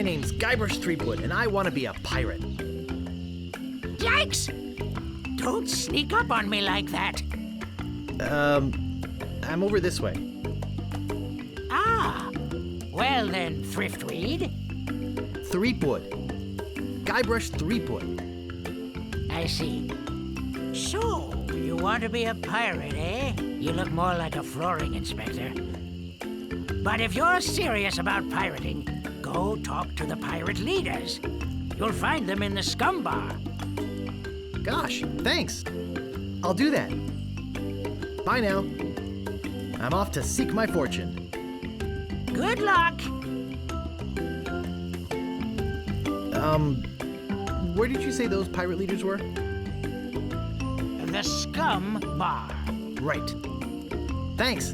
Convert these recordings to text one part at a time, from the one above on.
My name's Guybrush Threepwood, and I want to be a pirate. Yikes! Don't sneak up on me like that. I'm over this way. Ah, well then, Thriftweed. Threepwood. Guybrush Threepwood. I see. So, you want to be a pirate, eh? You look more like a flooring inspector. But if you're serious about pirating, go talk to the pirate leaders. You'll find them in the scum bar. Gosh, thanks. I'll do that. Bye now. I'm off to seek my fortune. Good luck. Where did you say those pirate leaders were? The scum bar. Right. Thanks.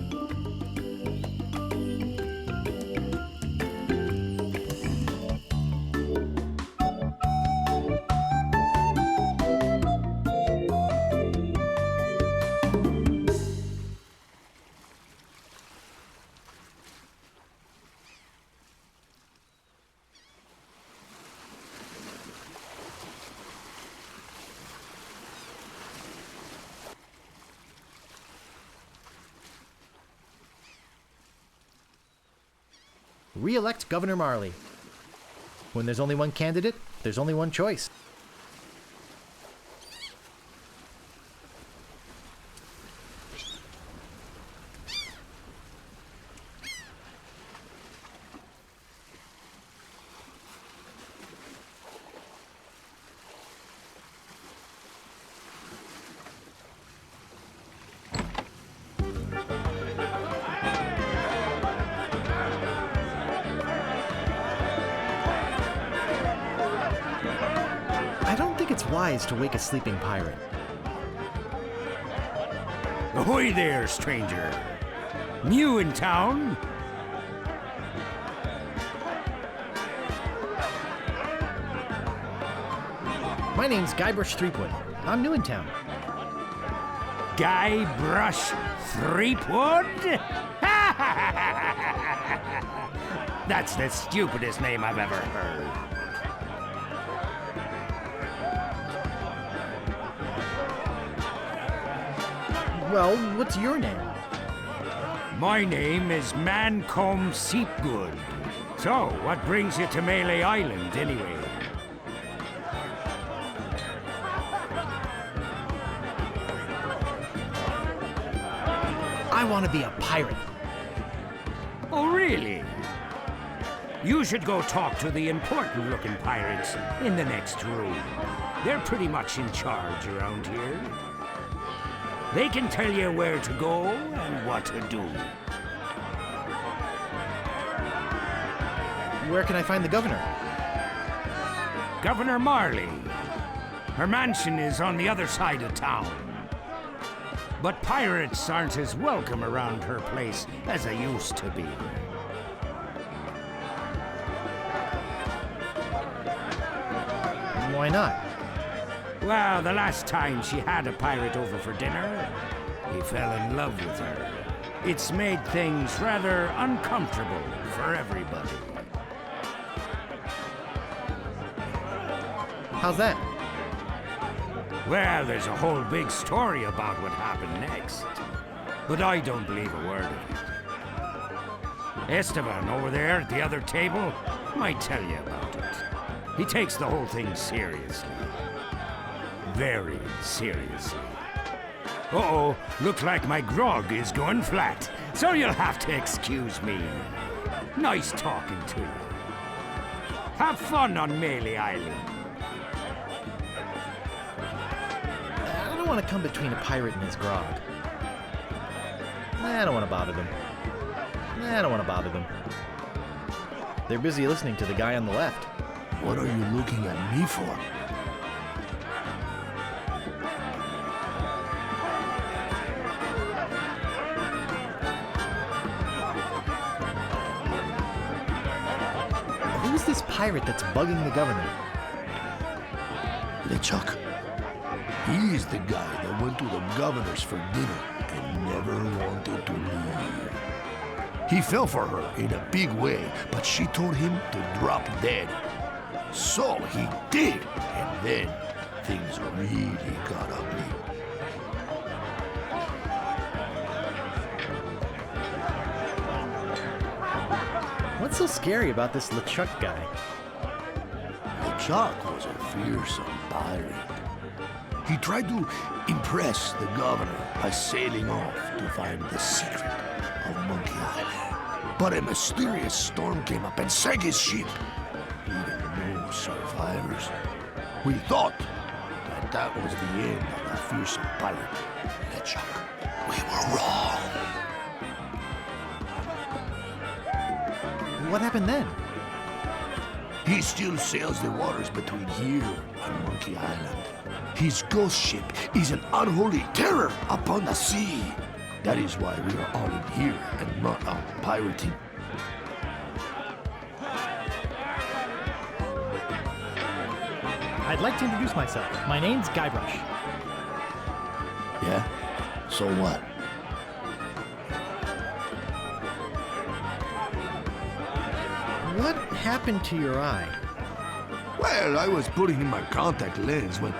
Re-elect Governor Marley. When there's only one candidate, there's only one choice. It's wise to wake a sleeping pirate. Ahoy there, stranger. New in town? My name's Guybrush Threepwood. I'm new in town. Guybrush Threepwood? That's the stupidest name I've ever heard. Well, what's your name? My name is Mancomb Seepgood. So, what brings you to Melee Island, anyway? I want to be a pirate. Oh, really? You should go talk to the important-looking pirates in the next room. They're pretty much in charge around here. They can tell you where to go and what to do. Where can I find the governor? Governor Marley. Her mansion is on the other side of town. But pirates aren't as welcome around her place as they used to be. Why not? Well, the last time she had a pirate over for dinner, he fell in love with her. It's made things rather uncomfortable for everybody. How's that? Well, there's a whole big story about what happened next. But I don't believe a word of it. Esteban, over there at the other table, might tell you about it. He takes the whole thing seriously. Very seriously. Uh-oh, looks like my grog is going flat, so you'll have to excuse me. Nice talking to you. Have fun on Melee Island. I don't want to come between a pirate and his grog. I don't want to bother them. They're busy listening to the guy on the left. What are you looking at me for? Who's this pirate that's bugging the governor? LeChuck. He's the guy that went to the governor's for dinner and never wanted to leave. He fell for her in a big way, but she told him to drop dead. So he did, and then things really got ugly. What's so scary about this LeChuck guy? LeChuck was a fearsome pirate. He tried to impress the governor by sailing off to find the secret of Monkey Island. But a mysterious storm came up and sank his ship, leaving no survivors. We thought that was the end of the fearsome pirate, LeChuck. We were wrong. What happened then? He still sails the waters between here and Monkey Island. His ghost ship is an unholy terror upon the sea. That is why we are all in here and not out pirating. I'd like to introduce myself. My name's Guybrush. Yeah? So what? What happened to your eye? Well, I was putting in my contact lens when...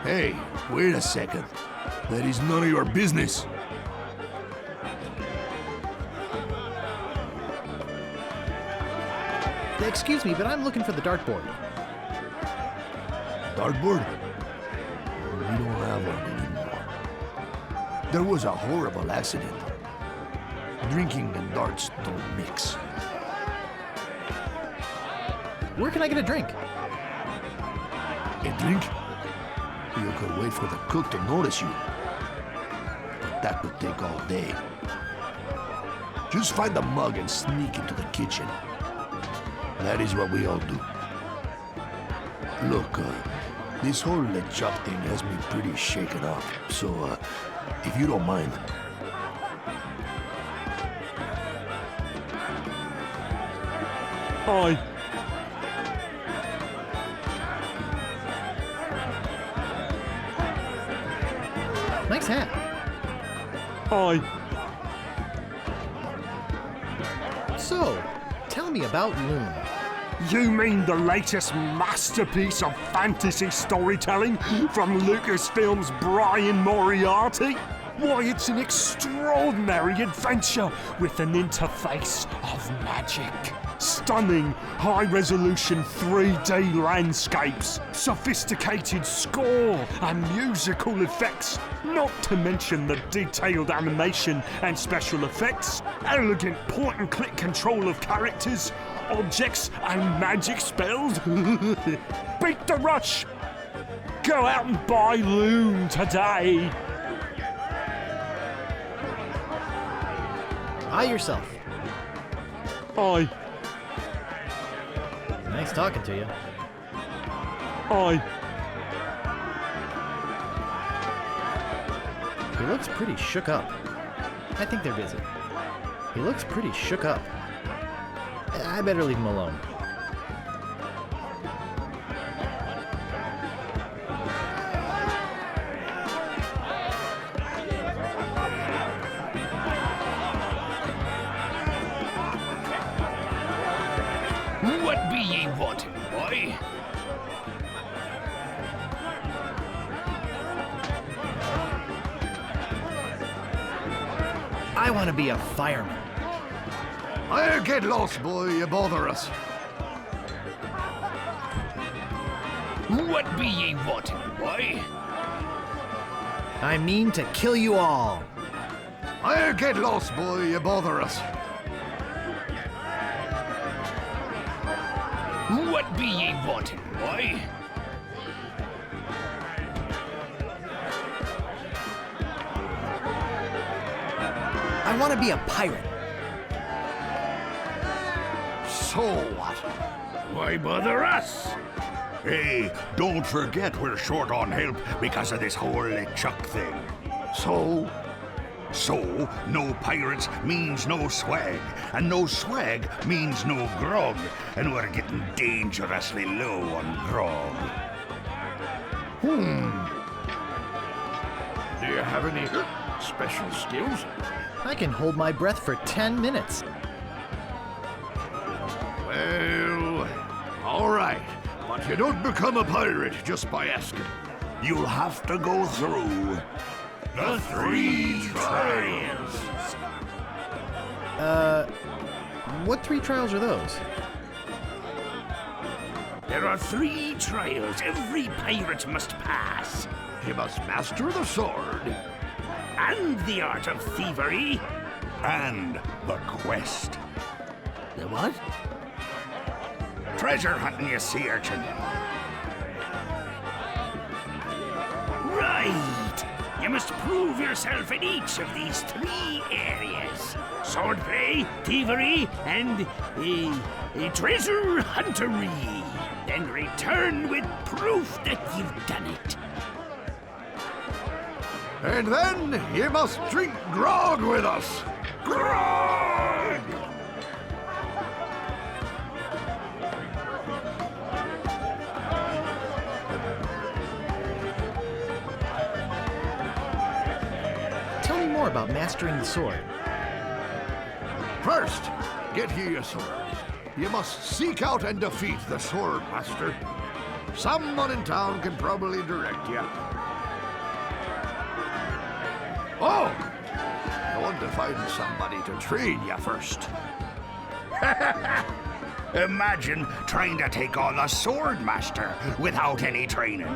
Hey, wait a second. That is none of your business. Excuse me, but I'm looking for the dartboard. Dartboard? We don't have one anymore. There was a horrible accident. Drinking and darts don't mix. Where can I get a drink? A drink? You could wait for the cook to notice you. But that could take all day. Just find the mug and sneak into the kitchen. That is what we all do. Look, this whole LeChuck thing has me pretty shaken up. So, if you don't mind... Hi. Nice hat. Hi. So, tell me about Loon. You mean the latest masterpiece of fantasy storytelling from Lucasfilm's Brian Moriarty? Why, it's an extraordinary adventure with an interface of magic. Stunning, high-resolution 3D landscapes, sophisticated score and musical effects, not to mention the detailed animation and special effects, elegant point-and-click control of characters, objects and magic spells. Beat the rush! Go out and buy Loon today! Hi yourself. Hi. Nice talking to you. Hi. He looks pretty shook up. I think they're busy. He looks pretty shook up. I better leave him alone. What be ye wanting, boy? I want to be a fireman. I'll get lost, boy. You bother us. What be ye wanting, boy? I mean to kill you all. I'll get lost, boy. You bother us. What be ye wanting, boy? I want to be a pirate. So what? Why bother us? Hey, don't forget we're short on help because of this whole LeChuck thing. So? So, no pirates means no swag, and no swag means no grog, and we're getting dangerously low on grog. Do you have any special skills? I can hold my breath for 10 minutes. Well, all right. But you don't become a pirate just by asking. You'll have to go through the 3 trials. What 3 trials are those? There are 3 trials every pirate must pass. You must master the sword. And the art of thievery. And the quest. The what? Treasure hunting, you sea urchin. Right. You must prove yourself in each of these 3 areas. Swordplay, thievery, and treasure huntery. Then return with proof that you've done it. And then you must drink grog with us. Grog! Tell me more about mastering the sword. First, get ye a sword. You must seek out and defeat the sword master. Someone in town can probably direct you. Oh! I want to find somebody to train you first. Imagine trying to take on the sword master without any training.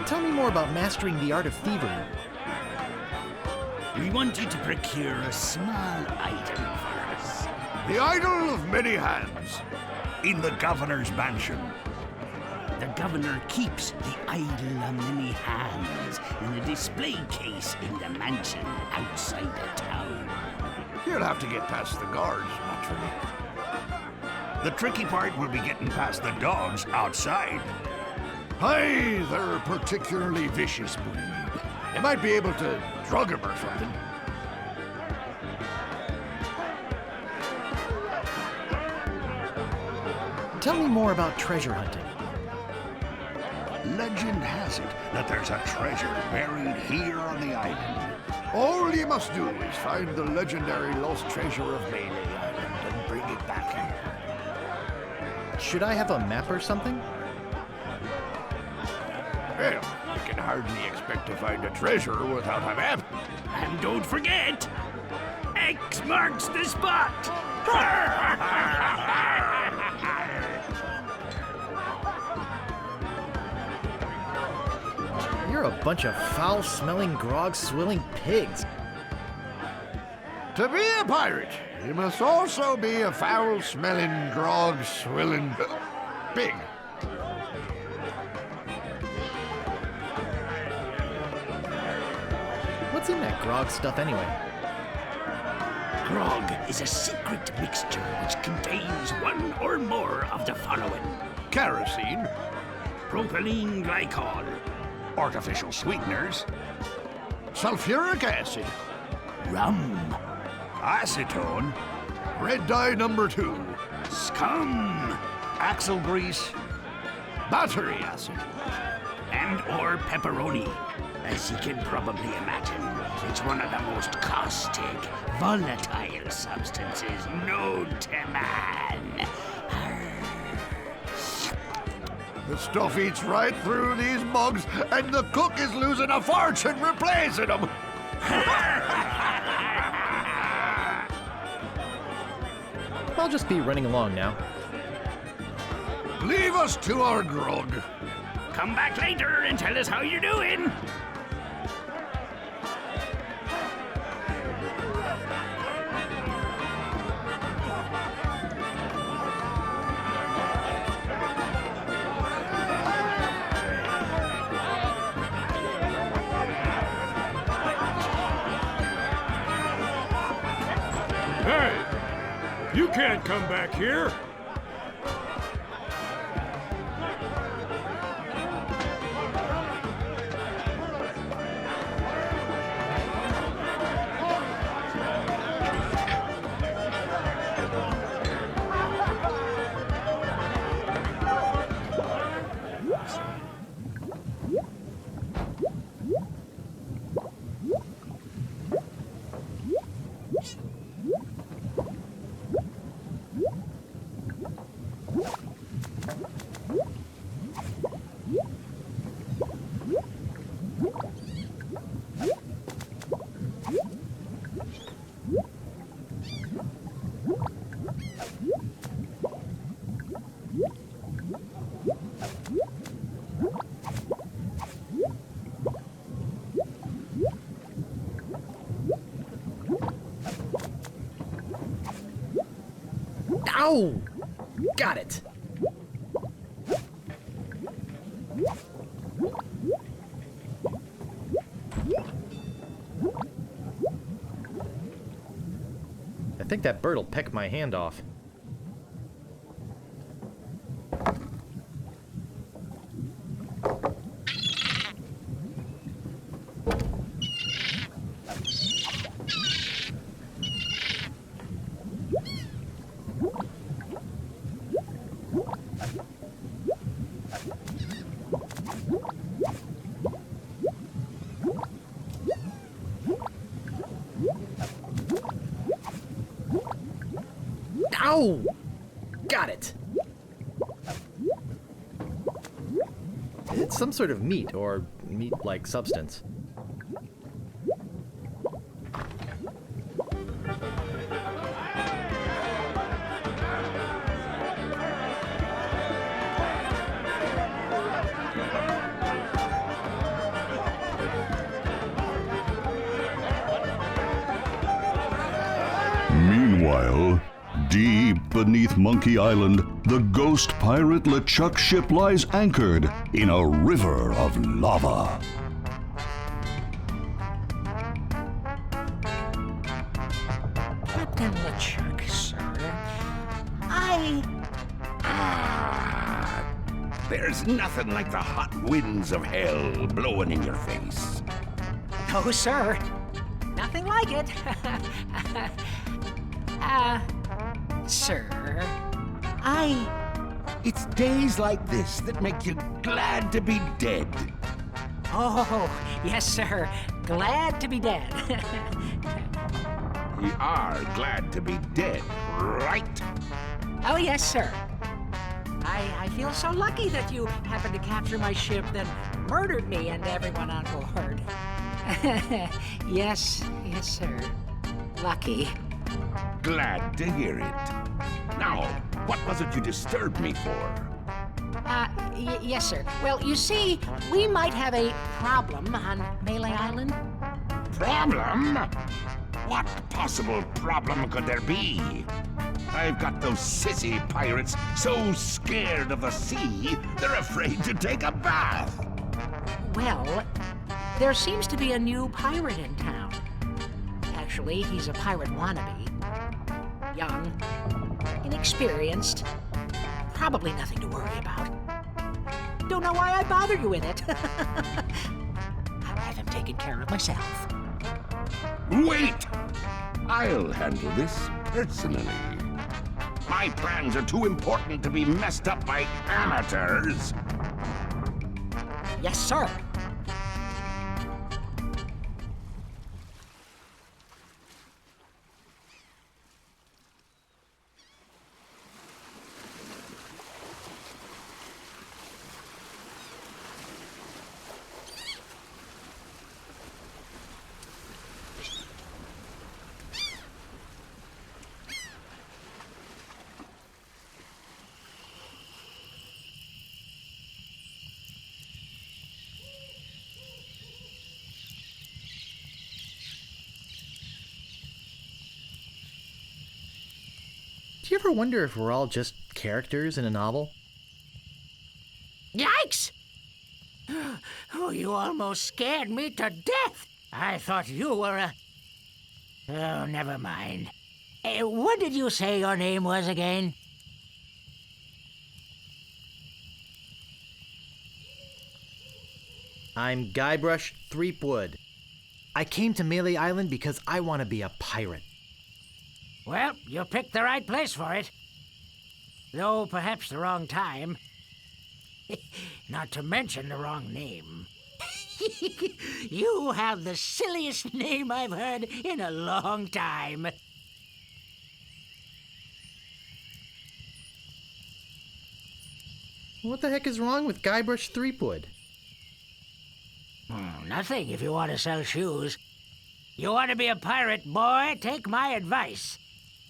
Tell me more about mastering the art of thievery. We want you to procure a small item for us. The idol of many hands. In the governor's mansion. The governor keeps the idol of many hands in a display case in the mansion outside the town. You'll have to get past the guards, naturally. The tricky part will be getting past the dogs outside. Hey, they're a particularly vicious breed. You might be able to drug them or something. Tell me more about treasure hunting. Legend has it that there's a treasure buried here on the island. All you must do is find the legendary lost treasure of Melee Island and bring it back here. Should I have a map or something? Well, you can hardly expect to find a treasure without a map. And don't forget, X marks the spot. You're a bunch of foul-smelling, grog-swilling pigs. To be a pirate, you must also be a foul-smelling, grog-swilling pig. What's in that grog stuff anyway? Grog is a secret mixture which contains one or more of the following: Kerosene, propylene glycol, artificial sweeteners, sulfuric acid, rum, acetone, red dye number 2, scum, axle grease, battery acid, and or pepperoni. As you can probably imagine, it's one of the most caustic, volatile substances known to man. The stuff eats right through these mugs, and the cook is losing a fortune replacing them. I'll just be running along now. Leave us to our grog. Come back later and tell us how you're doing. Hey! You can't come back here! Ow! Got it! I think that bird'll peck my hand off. Ow! Got it! It's some sort of meat or meat-like substance. Meanwhile, deep beneath Monkey Island, the ghost pirate LeChuck ship lies anchored in a river of lava. Captain LeChuck, sir. There's nothing like the hot winds of hell blowing in your face. No, sir. Nothing like it. Sir, It's days like this that make you glad to be dead. Oh, yes, sir. Glad to be dead. We are glad to be dead, right? Oh, yes, sir. I feel so lucky that you happened to capture my ship, then murdered me and everyone on board. Yes, sir. Lucky. Glad to hear it. Now, what was it you disturbed me for? Yes, sir. Well, you see, we might have a problem on Melee Island. Problem? What possible problem could there be? I've got those sissy pirates so scared of the sea, they're afraid to take a bath. Well, there seems to be a new pirate in town. Actually, he's a pirate wannabe. Young, inexperienced, probably nothing to worry about. Don't know why I bother you with it. I'll have him taken care of myself. Wait! I'll handle this personally. My plans are too important to be messed up by amateurs. Yes, sir. Do you ever wonder if we're all just characters in a novel? Yikes! Oh, you almost scared me to death. I thought you were a... Oh, never mind. What did you say your name was again? I'm Guybrush Threepwood. I came to Melee Island because I want to be a pirate. Well, you picked the right place for it. Though perhaps the wrong time. Not to mention the wrong name. You have the silliest name I've heard in a long time. What the heck is wrong with Guybrush Threepwood? Nothing if you want to sell shoes. You want to be a pirate, boy? Take my advice.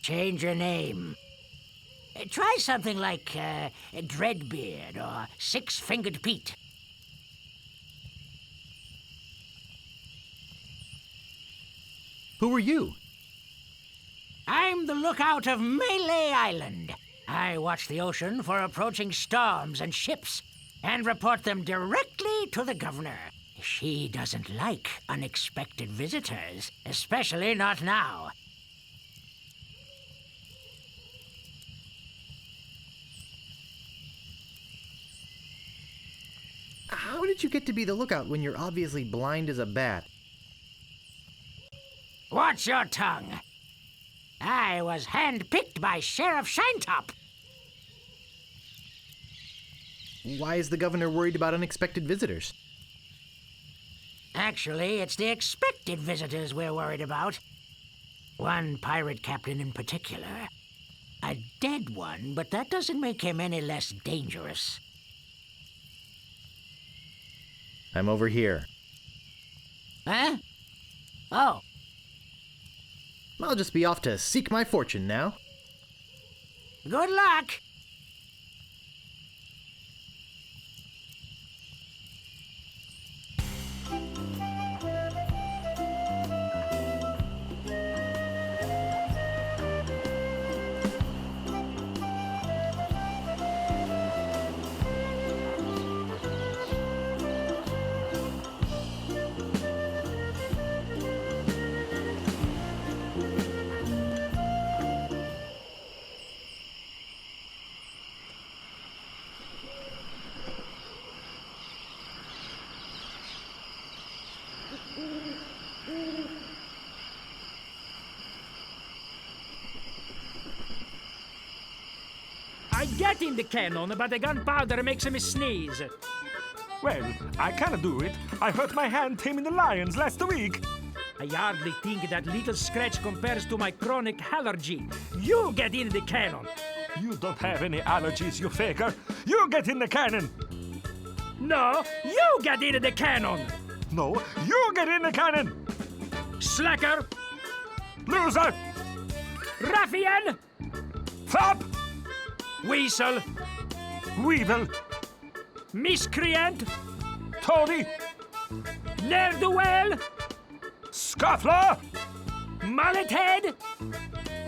Change your name. Try something like Dreadbeard or Six-Fingered Pete. Who are you? I'm the lookout of Melee Island. I watch the ocean for approaching storms and ships and report them directly to the governor. She doesn't like unexpected visitors, especially not now. How did you get to be the lookout when you're obviously blind as a bat? Watch your tongue. I was handpicked by Sheriff Shinetop. Why is the governor worried about unexpected visitors? Actually, it's the expected visitors we're worried about. One pirate captain in particular. A dead one, but that doesn't make him any less dangerous. I'm over here. Huh? Oh. I'll just be off to seek my fortune now. Good luck. I get in the cannon, but the gunpowder makes me sneeze. Well, I cannot do it. I hurt my hand taming the lions last week. I hardly think that little scratch compares to my chronic allergy. You get in the cannon. You don't have any allergies, you faker. You get in the cannon. No, you get in the cannon. No, you get in the cannon. Slacker, Loser. ruffian, Fop. weasel, Weevil. miscreant, Toady. ne'er-do-well, Scuffler. mullet head.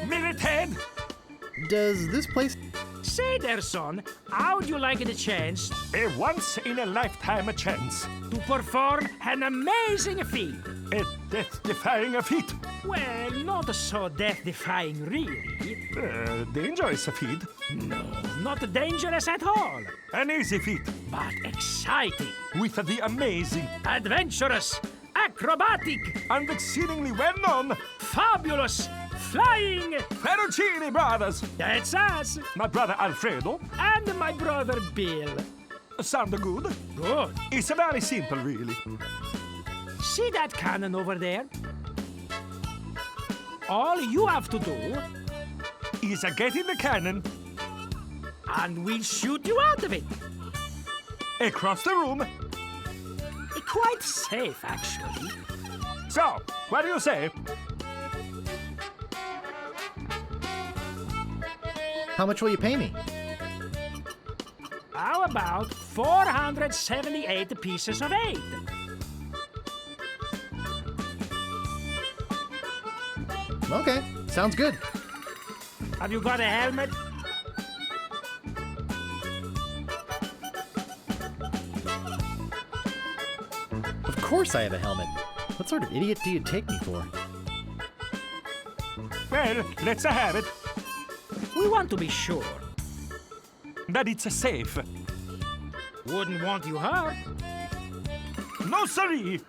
Millet head. Does this place... Say there, son, how'd you like the chance A once-in-a-lifetime chance. to perform an amazing feat? A death-defying feat. Well, not so death-defying, really. Dangerous feat. No, not dangerous at all, An easy feat. but exciting, With the amazing adventurous, acrobatic, and exceedingly well-known fabulous, flying. Ferrucini brothers. That's us, My brother Alfredo. and my brother Bill. Sound good? Good. It's very simple, really. See that cannon over there? All you have to do, Is get in the cannon, and we'll shoot you out of it. across the room. Quite safe, actually. So, what do you say? How much will you pay me? How about 478 pieces of 8? Okay, sounds good. Have you got a helmet? Of course I have a helmet. What sort of idiot do you take me for? Well, let's have it. We want to be sure. That it's safe. Wouldn't want you hurt. No, siree.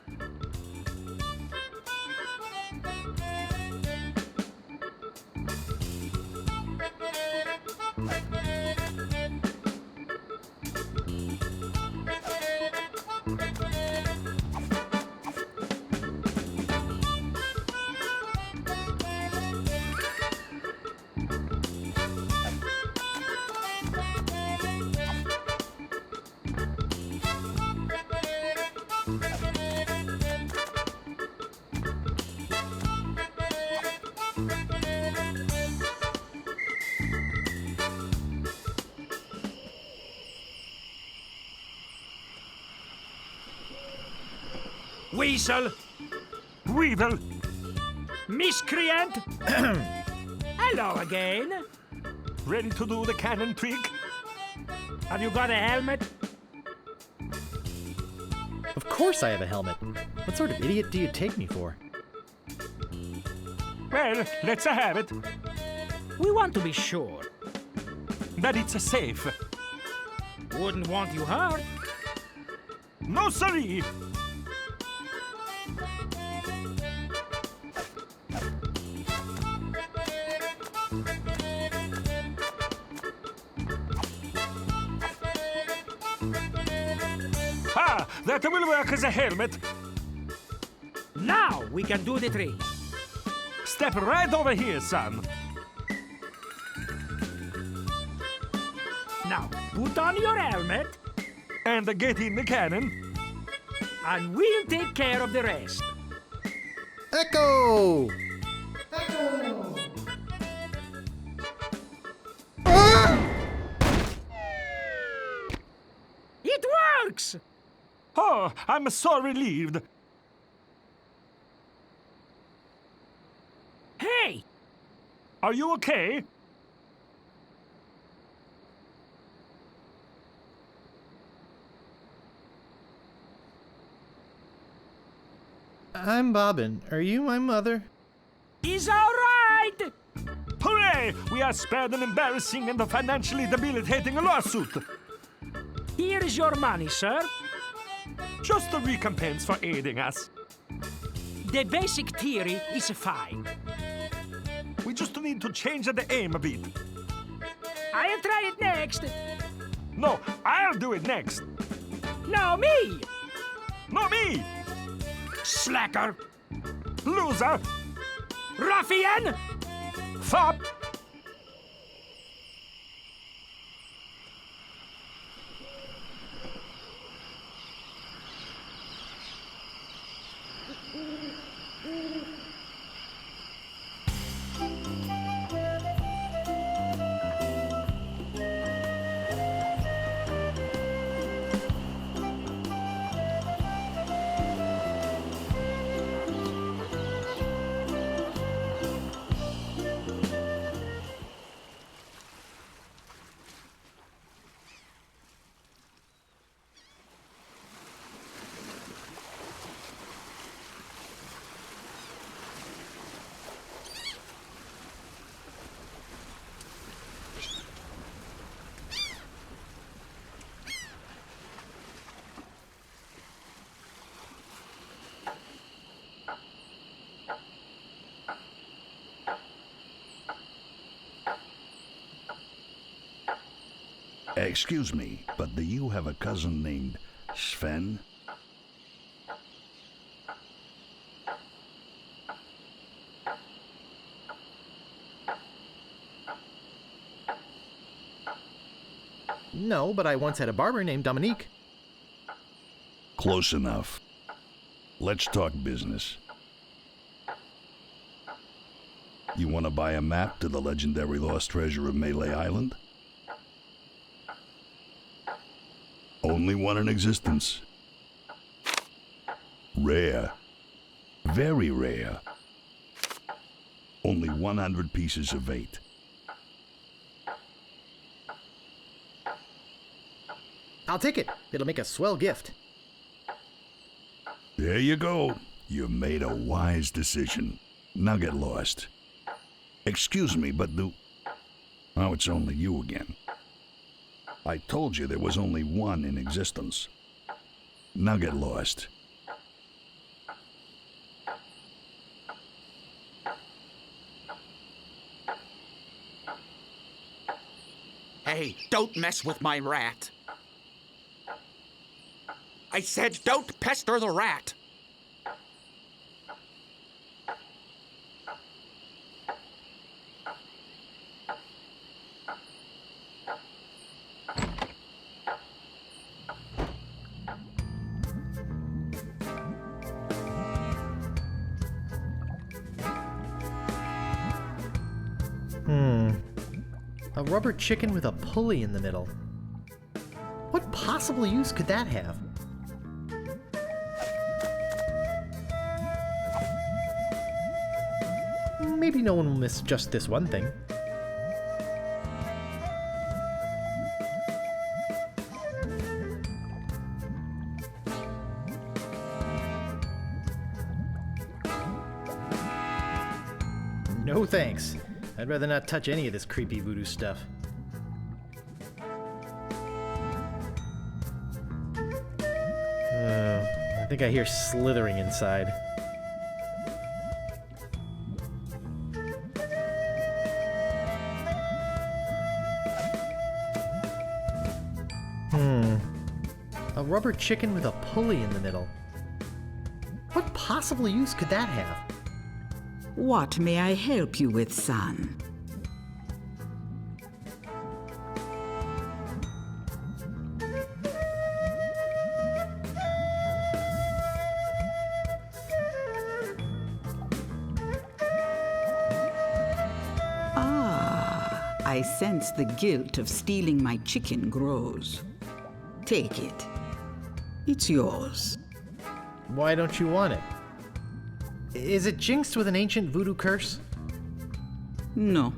Weasel, Weevil. miscreant. Hello again. Ready to do the cannon trick? Have you got a helmet? Of course I have a helmet. What sort of idiot do you take me for? Well, let's have it. We want to be sure. That it's safe. Wouldn't want you hurt. No, siree. Ah, that will work as a helmet. Now we can do the trick. Step right over here, son. Now, put on your helmet, And get in the cannon. and we'll take care of the rest. Echo! It works! Oh, I'm so relieved. Hey! Are you okay? I'm Bobbin. Are you my mother? He's all right! Hooray! We are spared an embarrassing and financially debilitating lawsuit. Here is your money, sir. Just a recompense for aiding us. The basic theory is fine. We just need to change the aim a bit. I'll try it next. No, I'll do it next. No, me! No, me! Slacker! Loser! Ruffian! Fop! Excuse me, but do you have a cousin named Sven? No, but I once had a barber named Dominique. Close enough. Let's talk business. You want to buy a map to the legendary lost treasure of Melee Island? Only one in existence. Rare. Very rare. Only 100 pieces of 8. I'll take it. It'll make a swell gift. There you go. You made a wise decision. Now get lost. Excuse me, but oh, it's only you again. I told you there was only one in existence. Now get lost. Hey, don't mess with my rat. I said don't pester the rat. A rubber chicken with a pulley in the middle. What possible use could that have? Maybe no one will miss just this one thing. No thanks. I'd rather not touch any of this creepy voodoo stuff. I think I hear slithering inside. A rubber chicken with a pulley in the middle. What possible use could that have? What may I help you with, son? Ah, I sense the guilt of stealing my chicken grows. Take it. It's yours. Why don't you want it? Is it jinxed with an ancient voodoo curse? No.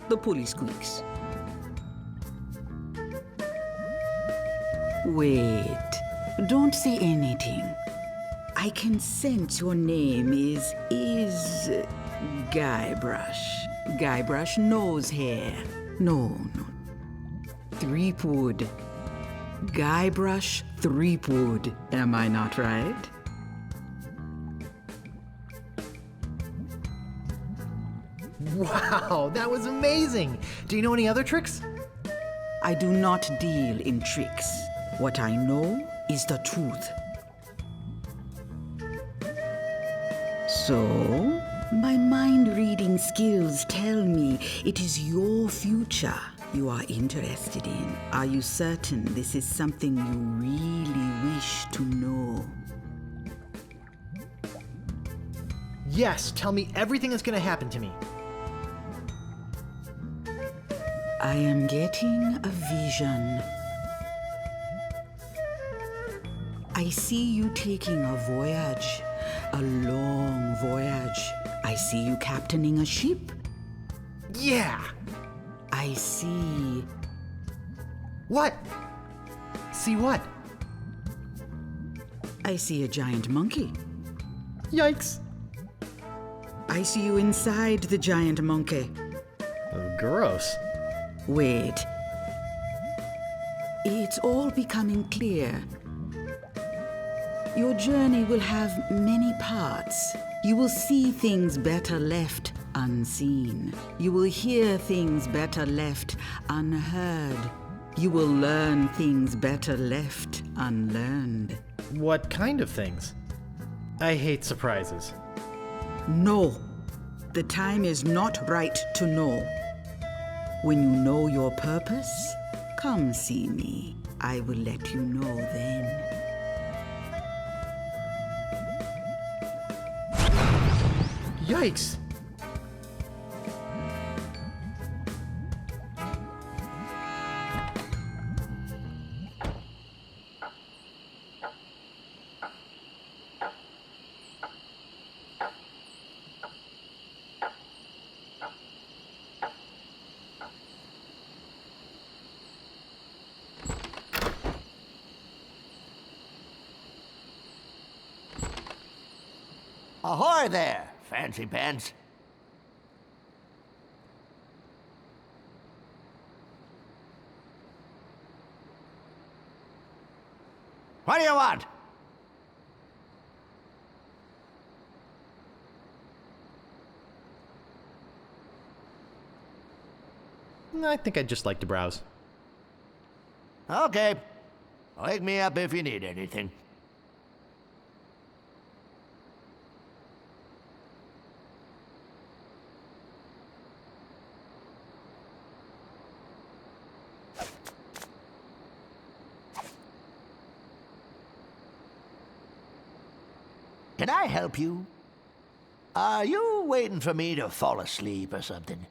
The pulley squeaks. Wait. Don't say anything. I can sense your name is Guybrush. Guybrush nose hair. No. Threepwood. Guybrush Threepwood. Am I not right? Wow, that was amazing! Do you know any other tricks? I do not deal in tricks. What I know is the truth. So, my mind-reading skills tell me it is your future you are interested in. Are you certain this is something you really wish to know? Yes, tell me everything that's gonna happen to me. I am getting a vision. I see you taking a voyage, a long voyage. I see you captaining a ship. Yeah! I see... What? See what? I see a giant monkey. Yikes! I see you inside the giant monkey. Oh, gross. Wait. It's all becoming clear. Your journey will have many parts. You will see things better left unseen. You will hear things better left unheard. You will learn things better left unlearned. What kind of things? I hate surprises. No. The time is not right to know. When you know your purpose, come see me. I will let you know then. Yikes! Ahoy there, fancy pants. What do you want? I think I'd just like to browse. Okay. Wake me up if you need anything. Can I help you? Are you waiting for me to fall asleep or something?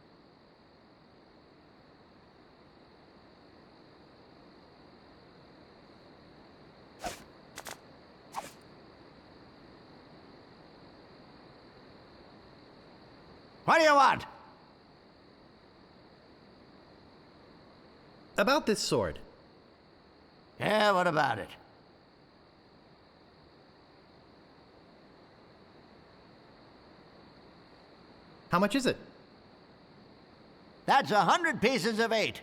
What do you want? About this sword. Yeah, what about it? How much is it? That's 100 pieces of 8.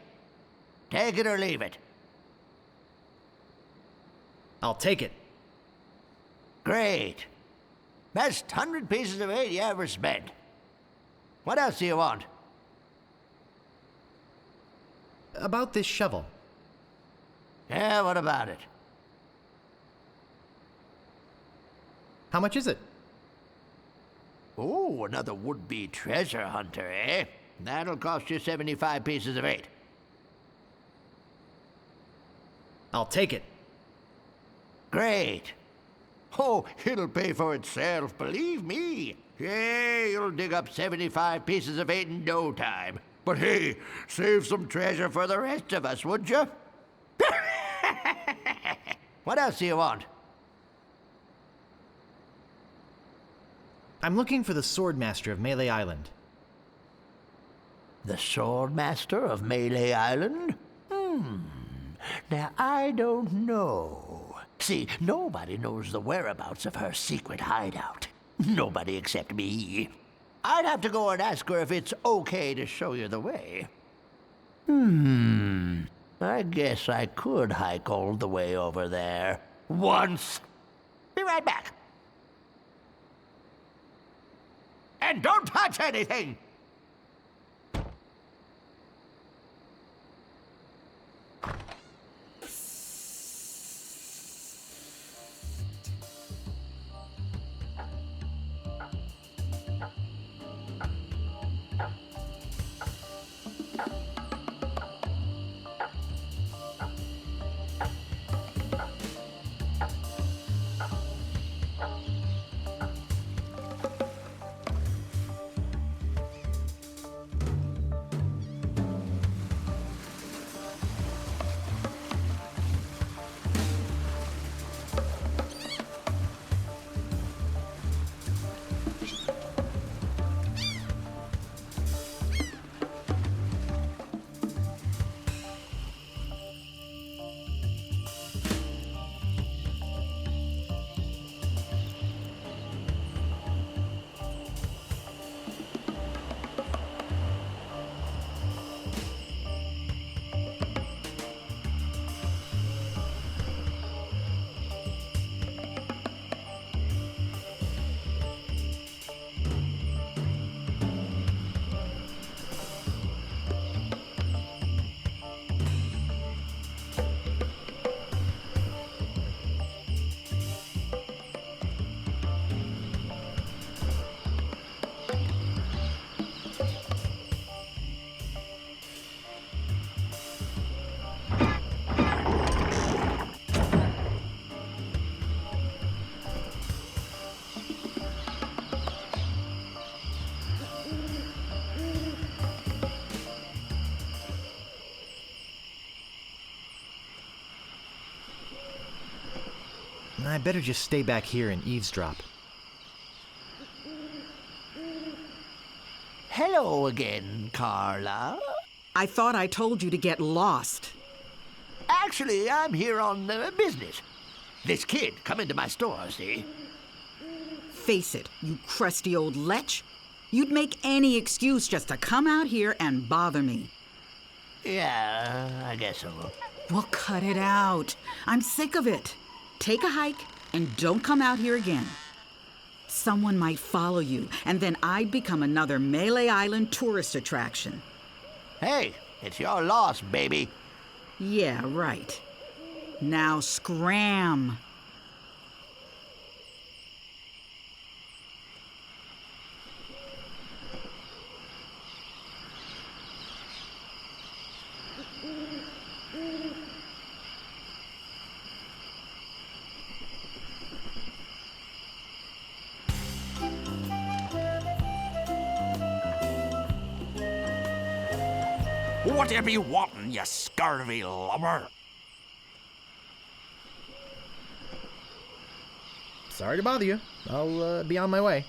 Take it or leave it. I'll take it. Great. Best 100 pieces of 8 you ever spent. What else do you want? About this shovel. Yeah, what about it? How much is it? Oh, another would-be treasure hunter, eh? That'll cost you 75 pieces of 8. I'll take it. Great. Oh, it'll pay for itself, believe me. Yeah, you'll dig up 75 pieces of 8 in no time. But hey, save some treasure for the rest of us, would you? What else do you want? I'm looking for the Swordmaster of Melee Island. The Swordmaster of Melee Island? Now, I don't know. See, nobody knows the whereabouts of her secret hideout. Nobody except me. I'd have to go and ask her if it's okay to show you the way. I guess I could hike all the way over there. Once. Be right back. And don't touch anything! I better just stay back here and eavesdrop. Hello again, Carla. I thought I told you to get lost. Actually, I'm here on business. This kid come into my store, see? Face it, you crusty old lech. You'd make any excuse just to come out here and bother me. Yeah, I guess so. Well, cut it out. I'm sick of it. Take a hike and don't come out here again. Someone might follow you, and then I'd become another Melee Island tourist attraction. Hey, it's your loss, baby. Yeah, right. Now scram. Whatever you wantin', you scurvy lubber? Sorry to bother you. I'll be on my way.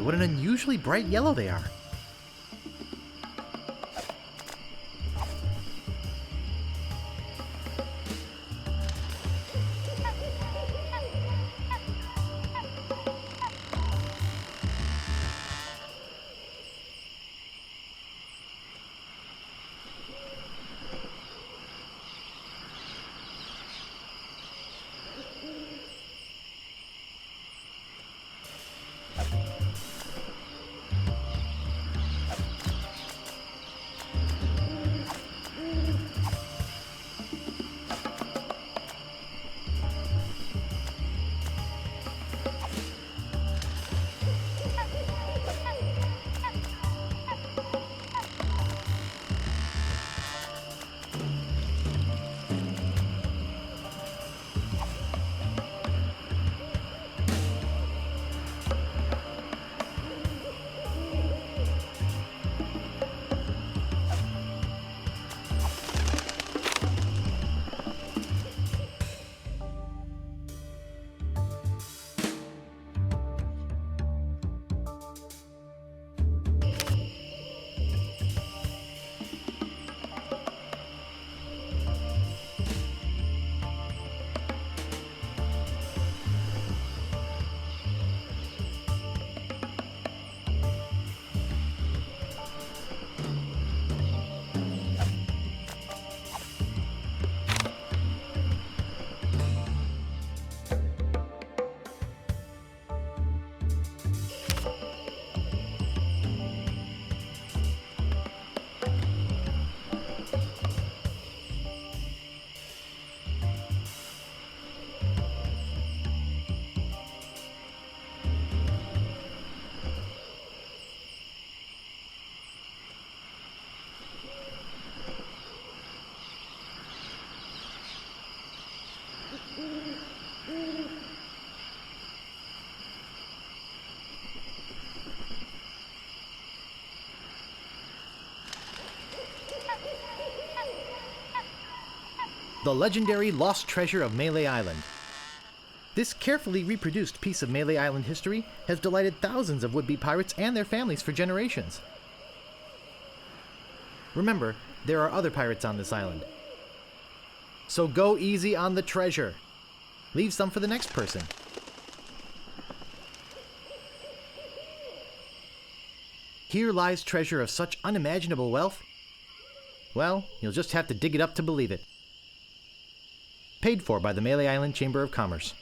My, what an unusually bright yellow they are. The legendary lost treasure of Melee Island. This carefully reproduced piece of Melee Island history has delighted thousands of would-be pirates and their families for generations. Remember, there are other pirates on this island. So go easy on the treasure. Leave some for the next person. Here lies treasure of such unimaginable wealth. Well, you'll just have to dig it up to believe it. Paid for by the Melee Island Chamber of Commerce.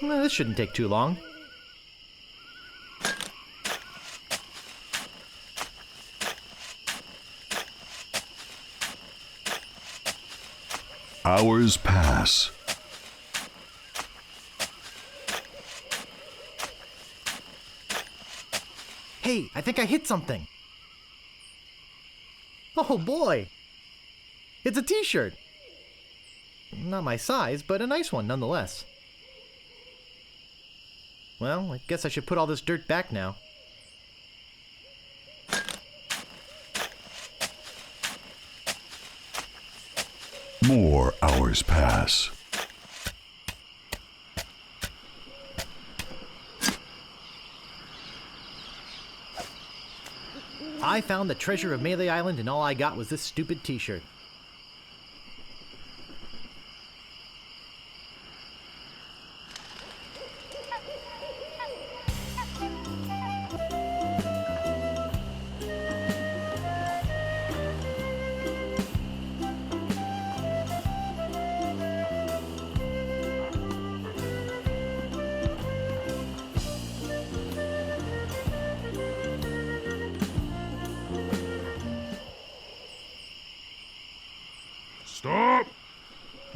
Well, this shouldn't take too long. Hours pass. Hey, I think I hit something. Oh boy! It's a t-shirt. Not my size, but a nice one nonetheless. Well, I guess I should put all this dirt back now. More hours pass. I found the treasure of Melee Island and all I got was this stupid t-shirt. Stop!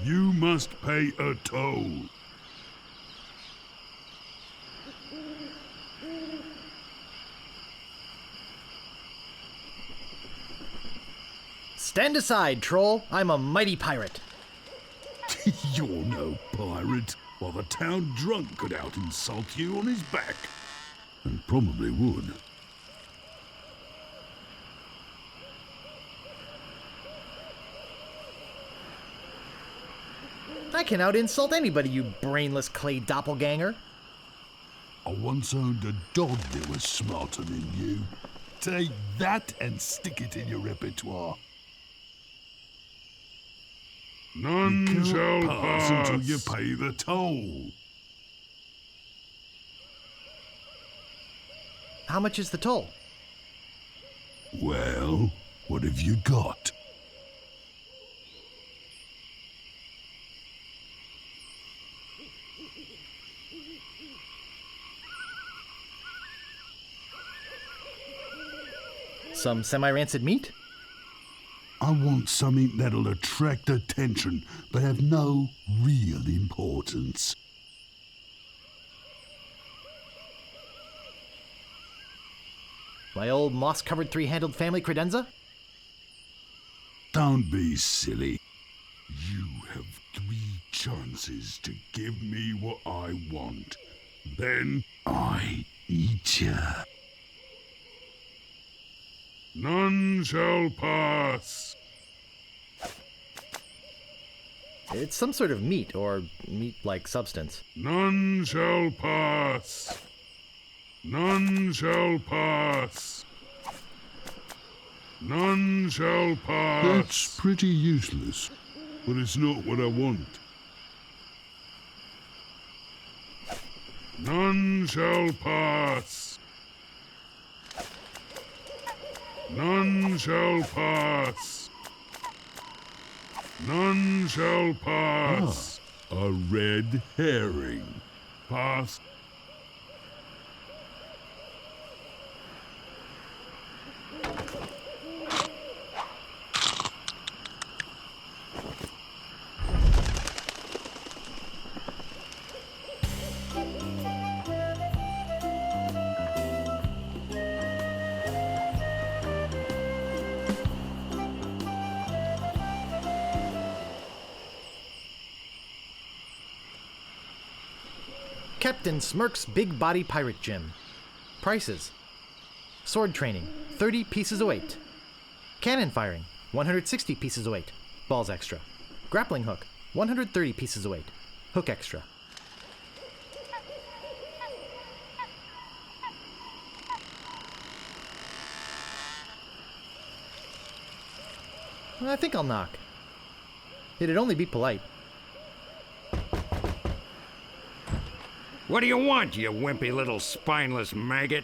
You must pay a toll. Stand aside, troll. I'm a mighty pirate. You're no pirate. While the town drunk could out insult you on his back. And probably would. I can out-insult anybody, you brainless clay doppelganger. I once owned a dog that was smarter than you. Take that and stick it in your repertoire. None shall pass until you pay the toll. How much is the toll? Well, what have you got? Some semi-rancid meat? I want something that'll attract attention, but have no real importance. My old moss-covered three-handled family credenza? Don't be silly. You have 3 chances to give me what I want. Then I eat you. None shall pass. It's some sort of meat, or meat-like substance. None shall pass. None shall pass. None shall pass. That's pretty useless, but it's not what I want. None shall pass. None shall pass. None shall pass. A red herring. Pass. Captain Smirk's Big Body Pirate Gym. Prices: sword training, 30 pieces of weight. Cannon firing, 160 pieces of weight, balls extra. Grappling hook, 130 pieces of weight, hook extra. I think I'll knock. It'd only be polite. What do you want, you wimpy little spineless maggot?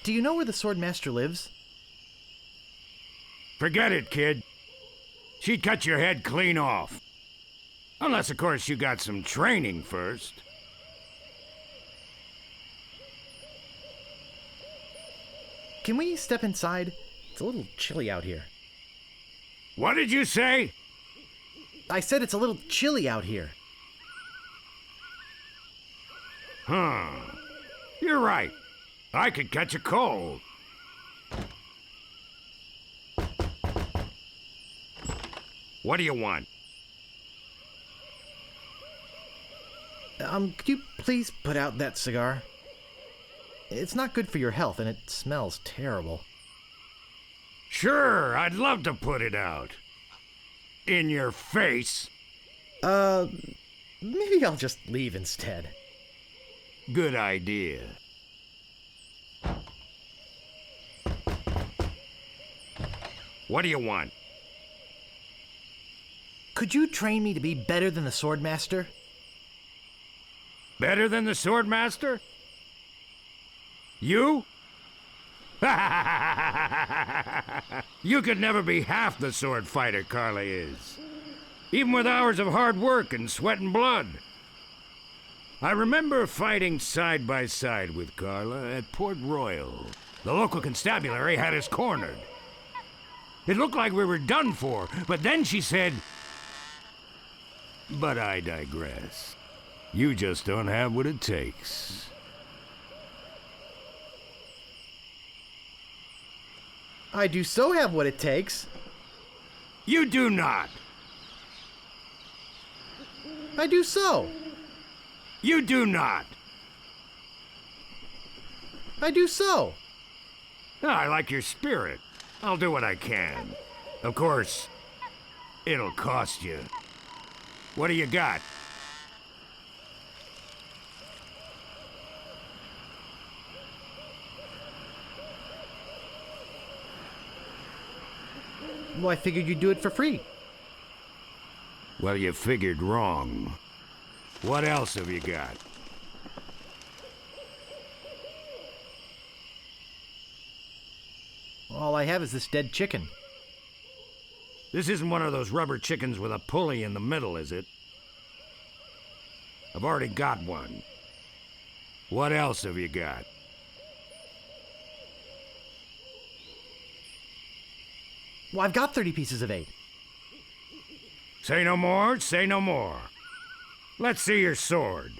Do you know where the Swordmaster lives? Forget it, kid. She'd cut your head clean off. Unless, of course, you got some training first. Can we step inside? It's a little chilly out here. What did you say? I said it's a little chilly out here. Huh. You're right. I could catch a cold. What do you want? Could you please put out that cigar? It's not good for your health, and it smells terrible. Sure, I'd love to put it out. In your face. Maybe I'll just leave instead. Good idea. What do you want? Could you train me to be better than the Swordmaster? Better than the Swordmaster? You? You could never be half the sword fighter Carla is. Even with hours of hard work and sweat and blood. I remember fighting side by side with Carla at Port Royal. The local constabulary had us cornered. It looked like we were done for, but then she said... But I digress. You just don't have what it takes. I do so have what it takes. You do not. I do so. You do not. I do so. I like your spirit. I'll do what I can. Of course, it'll cost you. What do you got? Well, I figured you'd do it for free. Well, you figured wrong. What else have you got? All I have is this dead chicken. This isn't one of those rubber chickens with a pulley in the middle, is it? I've already got one. What else have you got? Well, I've got 30 pieces of 8. Say no more, say no more. Let's see your sword.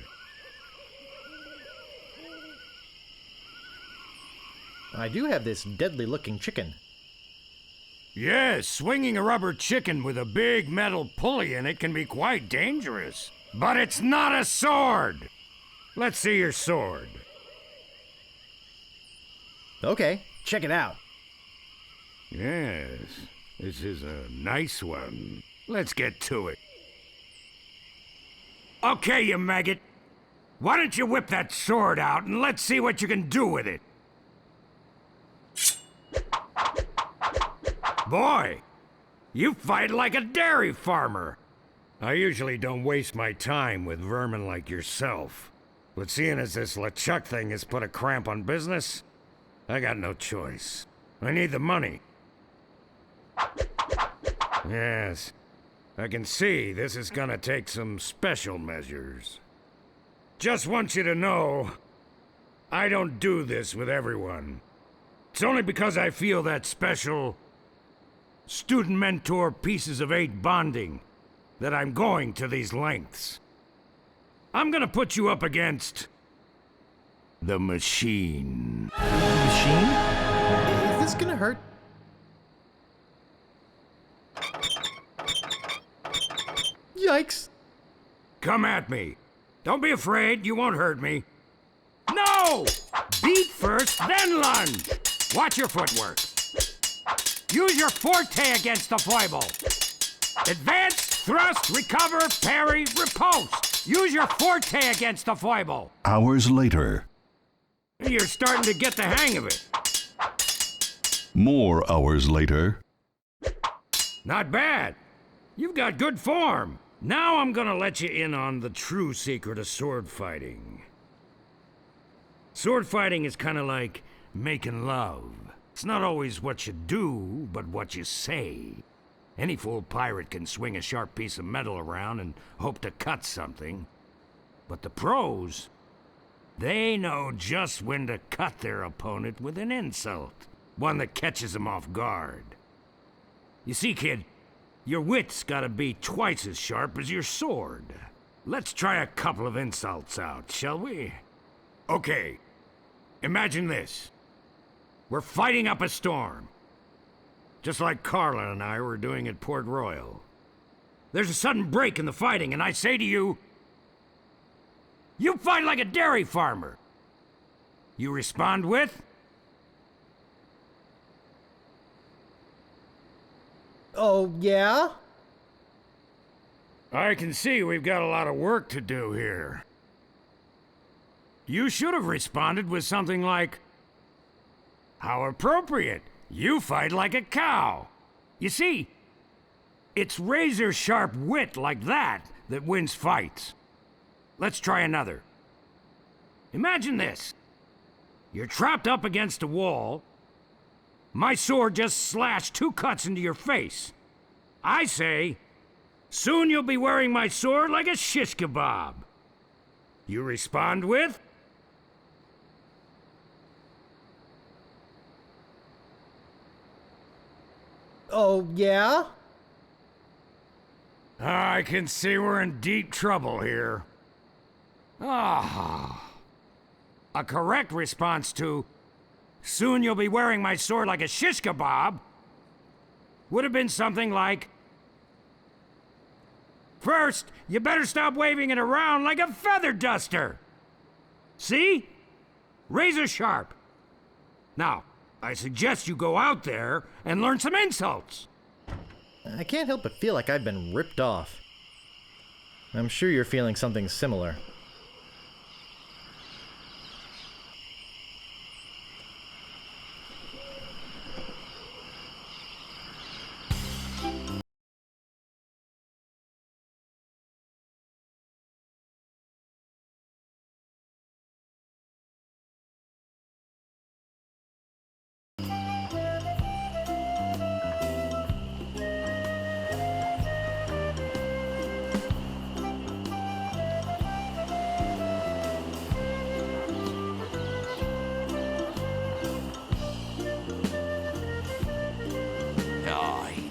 I do have this deadly-looking chicken. Yes, swinging a rubber chicken with a big metal pulley in it can be quite dangerous. But it's not a sword! Let's see your sword. Okay, check it out. Yes, this is a nice one. Let's get to it. Okay, you maggot. Why don't you whip that sword out and let's see what you can do with it? Boy, you fight like a dairy farmer. I usually don't waste my time with vermin like yourself. But seeing as this LeChuck thing has put a cramp on business, I got no choice. I need the money. Yes, I can see this is gonna take some special measures. Just want you to know, I don't do this with everyone. It's only because I feel that special student-mentor pieces of 8 bonding that I'm going to these lengths. I'm gonna put you up against the machine. Machine? Is this gonna hurt? Yikes! Come at me. Don't be afraid, you won't hurt me. No! Beat first, then lunge. Watch your footwork. Use your forte against the foible. Advance, thrust, recover, parry, riposte. Use your forte against the foible. Hours later. You're starting to get the hang of it. More hours later. Not bad. You've got good form. Now I'm gonna let you in on the true secret of sword fighting. Sword fighting is kind of like making love. It's not always what you do, but what you say. Any fool pirate can swing a sharp piece of metal around and hope to cut something. But the pros, they know just when to cut their opponent with an insult. One that catches them off guard. You see, kid, your wit's gotta be twice as sharp as your sword. Let's try a couple of insults out, shall we? Okay, imagine this. We're fighting up a storm. Just like Carla and I were doing at Port Royal. There's a sudden break in the fighting, and I say to you, you fight like a dairy farmer. You respond with, Oh, yeah? I can see we've got a lot of work to do here. You should have responded with something like, how appropriate. You fight like a cow. You see, it's razor-sharp wit like that that wins fights. Let's try another. Imagine this. You're trapped up against a wall. My sword just slashed 2 cuts into your face. I say, soon you'll be wearing my sword like a shish kebab. You respond with, Oh, yeah? I can see we're in deep trouble here. A correct response to, soon you'll be wearing my sword like a shish kebab, would have been something like, First, you better stop waving it around like a feather duster. See? Razor sharp. Now, I suggest you go out there and learn some insults. I can't help but feel like I've been ripped off. I'm sure you're feeling something similar.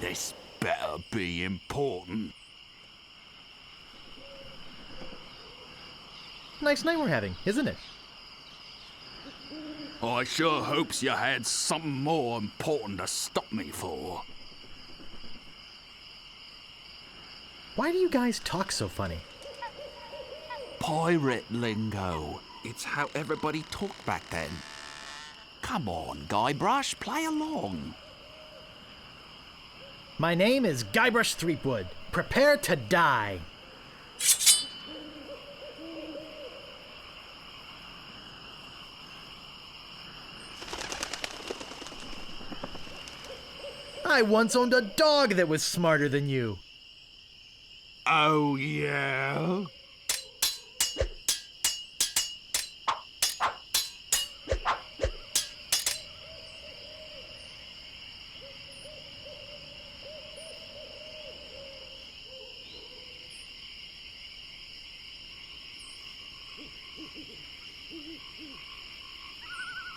This better be important. Nice night we're having, isn't it? I sure hopes you had something more important to stop me for. Why do you guys talk so funny? Pirate lingo. It's how everybody talked back then. Come on, Guybrush, play along. My name is Guybrush Threepwood. Prepare to die. I once owned a dog that was smarter than you. Oh, yeah?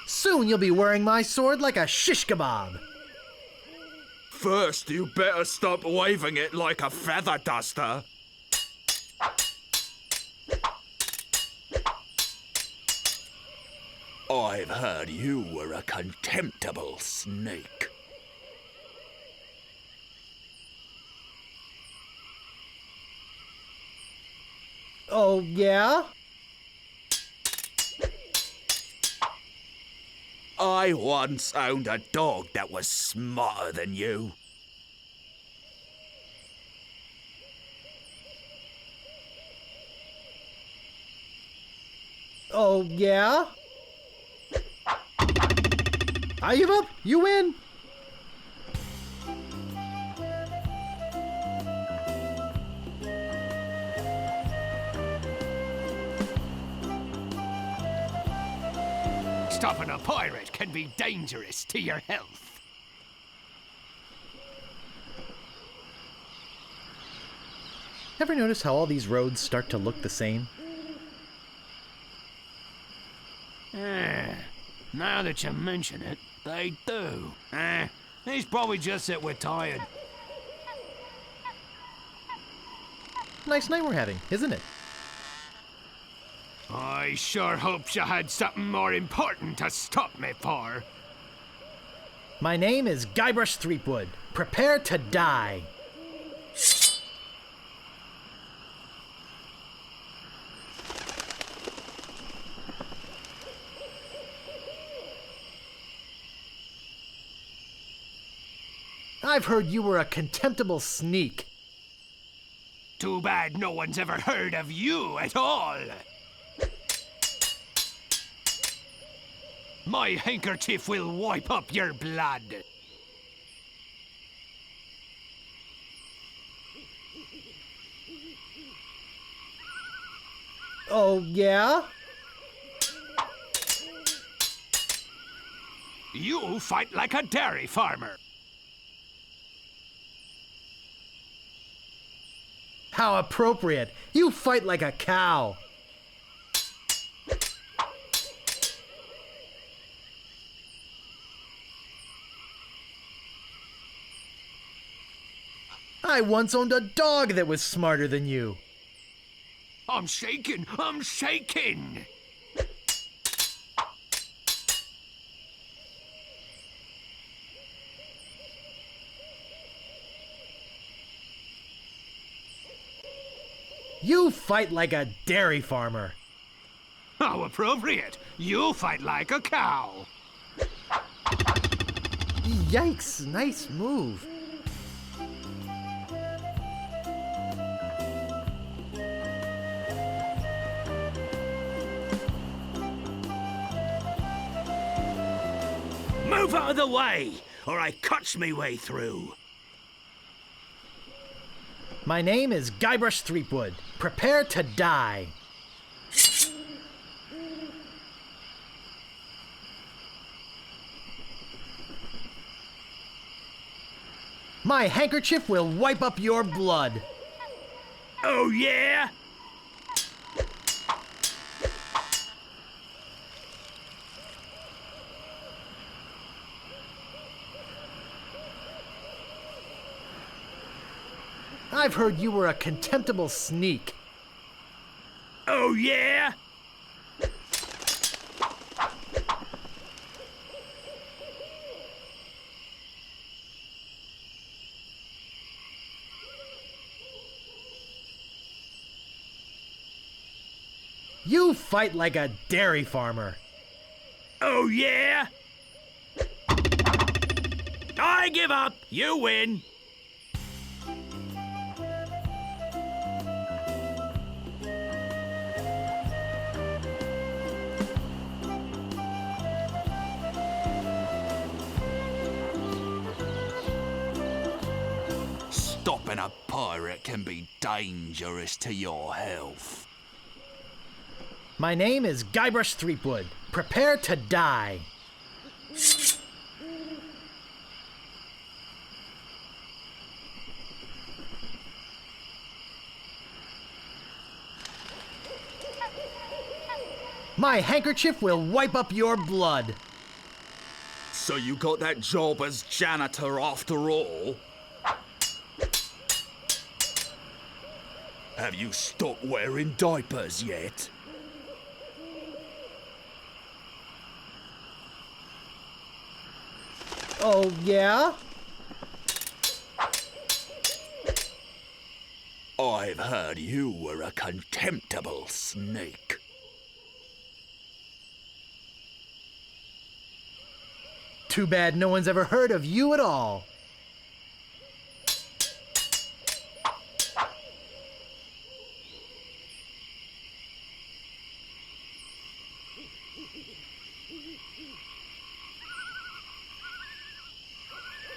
Soon you'll be wearing my sword like a shish kebab. First, you better stop waving it like a feather duster. I've heard you were a contemptible snake. Oh, yeah? I once owned a dog that was smarter than you. Oh, yeah? I give up. You win. Stopping a pirate can be dangerous to your health. Ever notice how all these roads start to look the same? Now that you mention it, they do. He's probably just that we're tired. Nice night we're having, isn't it? I sure hopes you had something more important to stop me for. My name is Guybrush Threepwood. Prepare to die. I've heard you were a contemptible sneak. Too bad no one's ever heard of you at all. My handkerchief will wipe up your blood. Oh, yeah? You fight like a dairy farmer. How appropriate. You fight like a cow. I once owned a dog that was smarter than you. I'm shaking! I'm shaking! You fight like a dairy farmer. How appropriate. You fight like a cow. Yikes, nice move. Move out of the way, or I cuts me way through. My name is Guybrush Threepwood. Prepare to die. My handkerchief will wipe up your blood. Oh, yeah? I've heard you were a contemptible sneak. Oh, yeah? You fight like a dairy farmer. Oh, yeah? I give up. You win. Stopping a pirate can be dangerous to your health. My name is Guybrush Threepwood. Prepare to die. My handkerchief will wipe up your blood. So you got that job as janitor after all? Have you stopped wearing diapers yet? Oh, yeah? I've heard you were a contemptible snake. Too bad no one's ever heard of you at all.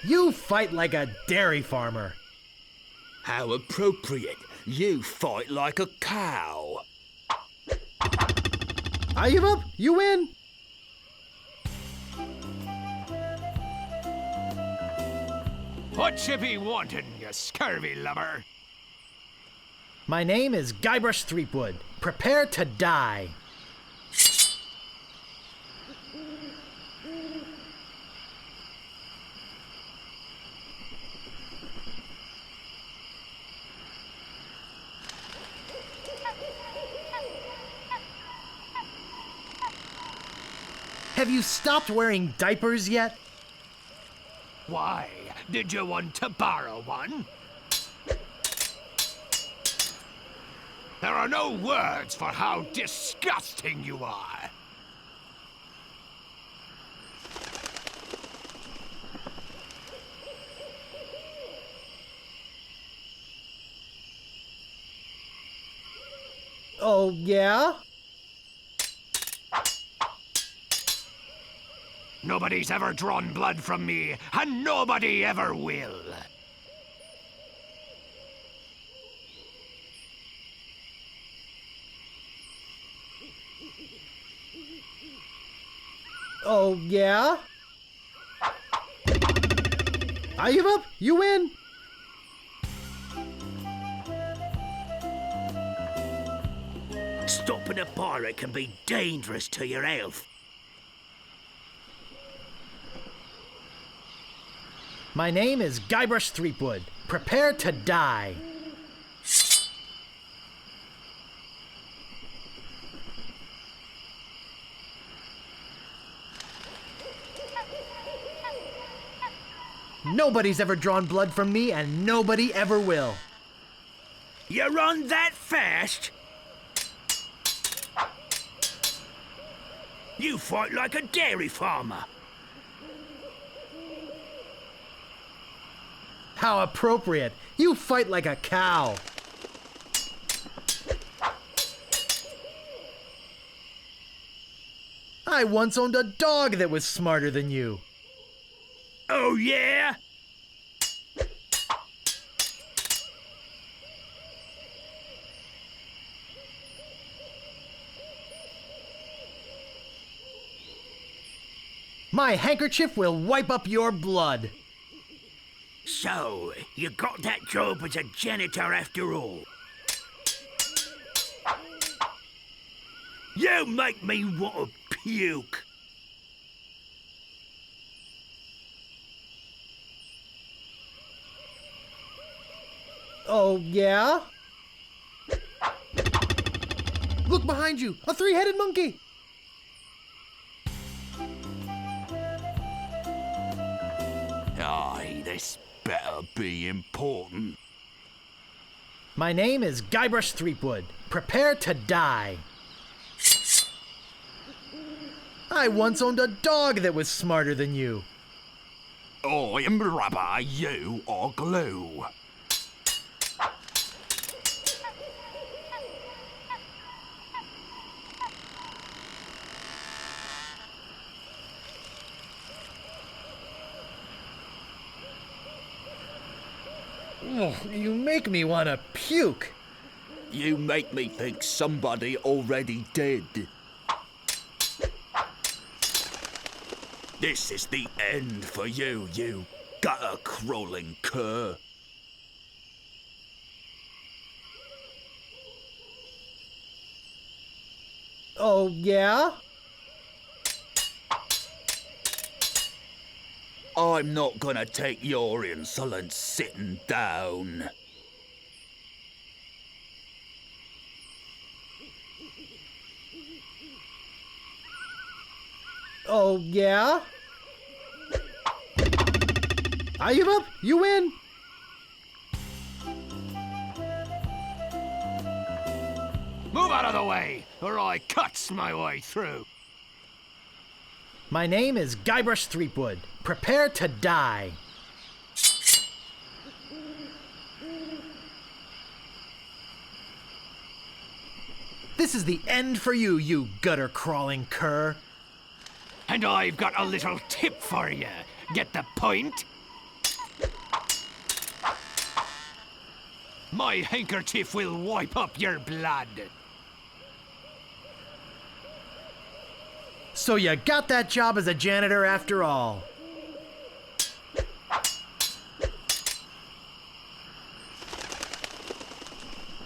You fight like a dairy farmer. How appropriate. You fight like a cow. I give up. You win. What you be wanting, you scurvy lubber? My name is Guybrush Threepwood. Prepare to die. Have you stopped wearing diapers yet? Why? Did you want to borrow one? There are no words for how disgusting you are. Oh, yeah? Nobody's ever drawn blood from me, and nobody ever will. Oh, yeah? I give up. You win. Stopping a pirate can be dangerous to your health. My name is Guybrush Threepwood. Prepare to die. Nobody's ever drawn blood from me, and nobody ever will. You run that fast? You fight like a dairy farmer. How appropriate. You fight like a cow. I once owned a dog that was smarter than you. Oh, yeah? My handkerchief will wipe up your blood. So, you got that job as a janitor after all? You make me want to puke. Oh, yeah? Look behind you! A three-headed monkey! Aye, this better be important. My name is Guybrush Threepwood. Prepare to die. I once owned a dog that was smarter than you. I am rubber, you are glue. Oh, you make me want to puke. You make me think somebody already did. This is the end for you, you gutter-crawling cur. Oh, yeah? I'm not gonna take your insolence sitting down. Oh, yeah? I give up. You win. Move out of the way, or I cuts my way through. My name is Guybrush Threepwood. Prepare to die. This is the end for you, you gutter-crawling cur. And I've got a little tip for you. Get the point? My handkerchief will wipe up your blood. So you got that job as a janitor after all.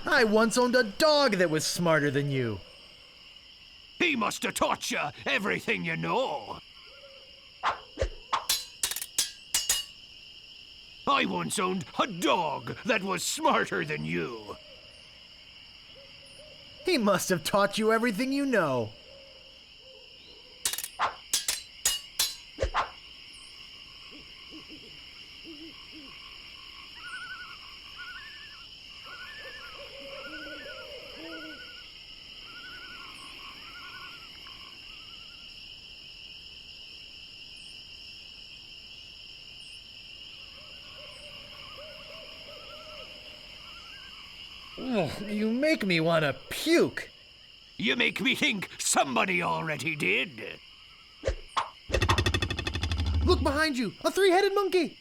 I once owned a dog that was smarter than you. He must have taught you everything you know. I once owned a dog that was smarter than you. He must have taught you everything you know. Oh, you make me want to puke. You make me think somebody already did. Look behind you, a three-headed monkey.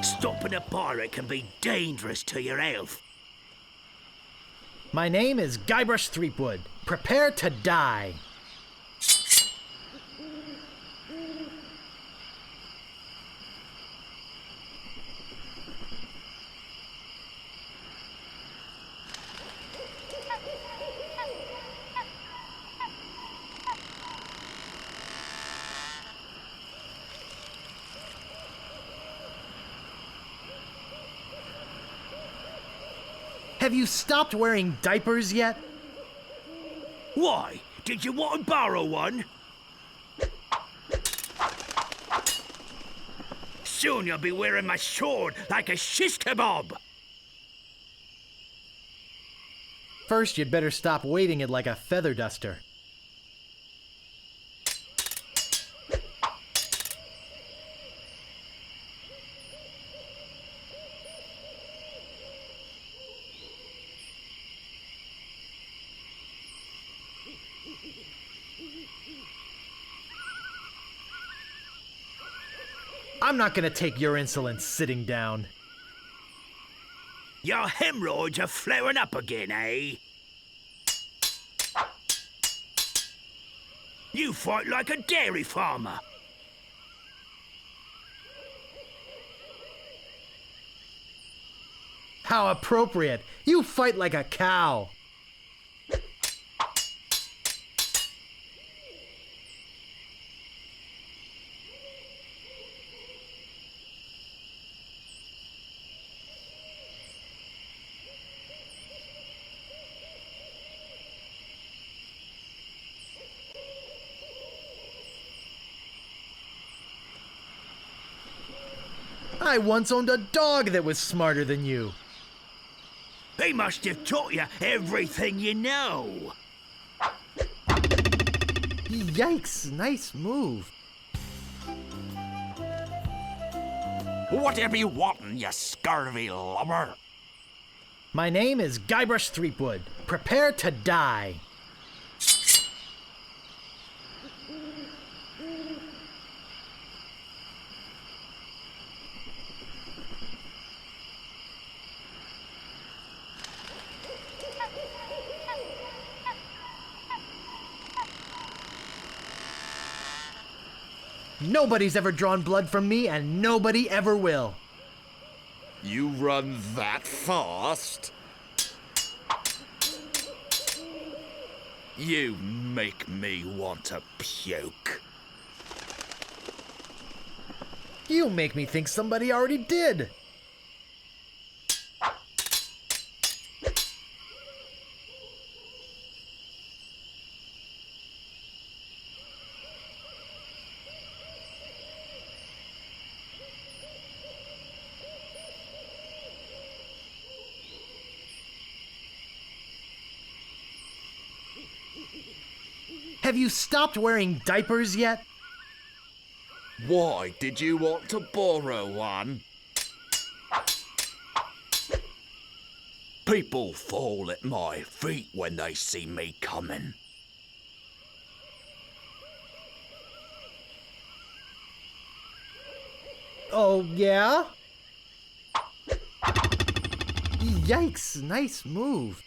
Stopping a pirate can be dangerous to your health. My name is Guybrush Threepwood. Prepare to die. Have you stopped wearing diapers yet? Why? Did you want to borrow one? Soon you'll be wearing my sword like a shish kebab. First, you'd better stop waving it like a feather duster. I'm not gonna take your insolence sitting down. Your hemorrhoids are flaring up again, eh? You fight like a dairy farmer. How appropriate! You fight like a cow! I once owned a dog that was smarter than you. They must have taught you everything you know. Yikes, nice move. Whatever you wantin', you scurvy lubber? My name is Guybrush Threepwood. Prepare to die. Nobody's ever drawn blood from me, and nobody ever will. You run that fast? You make me want to puke. You make me think somebody already did. Have you stopped wearing diapers yet? Why did you want to borrow one? People fall at my feet when they see me coming. Oh, yeah? Yikes, nice move.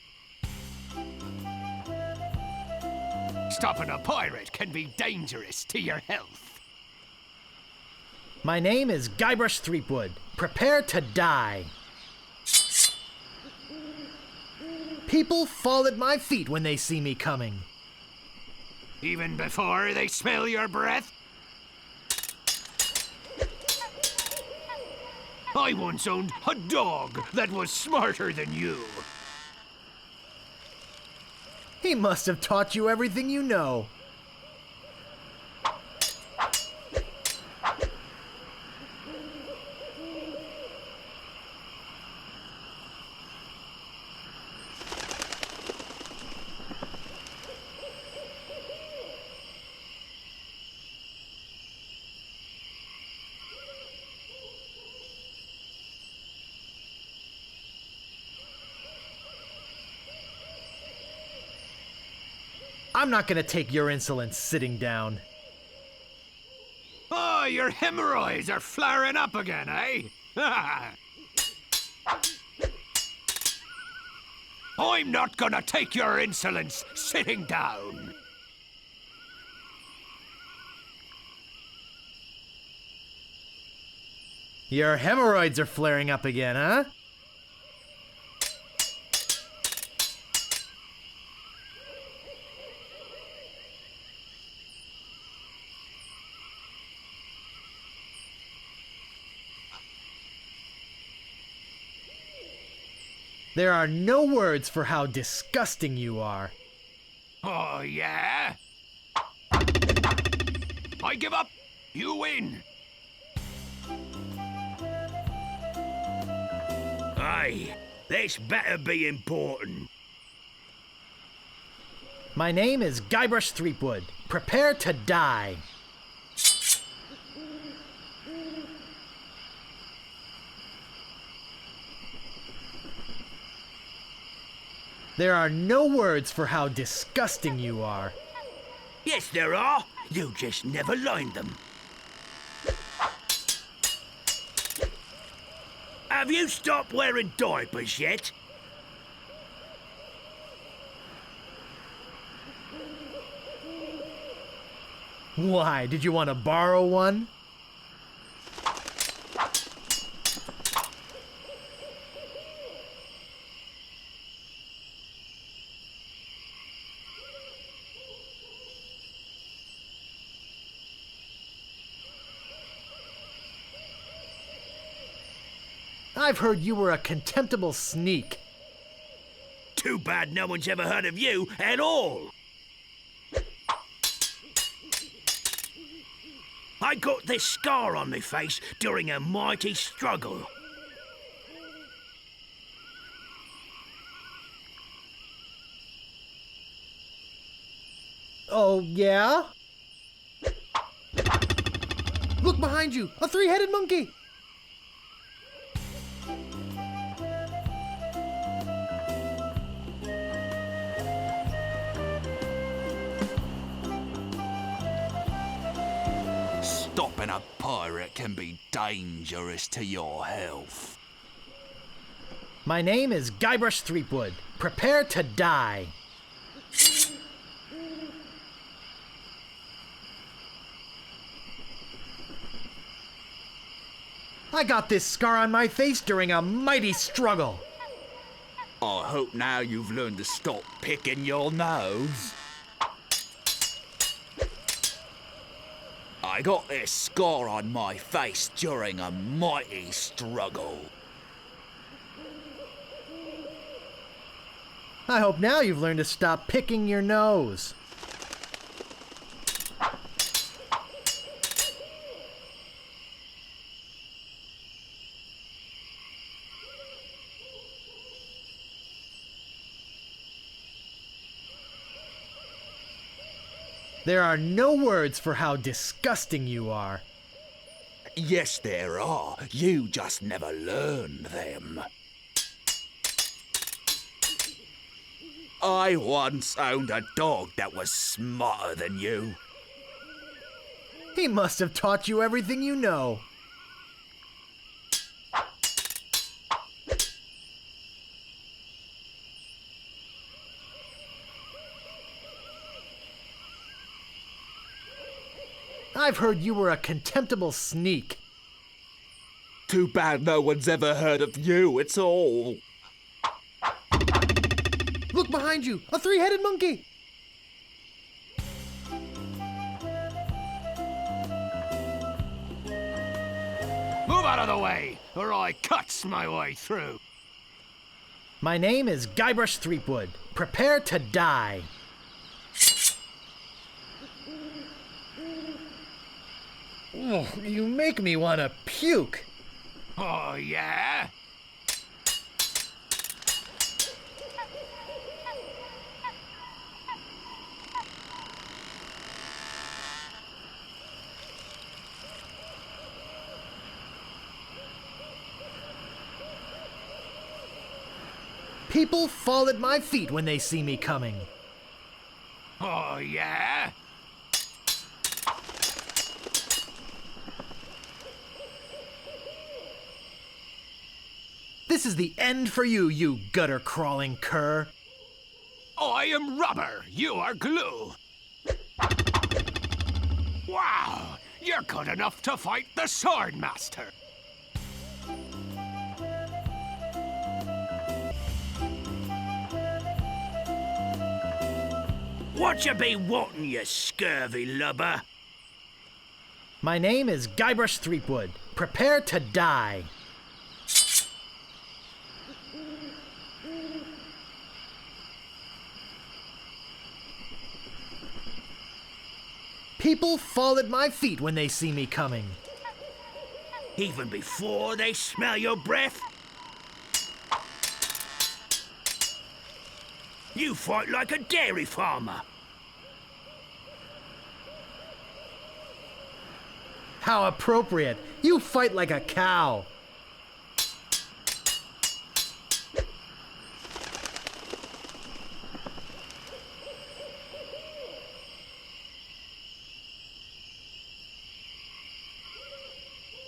Stopping a pirate can be dangerous to your health. My name is Guybrush Threepwood. Prepare to die. People fall at my feet when they see me coming. Even before they smell your breath? I once owned a dog that was smarter than you. He must have taught you everything you know. I'm not gonna take your insolence sitting down. Oh, your hemorrhoids are flaring up again, eh? I'm not gonna take your insolence sitting down. Your hemorrhoids are flaring up again, huh? There are no words for how disgusting you are. Oh, yeah? I give up. You win. Aye, this better be important. My name is Guybrush Threepwood. Prepare to die. There are no words for how disgusting you are. Yes, there are. You just never learned them. Have you stopped wearing diapers yet? Why, did you want to borrow one? I've heard you were a contemptible sneak. Too bad no one's ever heard of you at all. I got this scar on my face during a mighty struggle. Oh, yeah? Look behind you! A three-headed monkey! Stopping a pirate can be dangerous to your health. My name is Guybrush Threepwood. Prepare to die. I got this scar on my face during a mighty struggle. I hope now you've learned to stop picking your nose. I got this scar on my face during a mighty struggle. I hope now you've learned to stop picking your nose. There are no words for how disgusting you are. Yes, there are. You just never learned them. I once owned a dog that was smarter than you. He must have taught you everything you know. I've heard you were a contemptible sneak. Too bad no one's ever heard of you, it's all. Look behind you! A three-headed monkey! Move out of the way, or I cuts my way through. My name is Guybrush Threepwood. Prepare to die. Oh, you make me want to puke. Oh, yeah? People fall at my feet when they see me coming. Oh, yeah? This is the end for you, you gutter-crawling cur. I am rubber, you are glue. Wow, you're good enough to fight the Sword Master. What you be wanting, you scurvy lubber? My name is Guybrush Threepwood. Prepare to die. People fall at my feet when they see me coming. Even before they smell your breath? You fight like a dairy farmer. How appropriate. You fight like a cow.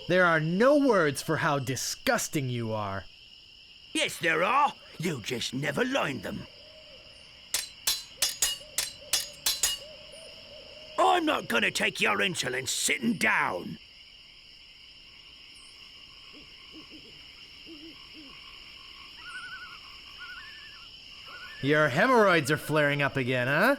There are no words for how disgusting you are. Yes, there are. You just never learned them. I'm not gonna take your insolence sitting down. Your hemorrhoids are flaring up again, huh?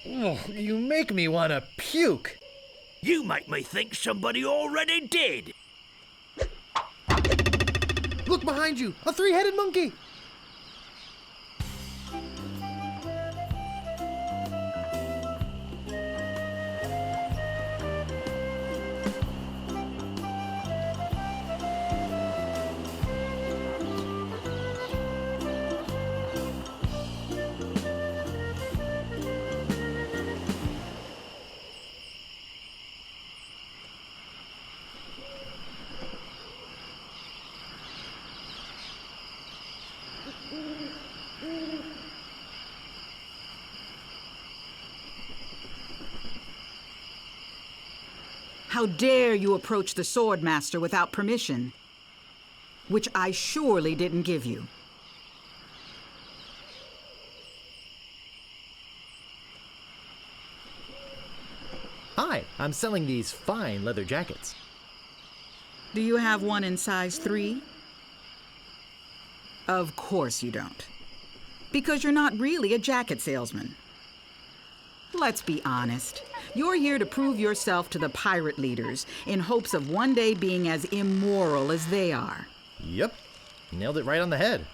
Oh, you make me want to puke. You make me think somebody already did. Look behind you, a three-headed monkey. How dare you approach the Swordmaster without permission, which I surely didn't give you. Hi, I'm selling these fine leather jackets. Do you have one in size 3? Of course you don't. Because you're not really a jacket salesman. Let's be honest. You're here to prove yourself to the pirate leaders in hopes of one day being as immoral as they are. Yep, nailed it right on the head.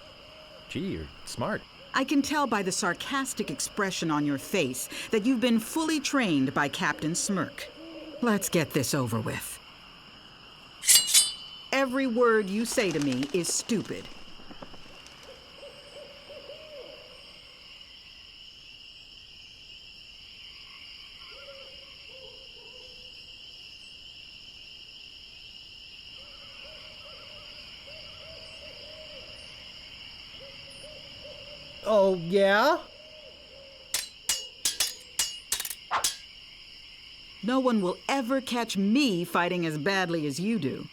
Gee, you're smart. I can tell by the sarcastic expression on your face that you've been fully trained by Captain Smirk. Let's get this over with. Every word you say to me is stupid. Oh, yeah? No one will ever catch me fighting as badly as you do.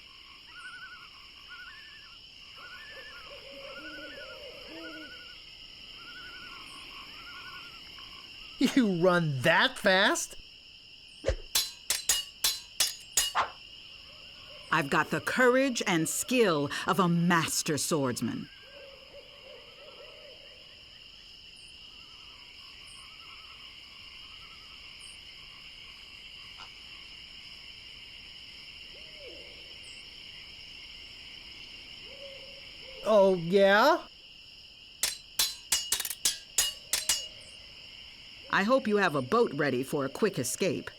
You run that fast? I've got the courage and skill of a master swordsman. Oh, yeah? I hope you have a boat ready for a quick escape.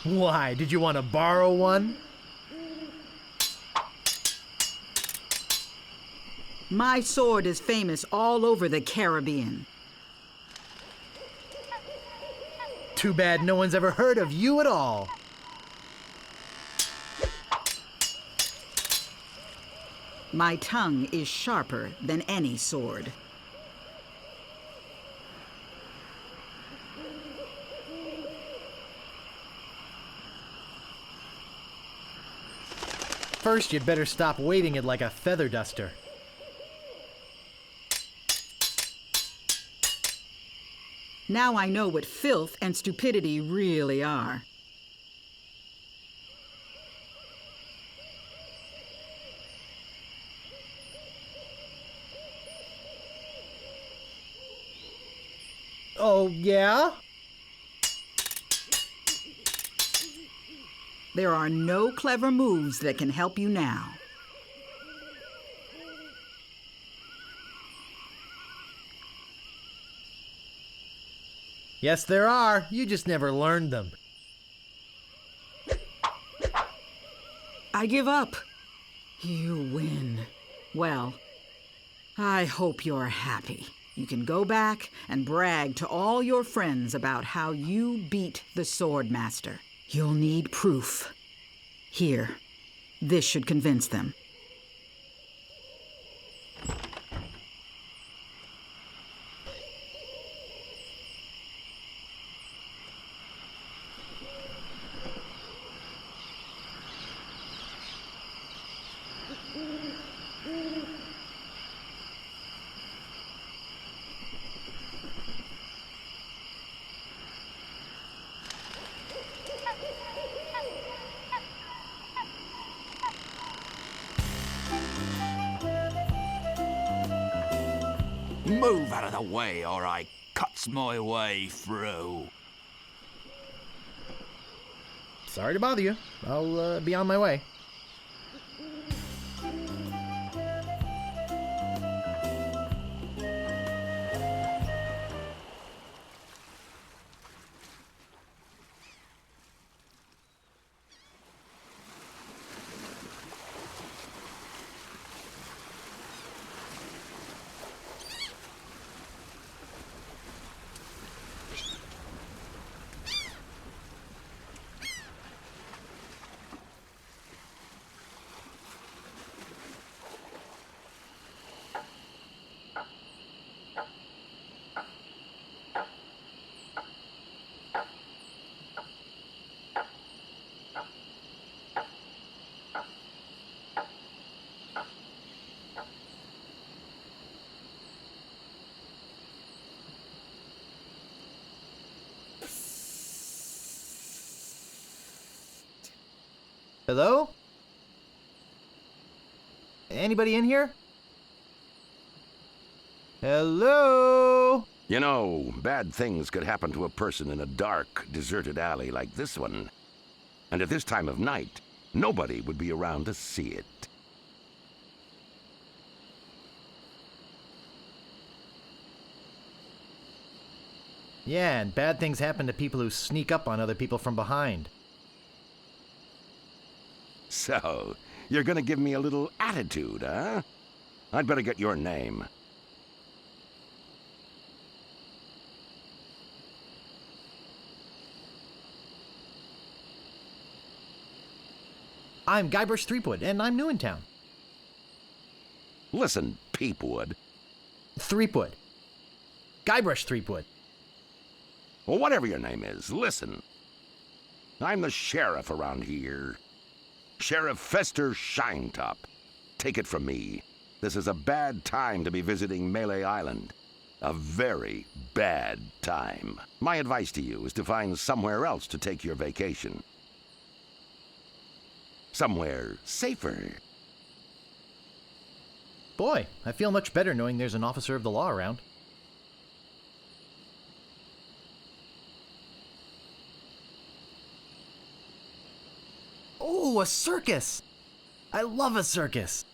Why, did you want to borrow one? My sword is famous all over the Caribbean. Too bad no one's ever heard of you at all. My tongue is sharper than any sword. First, you'd better stop weighting it like a feather duster. Now I know what filth and stupidity really are. Oh, yeah? There are no clever moves that can help you now. Yes, there are. You just never learned them. I give up. You win. Well, I hope you're happy. You can go back and brag to all your friends about how you beat the Swordmaster. You'll need proof. Here, this should convince them. Move out of the way or I cuts my way through. Sorry to bother you. I'll be on my way. Hello? Anybody in here? Hello? You know, bad things could happen to a person in a dark, deserted alley like this one. And at this time of night, nobody would be around to see it. Yeah, and bad things happen to people who sneak up on other people from behind. So, you're gonna give me a little attitude, huh? I'd better get your name. I'm Guybrush Threepwood, and I'm new in town. Listen, Peepwood. Threepwood. Guybrush Threepwood. Well, whatever your name is, listen. I'm the sheriff around here. Sheriff Fester Shinetop. Take it from me. This is a bad time to be visiting Melee Island. A very bad time. My advice to you is to find somewhere else to take your vacation. Somewhere safer. Boy, I feel much better knowing there's an officer of the law around. Oh, a circus! I love a circus!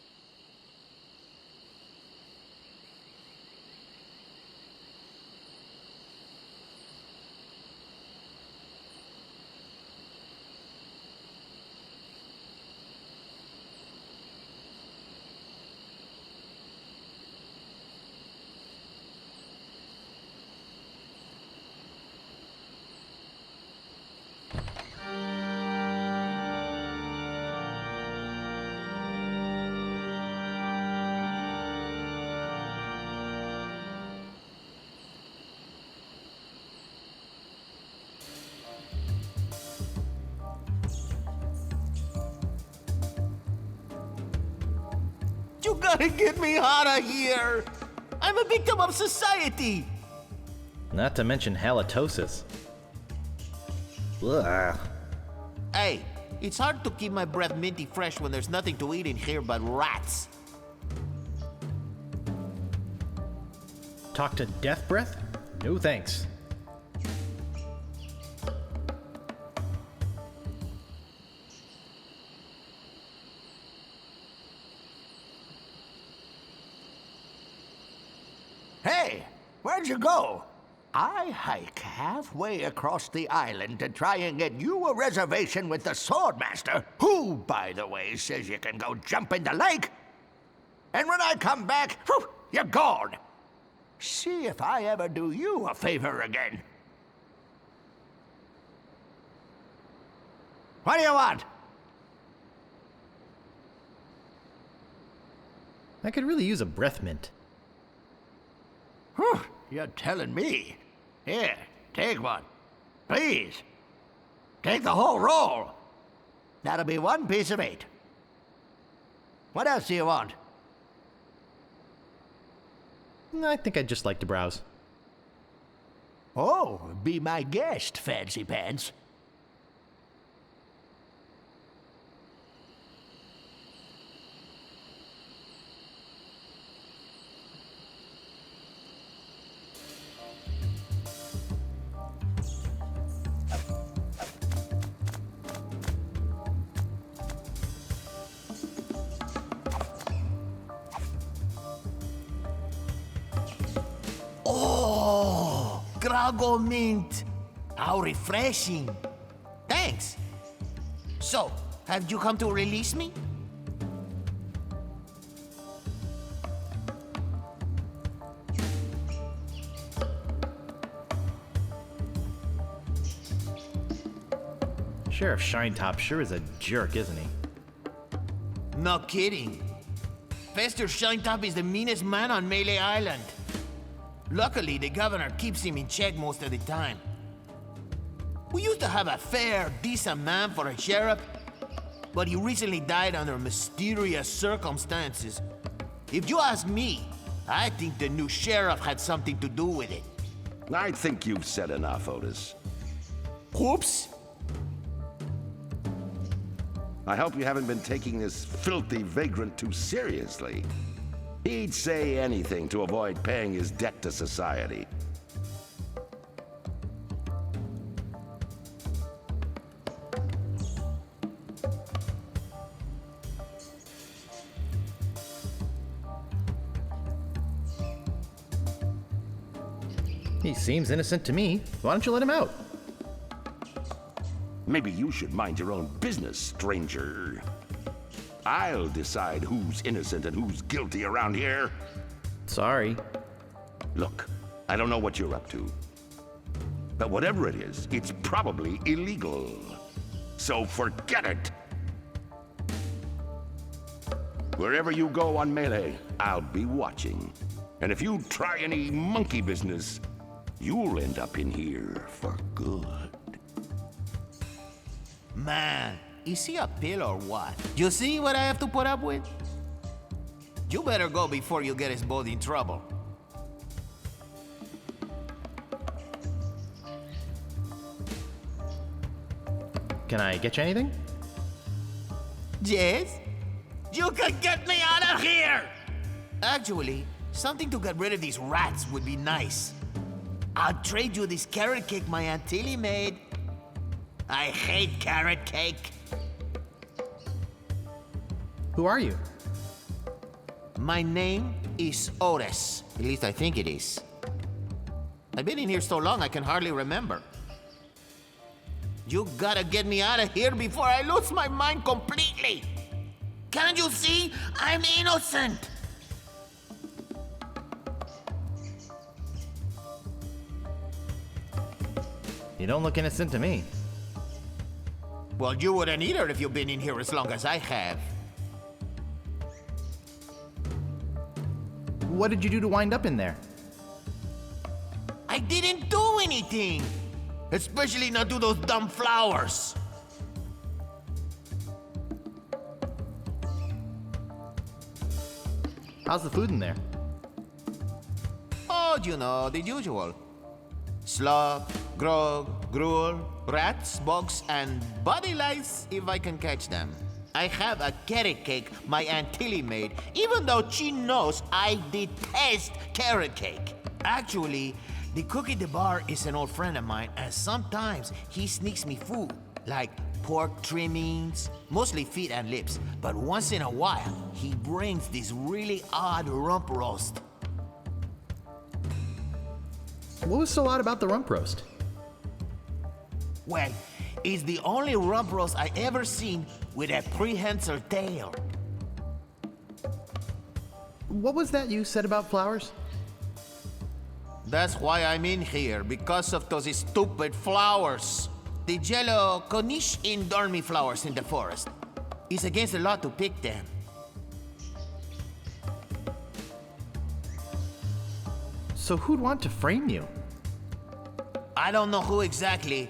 gotta get me out of here! I'm a victim of society! Not to mention halitosis. Ugh. Hey, it's hard to keep my breath minty fresh when there's nothing to eat in here but rats. Talk to death breath? No thanks. Hey, where'd you go? I hike halfway across the island to try and get you a reservation with the Swordmaster, who, by the way, says you can go jump in the lake. And when I come back, whew, you're gone. See if I ever do you a favor again. What do you want? I could really use a breath mint. Whew, you're telling me. Here, take one. Please. Take the whole roll. That'll be 1 piece of 8. What else do you want? I think I'd just like to browse. Oh, be my guest, Fancy Pants. Oh, Grago Mint. How refreshing. Thanks. So, have you come to release me? Sheriff Shinetop sure is a jerk, isn't he? No kidding. Fester Shinetop is the meanest man on Melee Island. Luckily, the governor keeps him in check most of the time. We used to have a fair, decent man for a sheriff, but he recently died under mysterious circumstances. If you ask me, I think the new sheriff had something to do with it. I think you've said enough, Otis. Whoops. I hope you haven't been taking this filthy vagrant too seriously. He'd say anything to avoid paying his debt to society. He seems innocent to me. Why don't you let him out? Maybe you should mind your own business, stranger. I'll decide who's innocent and who's guilty around here. Sorry. Look, I don't know what you're up to. But whatever it is, it's probably illegal. So forget it. Wherever you go on Melee, I'll be watching. And if you try any monkey business, you'll end up in here for good. Man, is he a pill or what? You see what I have to put up with? You better go before you get us both in trouble. Can I get you anything? Yes? You can get me out of here! Actually, something to get rid of these rats would be nice. I'll trade you this carrot cake my Aunt Tilly made. I hate carrot cake. Who are you? My name is Otis. At least I think it is. I've been in here so long I can hardly remember. You gotta get me out of here before I lose my mind completely. Can't you see? I'm innocent. You don't look innocent to me. Well, you wouldn't either if you've been in here as long as I have. What did you do to wind up in there? I didn't do anything. Especially not to those dumb flowers. How's the food in there? Oh, you know, the usual. Slop, grog, gruel, rats, bugs, and body lice if I can catch them. I have a carrot cake my Aunt Tilly made, even though she knows I detest carrot cake. Actually, the cook at the bar is an old friend of mine, and sometimes he sneaks me food, like pork trimmings, mostly feet and lips. But once in a while, he brings this really odd rump roast. What was so odd about the rump roast? Well, it's the only rump roast I ever seen with a prehensile tail. What was that you said about flowers? That's why I'm in here, because of those stupid flowers. The yellow Corniche dormi flowers in the forest. It's against the law to pick them. So who'd want to frame you? I don't know who exactly.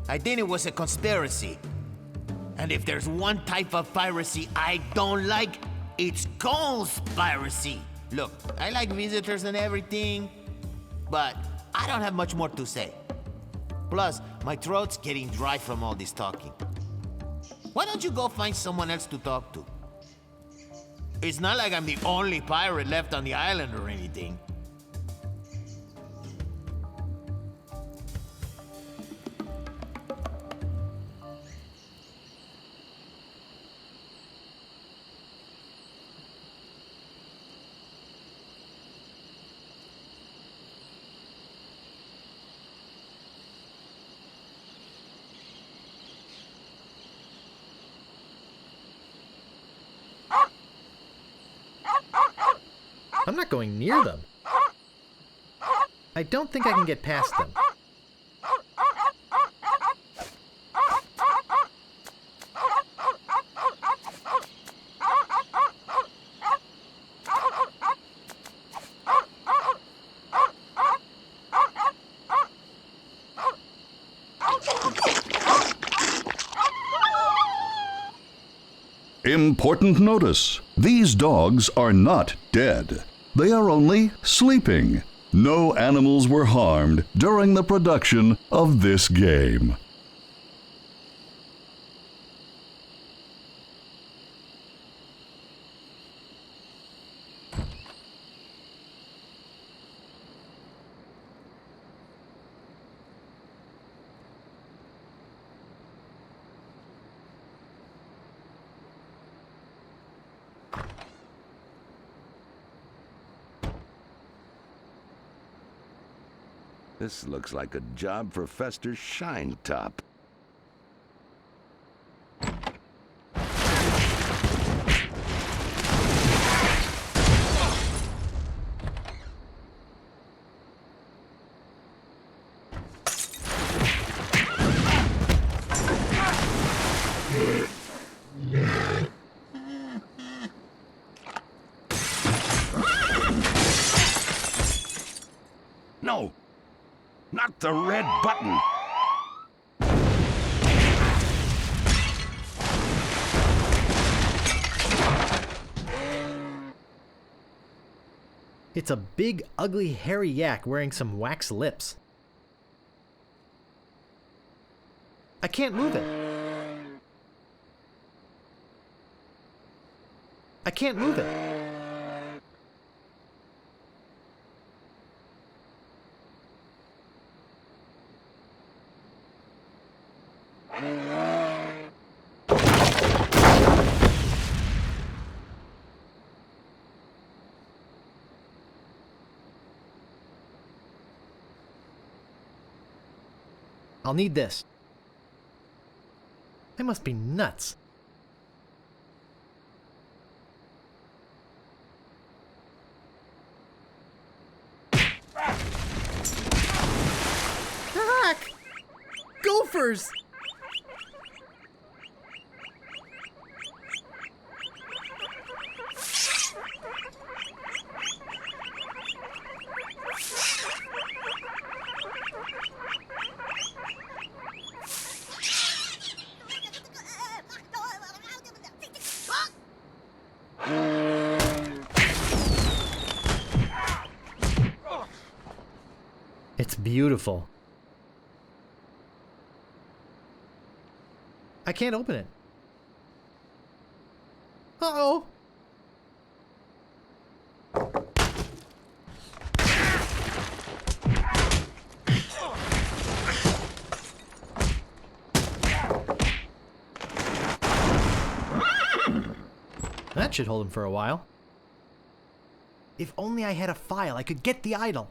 I think it was a conspiracy. And if there's one type of piracy I don't like, it's conspiracy. Look, I like visitors and everything, but I don't have much more to say. Plus, my throat's getting dry from all this talking. Why don't you go find someone else to talk to? It's not like I'm the only pirate left on the island or anything. I'm not going near them. I don't think I can get past them. Important notice: these dogs are not dead. They are only sleeping. No animals were harmed during the production of this game. This looks like a job for Fester Shinetop. No! Not the red button! It's a big, ugly, hairy yak wearing some wax lips. I can't move it. I can't move it. I'll need this. I must be nuts. Heck! Gophers! It's beautiful. I can't open it. Uh-oh! That should hold him for a while. If only I had a file, I could get the idol.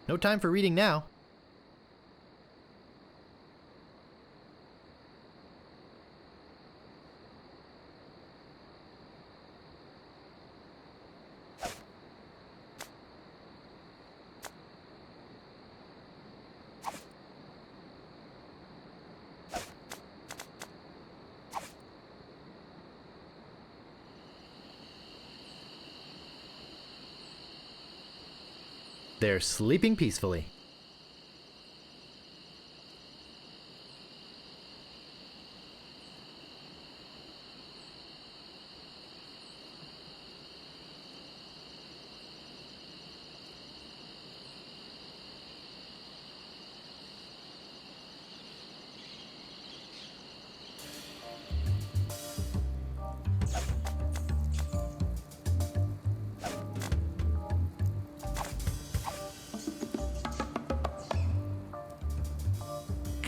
No time for reading now. They're sleeping peacefully.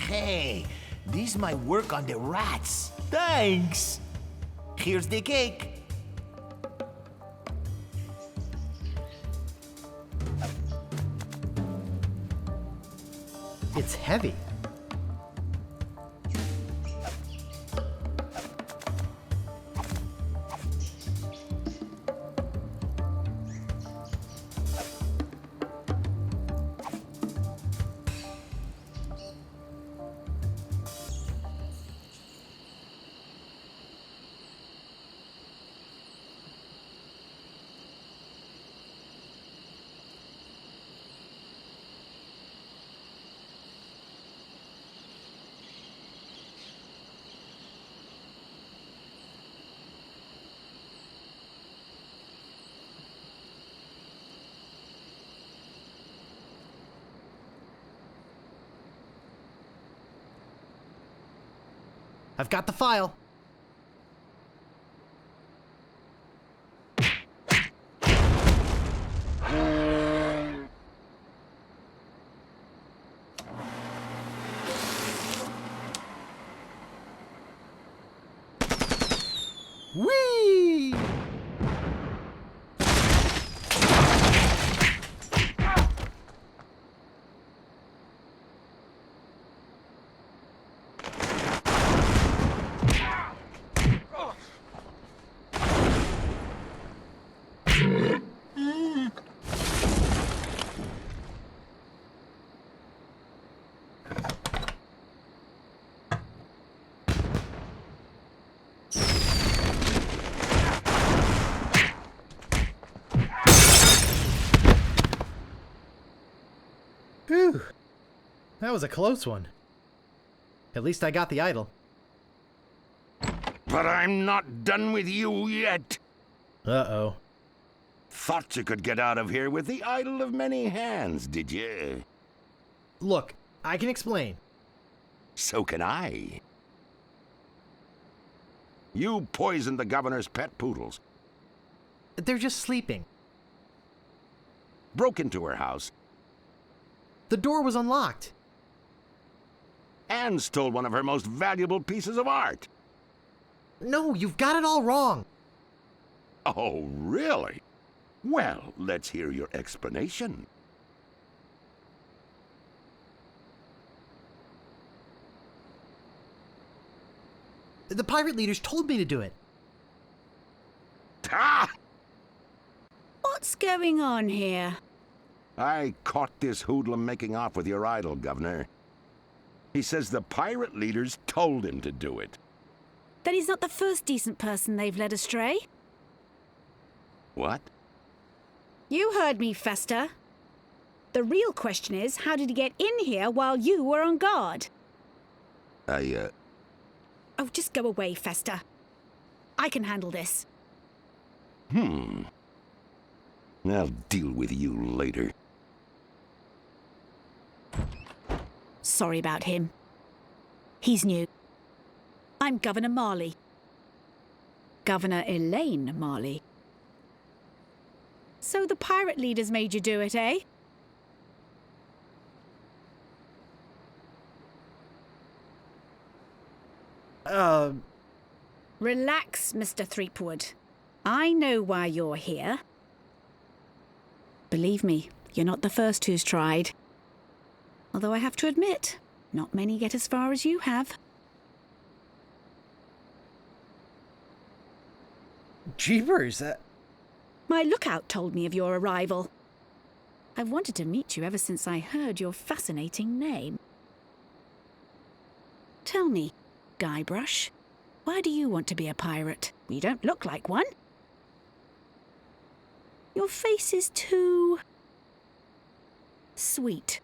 Hey, this might work on the rats. Thanks. Here's the cake. It's heavy. I've got the file. Whee! Whew. That was a close one. At least I got the idol. But I'm not done with you yet. Uh-oh. Thought you could get out of here with the idol of many hands, did you? Look, I can explain. So can I. You poisoned the governor's pet poodles. They're just sleeping. Broke into her house. The door was unlocked. And stole one of her most valuable pieces of art. No, you've got it all wrong. Oh, really? Well, let's hear your explanation. The pirate leaders told me to do it. Ah! What's going on here? I caught this hoodlum making off with your idol, Governor. He says the pirate leaders told him to do it. Then he's not the first decent person they've led astray. What? You heard me, Fester. The real question is, how did he get in here while you were on guard? Oh, just go away, Fester. I can handle this. I'll deal with you later. Sorry about him. He's new. I'm Governor Marley. Governor Elaine Marley. So the pirate leaders made you do it, eh? Relax, Mr. Threepwood. I know why you're here. Believe me, you're not the first who's tried. Although I have to admit, not many get as far as you have. Jeepers, My lookout told me of your arrival. I've wanted to meet you ever since I heard your fascinating name. Tell me, Guybrush, why do you want to be a pirate? You don't look like one. Your face is too sweet.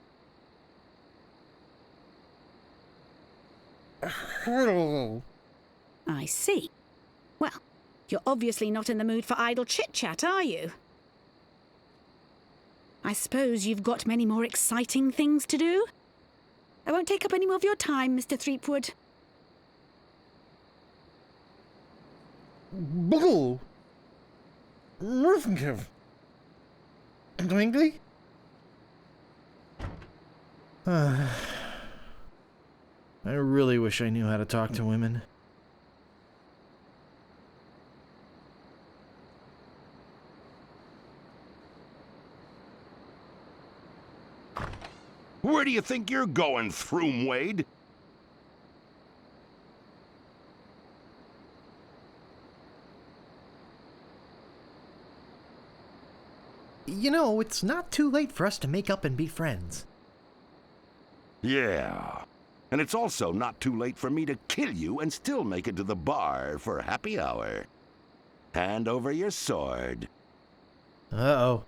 I see. Well, you're obviously not in the mood for idle chit-chat, are you? I suppose you've got many more exciting things to do? I won't take up any more of your time, Mr. Threepwood. Bull! Rufenkiv! Dwingly? I really wish I knew how to talk to women. Where do you think you're going, Throom Wade? You know, it's not too late for us to make up and be friends. Yeah. And it's also not too late for me to kill you and still make it to the bar for happy hour. Hand over your sword. Uh-oh.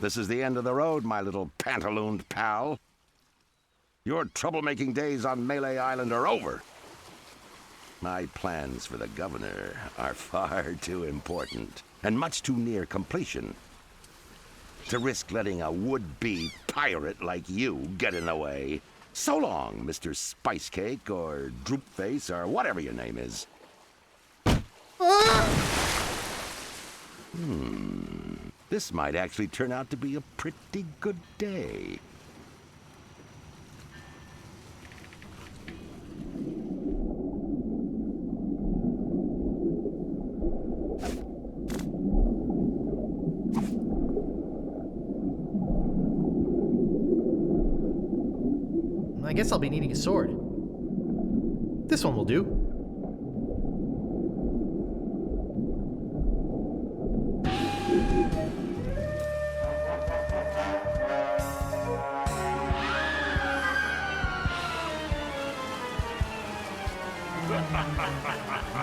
This is the end of the road, my little pantalooned pal. Your troublemaking days on Melee Island are over. My plans for the governor are far too important and much too near completion to risk letting a would-be pirate like you get in the way. So long, Mr. Spicecake or Droopface or whatever your name is. This might actually turn out to be a pretty good day. I guess I'll be needing a sword. This one will do.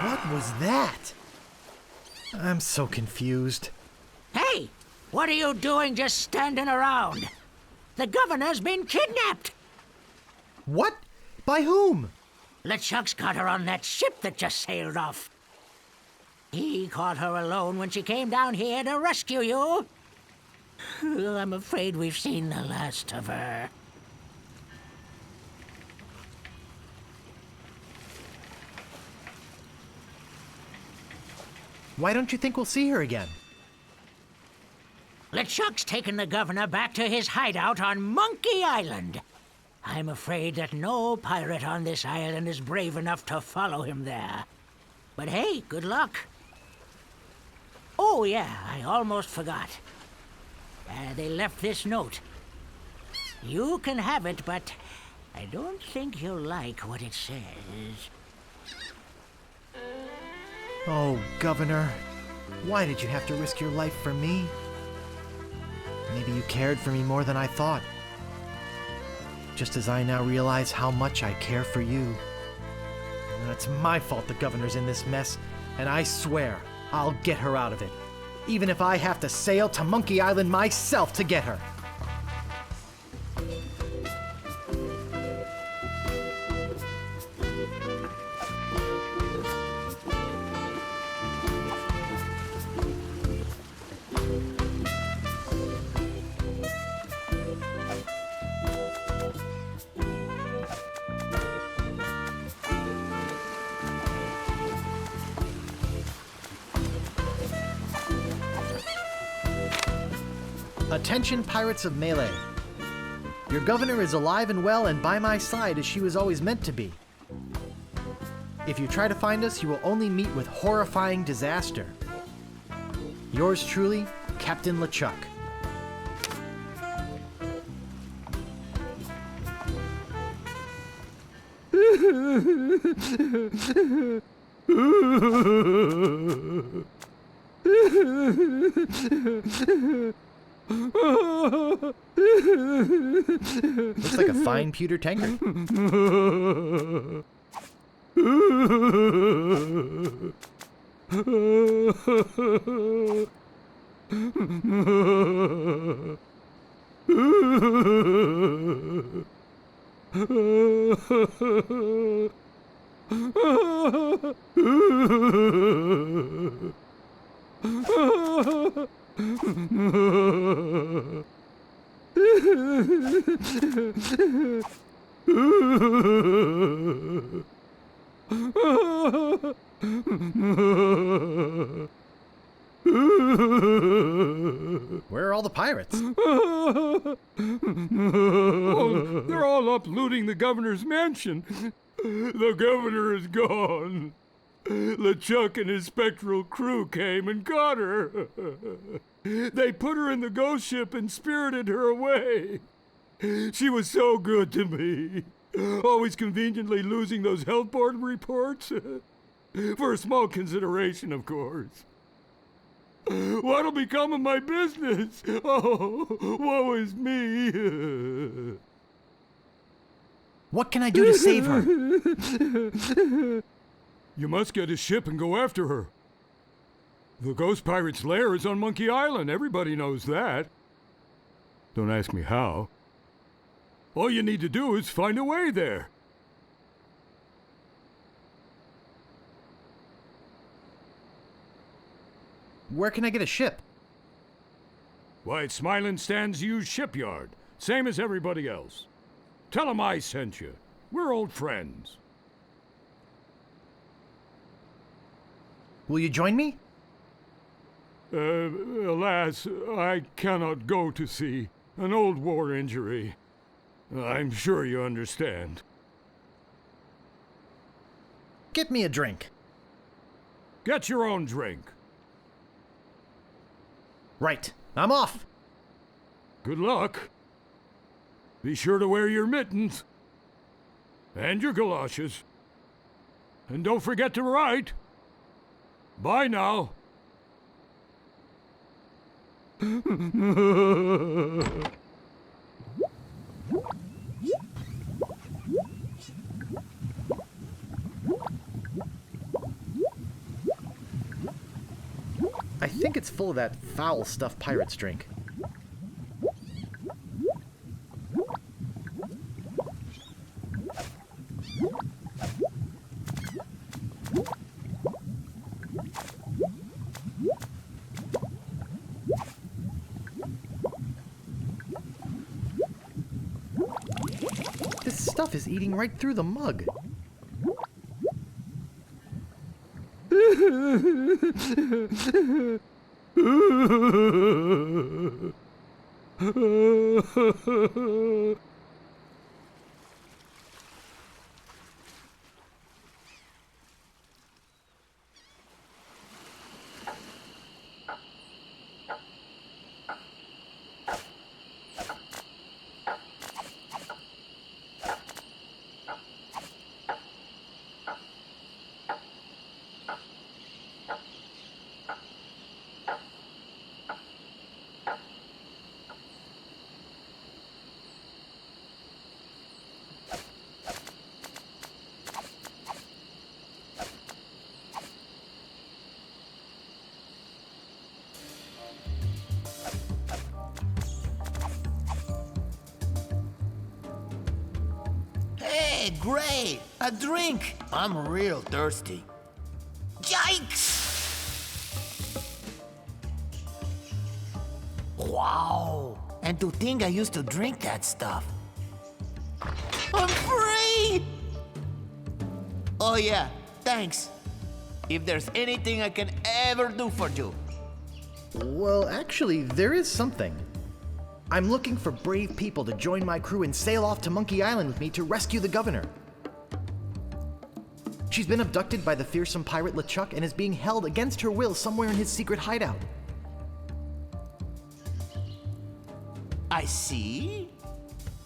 What was that? I'm so confused. Hey! What are you doing just standing around? The governor's been kidnapped! What? By whom? LeChuck's got her on that ship that just sailed off. He caught her alone when she came down here to rescue you. I'm afraid we've seen the last of her. Why don't you think we'll see her again? LeChuck's taken the governor back to his hideout on Monkey Island. I'm afraid that no pirate on this island is brave enough to follow him there. But hey, good luck. Oh yeah, I almost forgot. They left this note. You can have it, but I don't think you'll like what it says. Oh, Governor, why did you have to risk your life for me? Maybe you cared for me more than I thought. Just as I now realize how much I care for you. And it's my fault the governor's in this mess, and I swear I'll get her out of it. even if I have to sail to Monkey Island myself to get her. Attention, pirates of Melee. Your governor is alive and well and by my side as she was always meant to be. If you try to find us, you will only meet with horrifying disaster. Yours truly, Captain LeChuck. Looks like a fine pewter tankard. Where are all the pirates? Oh, they're all up looting the governor's mansion. The governor is gone. LeChuck and his spectral crew came and got her. They put her in the ghost ship and spirited her away. She was so good to me. Always conveniently losing those health board reports. For a small consideration, of course. What'll become of my business? Oh, woe is me. What can I do to save her? You must get a ship and go after her. The ghost pirate's lair is on Monkey Island. Everybody knows that. Don't ask me how. All you need to do is find a way there. Where can I get a ship? Why, it's Smiling Stan's used shipyard. Same as everybody else. Tell 'em I sent you. We're old friends. Will you join me? Alas, I cannot go to sea. An old war injury. I'm sure you understand. Get me a drink. Get your own drink. Right. I'm off. Good luck. Be sure to wear your mittens. And your galoshes. And don't forget to write. Bye now. I think it's full of that foul stuff pirates drink. This stuff is eating right through the mug. Hey, great! A drink! I'm real thirsty. Yikes! Wow! And to think I used to drink that stuff. I'm free! Oh yeah, thanks. If there's anything I can ever do for you. Well, actually, there is something. I'm looking for brave people to join my crew and sail off to Monkey Island with me to rescue the governor. She's been abducted by the fearsome pirate LeChuck and is being held against her will somewhere in his secret hideout. I see.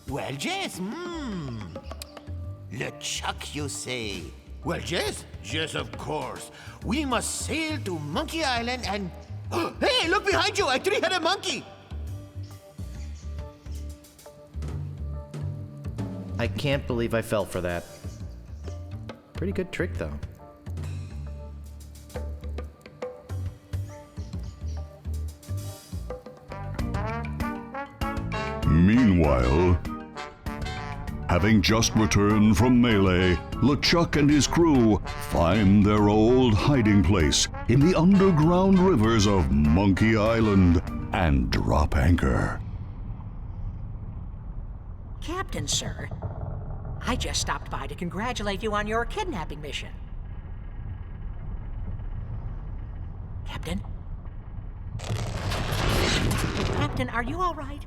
Well, yes, LeChuck, you say? Well, yes, of course. We must sail to Monkey Island and... Hey, look behind you, a three-headed monkey! I can't believe I fell for that. Pretty good trick, though. Meanwhile, having just returned from Melee, LeChuck and his crew find their old hiding place in the underground rivers of Monkey Island and drop anchor. Captain, sir, I just stopped by to congratulate you on your kidnapping mission. Captain? Captain, are you all right?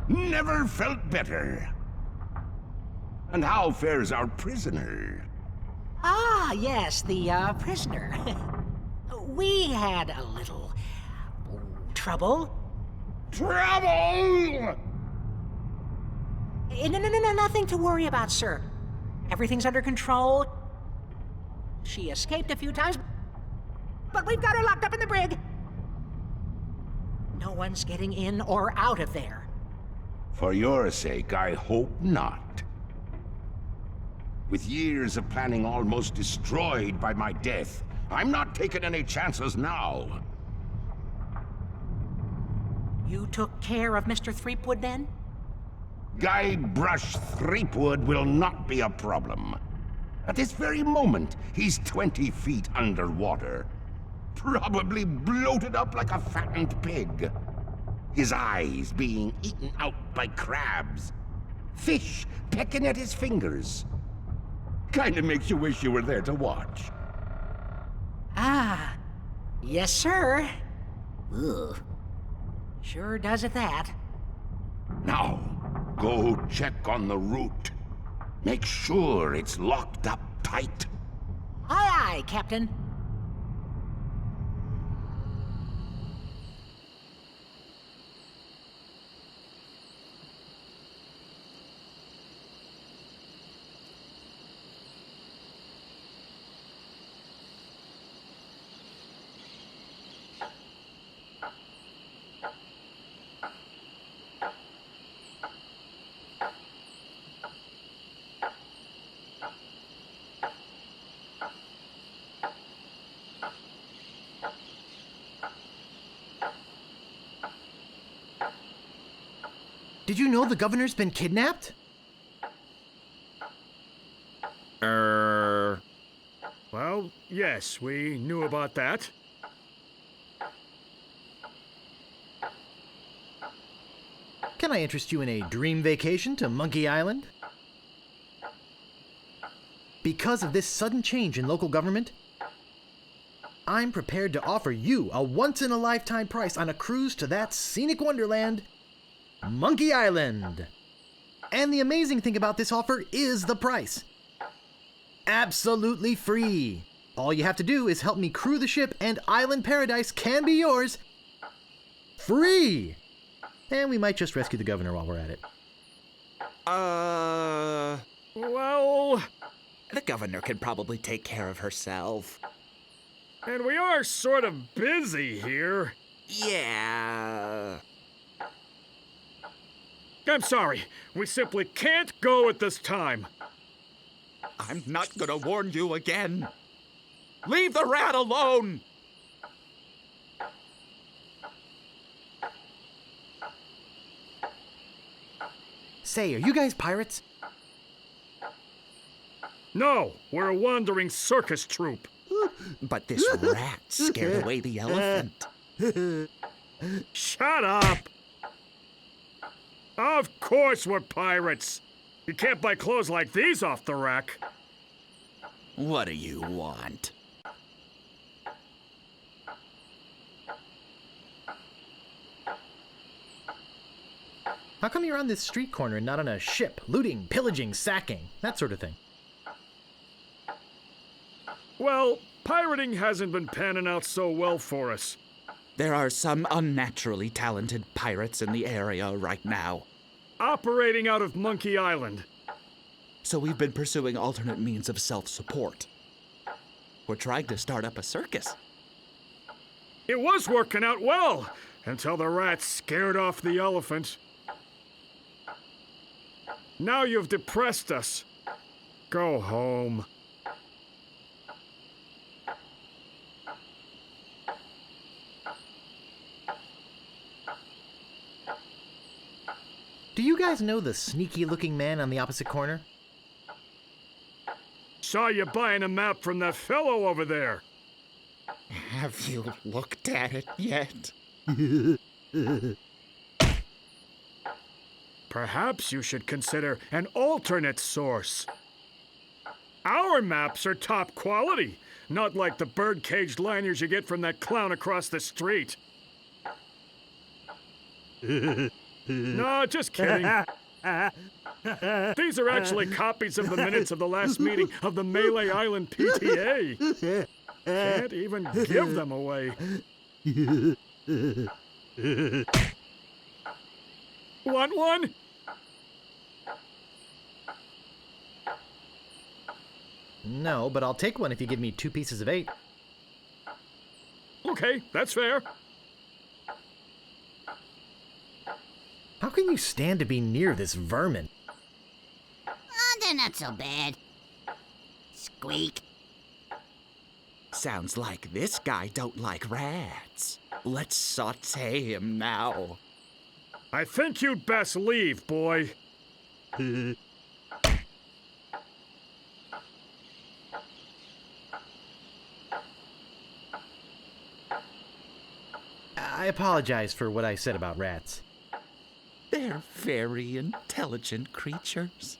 Never felt better. And how fares our prisoner? Ah, yes, the prisoner. We had a little trouble. Trouble? No, nothing to worry about, sir. Everything's under control. She escaped a few times, but we've got her locked up in the brig. No one's getting in or out of there. For your sake, I hope not. With years of planning almost destroyed by my death, I'm not taking any chances now. You took care of Mr. Threepwood, then? Guybrush Threepwood will not be a problem. At this very moment, he's 20 feet underwater. Probably bloated up like a fattened pig. His eyes being eaten out by crabs. Fish pecking at his fingers. Kinda makes you wish you were there to watch. Ah, yes, sir. Ugh. Sure does at that. Now, go check on the route. Make sure it's locked up tight. Aye, aye, Captain. Did you know the governor's been kidnapped? Well, yes, we knew about that. Can I interest you in a dream vacation to Monkey Island? Because of this sudden change in local government, I'm prepared to offer you a once-in-a-lifetime price on a cruise to that scenic wonderland, Monkey Island. And the amazing thing about this offer is the price. Absolutely free. All you have to do is help me crew the ship and Island Paradise can be yours free. And we might just rescue the governor while we're at it. Well, the governor can probably take care of herself. And we are sort of busy here. Yeah. I'm sorry. We simply can't go at this time. I'm not gonna warn you again. Leave the rat alone! say, are you guys pirates? No, we're a wandering circus troupe. But this rat scared away the elephant. Shut up! Of course we're pirates. You can't buy clothes like these off the rack. What do you want? How come you're on this street corner and not on a ship, looting, pillaging, sacking, that sort of thing? Well, pirating hasn't been panning out so well for us. There are some unnaturally talented pirates in the area right now. Operating out of Monkey Island. So we've been pursuing alternate means of self-support. We're trying to start up a circus. It was working out well, until the rat scared off the elephant. Now you've depressed us. Go home. Do you guys know the sneaky-looking man on the opposite corner? Saw you buying a map from that fellow over there. Have you looked at it yet? Perhaps you should consider an alternate source. Our maps are top quality, not like the bird-caged liners you get from that clown across the street. No, just kidding. These are actually copies of the minutes of the last meeting of the Melee Island PTA. Can't even give them away. Want one? No, but I'll take one if you give me 2 pieces of 8. Okay, that's fair. How can you stand to be near this vermin? Oh, they're not so bad. Squeak. Sounds like this guy don't like rats. Let's saute him now. I think you'd best leave, boy. I apologize for what I said about rats. They're very intelligent creatures.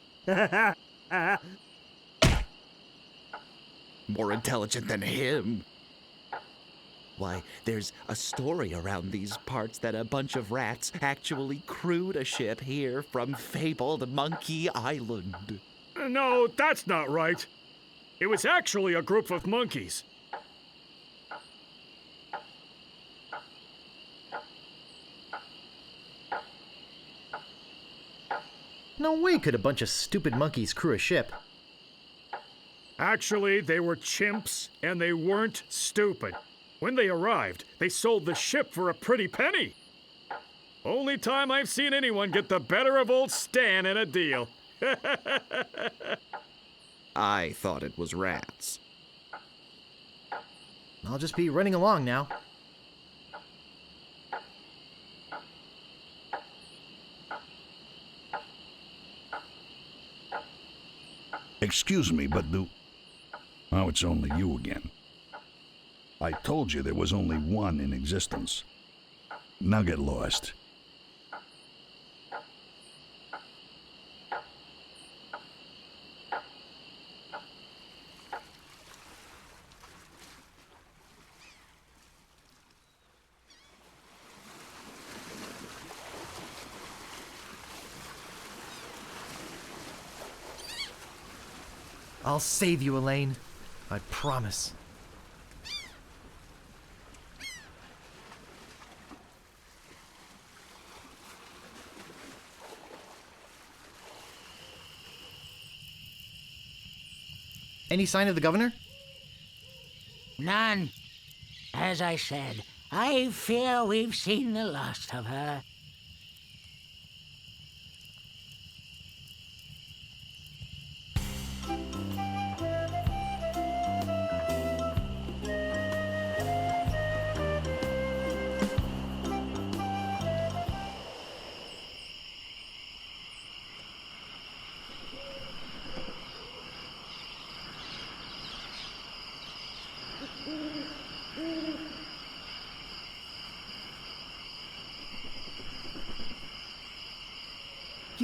More intelligent than him. Why, there's a story around these parts that a bunch of rats actually crewed a ship here from fabled Monkey Island. No, that's not right. It was actually a group of monkeys. No way could a bunch of stupid monkeys crew a ship. Actually, they were chimps, and they weren't stupid. When they arrived, they sold the ship for a pretty penny. Only time I've seen anyone get the better of old Stan in a deal. I thought it was rats. I'll just be running along now. Excuse me, but Oh, it's only you again. I told you there was only one in existence. Now get lost. I'll save you, Elaine. I promise. Any sign of the governor? None. As I said, I fear we've seen the last of her.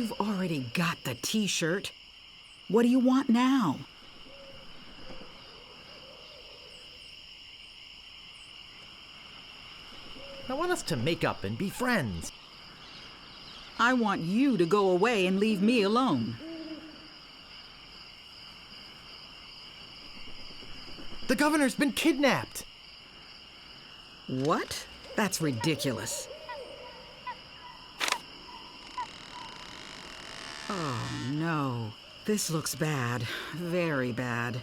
You've already got the t-shirt. What do you want now? I want us to make up and be friends. I want you to go away and leave me alone. The governor's been kidnapped! What? That's ridiculous. Oh, no. This looks bad. Very bad.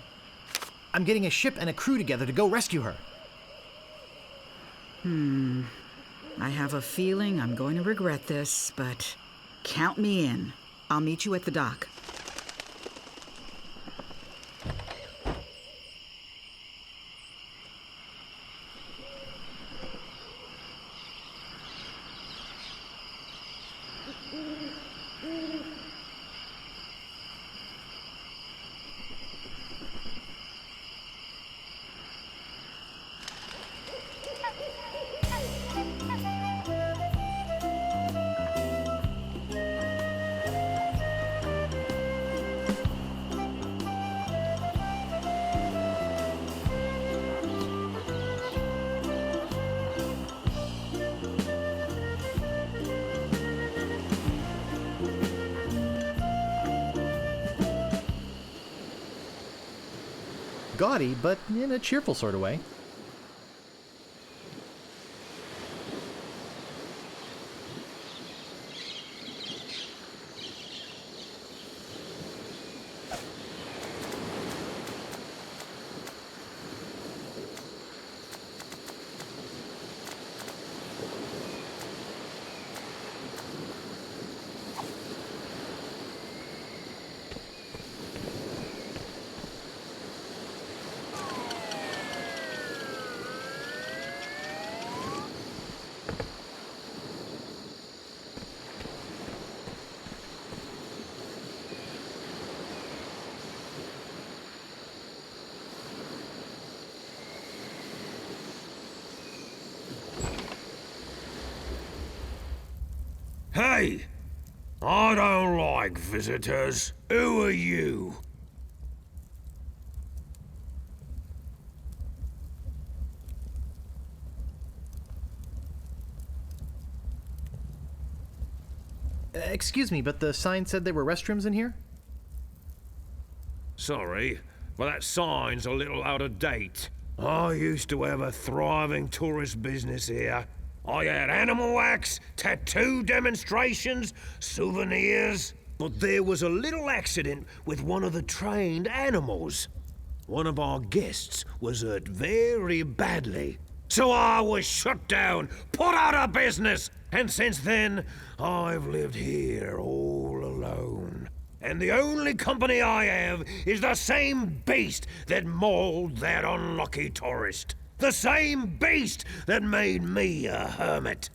I'm getting a ship and a crew together to go rescue her. I have a feeling I'm going to regret this, but count me in. I'll meet you at the dock. Gaudy, but in a cheerful sort of way. Hey! I don't like visitors. Who are you? Excuse me, but the sign said there were restrooms in here? Sorry, but that sign's a little out of date. I used to have a thriving tourist business here. I had animal wax, tattoo demonstrations, souvenirs. But there was a little accident with one of the trained animals. One of our guests was hurt very badly. So I was shut down, put out of business. And since then, I've lived here all alone. And the only company I have is the same beast that mauled that unlucky tourist. The same beast that made me a hermit.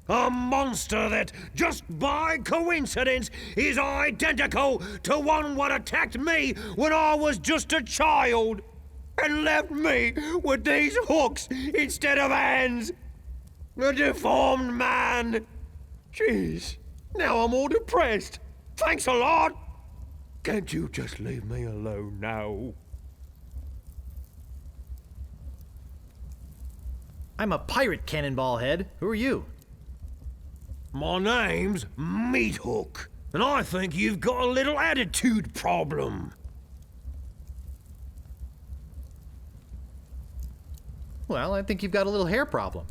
A monster that, just by coincidence, is identical to one what attacked me when I was just a child and left me with these hooks instead of hands. A deformed man. Jeez, now I'm all depressed. Thanks a lot. Can't you just leave me alone now? I'm a pirate, Cannonball Head. Who are you? My name's Meat Hook, and I think you've got a little attitude problem. Well, I think you've got a little hair problem.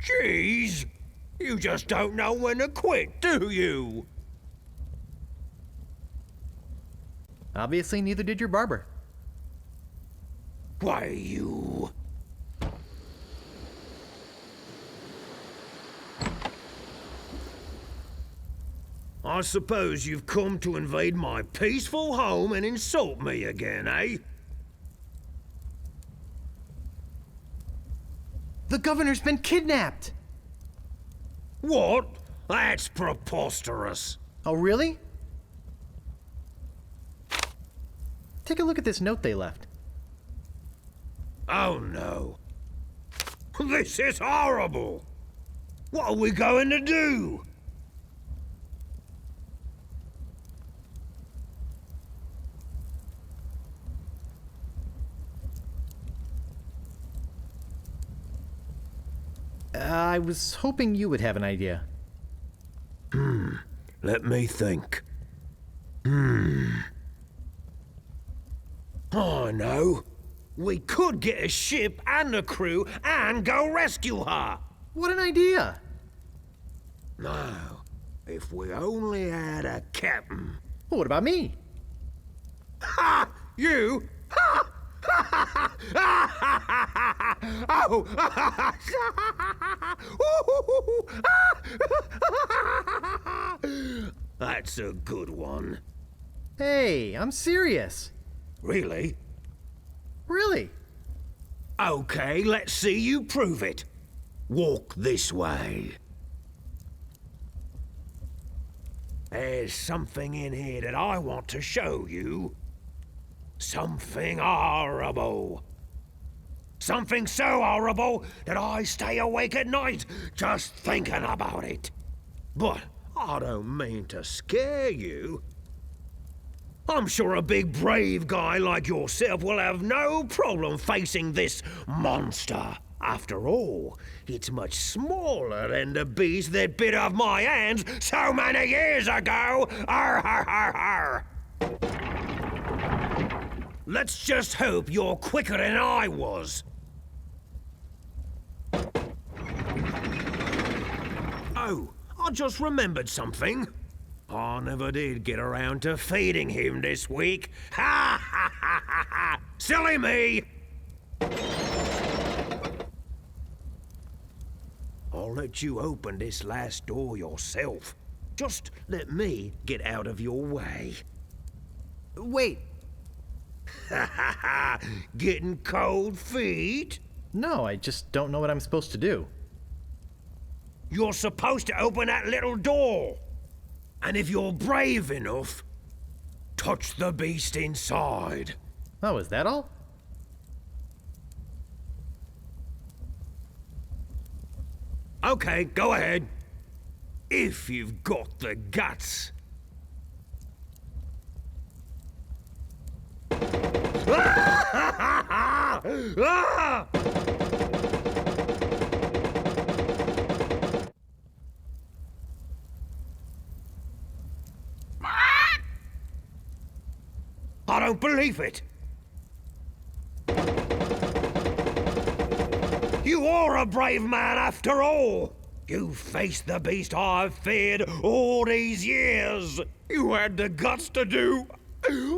Jeez, you just don't know when to quit, do you? Obviously, neither did your barber. Why, you... I suppose you've come to invade my peaceful home and insult me again, eh? The governor's been kidnapped! What? That's preposterous. Oh, really? Take a look at this note they left. Oh, no. This is horrible! What are we going to do? I was hoping you would have an idea. Let me think. I know. We could get a ship and a crew and go rescue her. What an idea! Now, if we only had a captain. Well, what about me? Ha! You? Ha! Oh! That's a good one. Hey, I'm serious. Really? Really? Okay, let's see you prove it. Walk this way. There's something in here that I want to show you. Something horrible. Something so horrible that I stay awake at night just thinking about it. But I don't mean to scare you. I'm sure a big brave guy like yourself will have no problem facing this monster. After all, it's much smaller than the beast that bit off my hands so many years ago. Arr, har, har, har. Let's just hope you're quicker than I was. Oh, I just remembered something. I never did get around to feeding him this week. Ha ha ha ha ha! Silly me! I'll let you open this last door yourself. Just let me get out of your way. Wait. Ha ha ha! Getting cold feet? No, I just don't know what I'm supposed to do. You're supposed to open that little door. And if you're brave enough, touch the beast inside. Oh, is that all? Okay, go ahead. If you've got the guts. I don't believe it. You are a brave man after all. You faced the beast I've feared all these years. You had the guts to do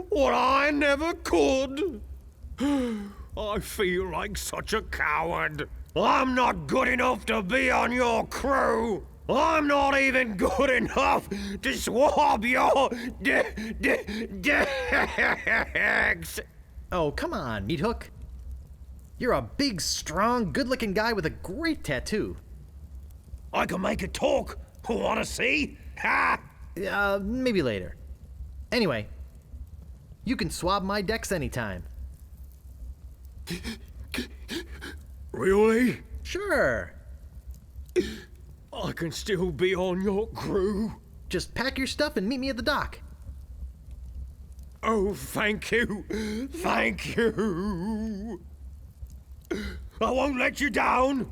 what I never could. I feel like such a coward. I'm not good enough to be on your crew. I'm not even good enough to swab your decks. Oh, come on, Meat Hook. You're a big, strong, good-looking guy with a great tattoo. I can make it talk. Wanna see? Ha! Maybe later. Anyway, you can swab my decks anytime. Really? Sure. I can still be on your crew. Just pack your stuff and meet me at the dock. Oh, thank you. Thank you. I won't let you down.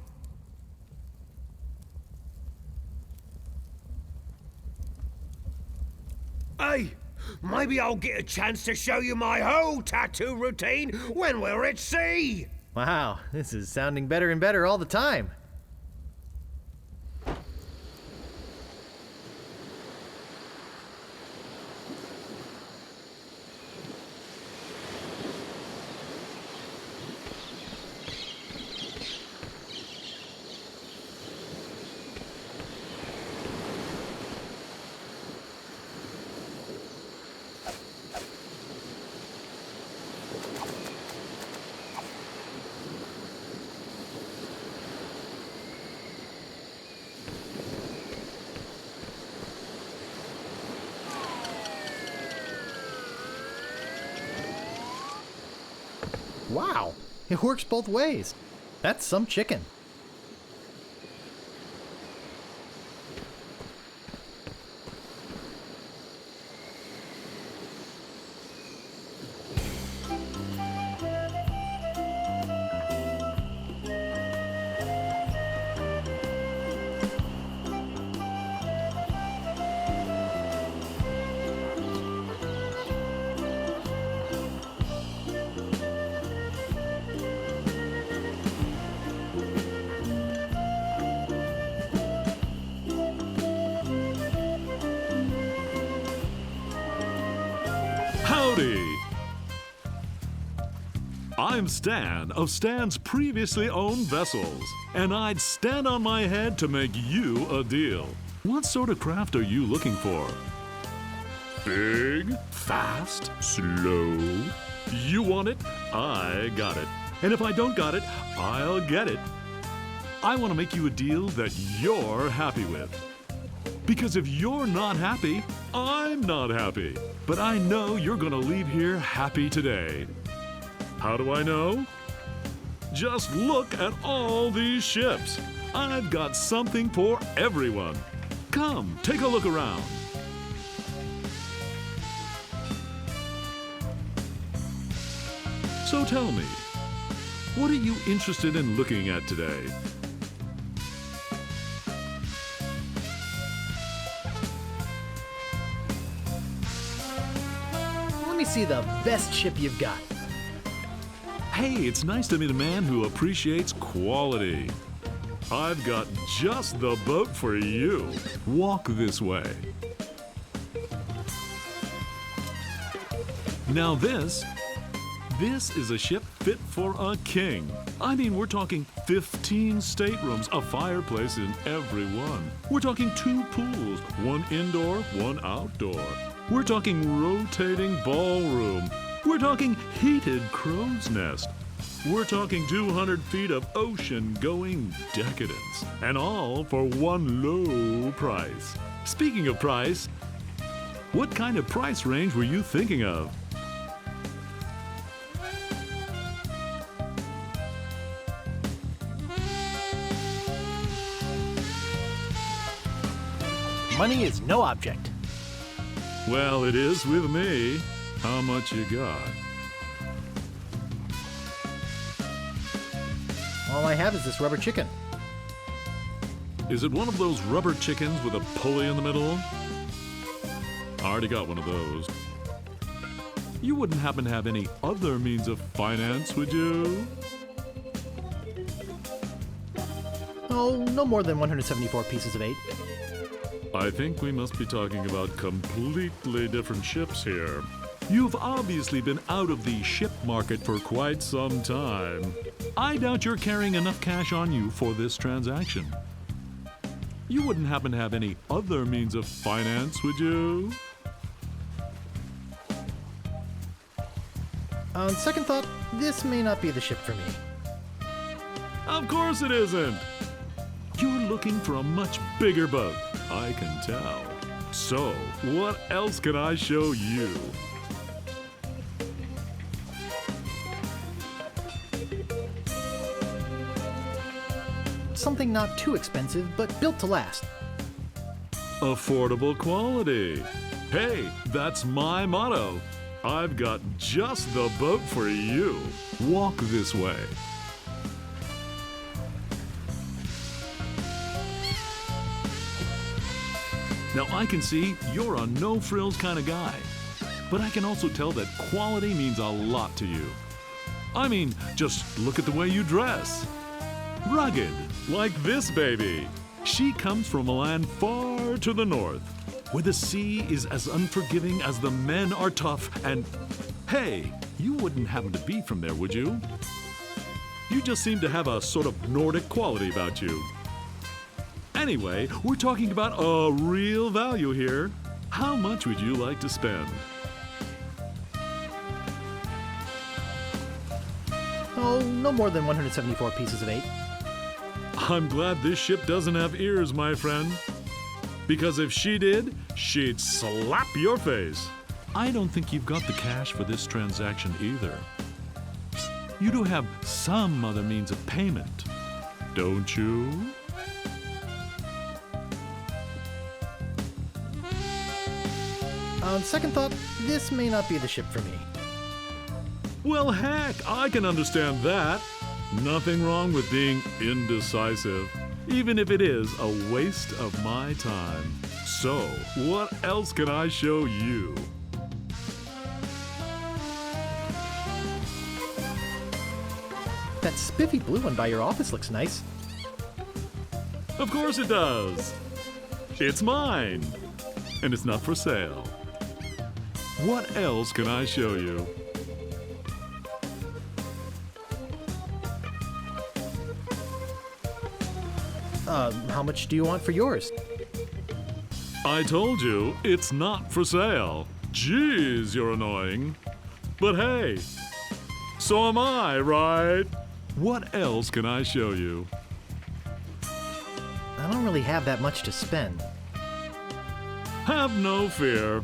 Hey, maybe I'll get a chance to show you my whole tattoo routine when we're at sea. Wow, this is sounding better and better all the time. Wow, it works both ways. That's some chicken. Howdy! I'm Stan of Stan's previously owned vessels, and I'd stand on my head to make you a deal. What sort of craft are you looking for? Big, fast, slow. You want it? I got it. And if I don't got it, I'll get it. I want to make you a deal that you're happy with. Because if you're not happy, I'm not happy. But I know you're going to leave here happy today. How do I know? Just look at all these ships. I've got something for everyone. Come, take a look around. So tell me, what are you interested in looking at today? Let me see the best ship you've got. Hey, it's nice to meet a man who appreciates quality. I've got just the boat for you. Walk this way. Now this is a ship fit for a king. I mean, we're talking 15 staterooms, a fireplace in every one. We're talking 2 pools, one indoor, one outdoor. We're talking rotating ballroom. We're talking heated crow's nest. We're talking 200 feet of ocean-going decadence. And all for one low price. Speaking of price, what kind of price range were you thinking of? Money is no object. Well, it is with me. How much you got? All I have is this rubber chicken. Is it one of those rubber chickens with a pulley in the middle? I already got one of those. You wouldn't happen to have any other means of finance, would you? Oh, no more than 174 pieces of 8. I think we must be talking about completely different ships here. You've obviously been out of the ship market for quite some time. I doubt you're carrying enough cash on you for this transaction. You wouldn't happen to have any other means of finance, would you? On second thought, this may not be the ship for me. Of course it isn't. You're looking for a much bigger boat, I can tell. So, what else can I show you? Something not too expensive, but built to last. Affordable quality. Hey, that's my motto. I've got just the boat for you. Walk this way. Now, I can see you're a no-frills kind of guy, but I can also tell that quality means a lot to you. I mean, just look at the way you dress. Rugged, like this baby. She comes from a land far to the north, where the sea is as unforgiving as the men are tough, and hey, you wouldn't happen to be from there, would you? You just seem to have a sort of Nordic quality about you. Anyway, we're talking about a real value here. How much would you like to spend? Oh, no more than 174 pieces of 8. I'm glad this ship doesn't have ears, my friend. Because if she did, she'd slap your face. I don't think you've got the cash for this transaction either. You do have some other means of payment, don't you? On second thought, this may not be the ship for me. Well, heck, I can understand that. Nothing wrong with being indecisive, even if it is a waste of my time. So, what else can I show you? That spiffy blue one by your office looks nice. Of course it does. It's mine, and it's not for sale. What else can I show you? How much do you want for yours? I told you, it's not for sale. Jeez, you're annoying. But hey, so am I, right? What else can I show you? I don't really have that much to spend. Have no fear.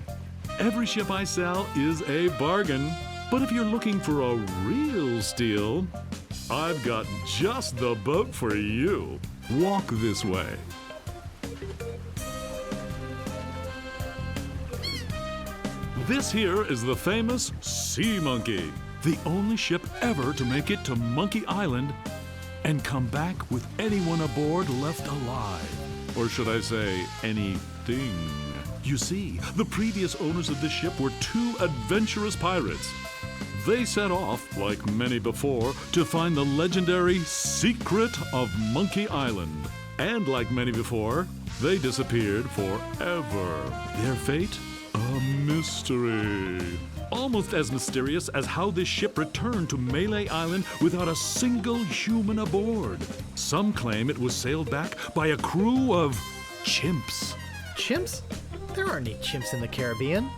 Every ship I sell is a bargain. But if you're looking for a real steal, I've got just the boat for you. Walk this way. This here is the famous Sea Monkey, the only ship ever to make it to Monkey Island and come back with anyone aboard left alive. Or should I say, anything. You see, the previous owners of this ship were two adventurous pirates. They set off, like many before, to find the legendary secret of Monkey Island. And like many before, they disappeared forever. Their fate? A mystery. Almost as mysterious as how this ship returned to Malay Island without a single human aboard. Some claim it was sailed back by a crew of chimps. Chimps? There aren't any chimps in the Caribbean.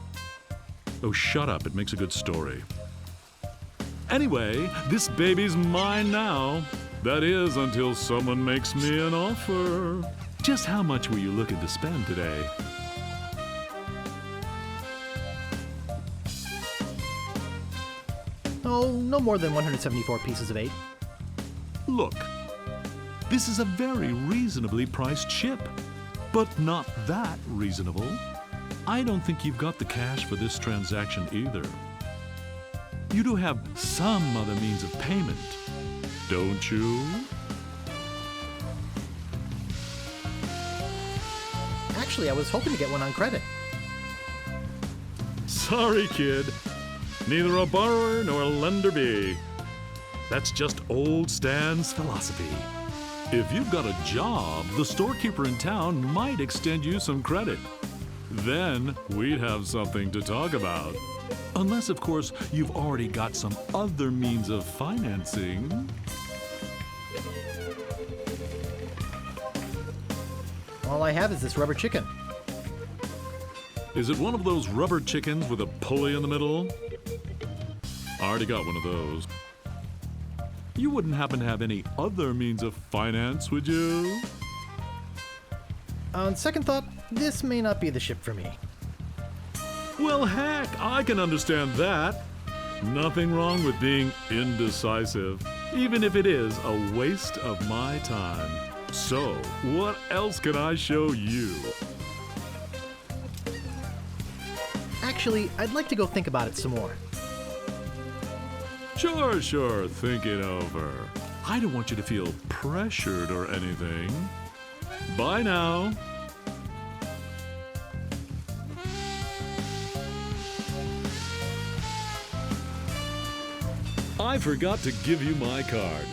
Oh, shut up. It makes a good story. Anyway, this baby's mine now. That is, until someone makes me an offer. Just how much were you looking to spend today? Oh, no more than 174 pieces of 8. Look, this is a very reasonably priced ship, but not that reasonable. I don't think you've got the cash for this transaction either. You do have some other means of payment, don't you? Actually, I was hoping to get one on credit. Sorry, kid. Neither a borrower nor a lender be. That's just old Stan's philosophy. If you've got a job, the storekeeper in town might extend you some credit. Then we'd have something to talk about. Unless, of course, you've already got some other means of financing. All I have is this rubber chicken. Is it one of those rubber chickens with a pulley in the middle? I already got one of those. You wouldn't happen to have any other means of finance, would you? On second thought, this may not be the ship for me. Well, heck, I can understand that. Nothing wrong with being indecisive, even if it is a waste of my time. So, what else can I show you? Actually, I'd like to go think about it some more. Sure, think it over. I don't want you to feel pressured or anything. Bye now. I forgot to give you my card.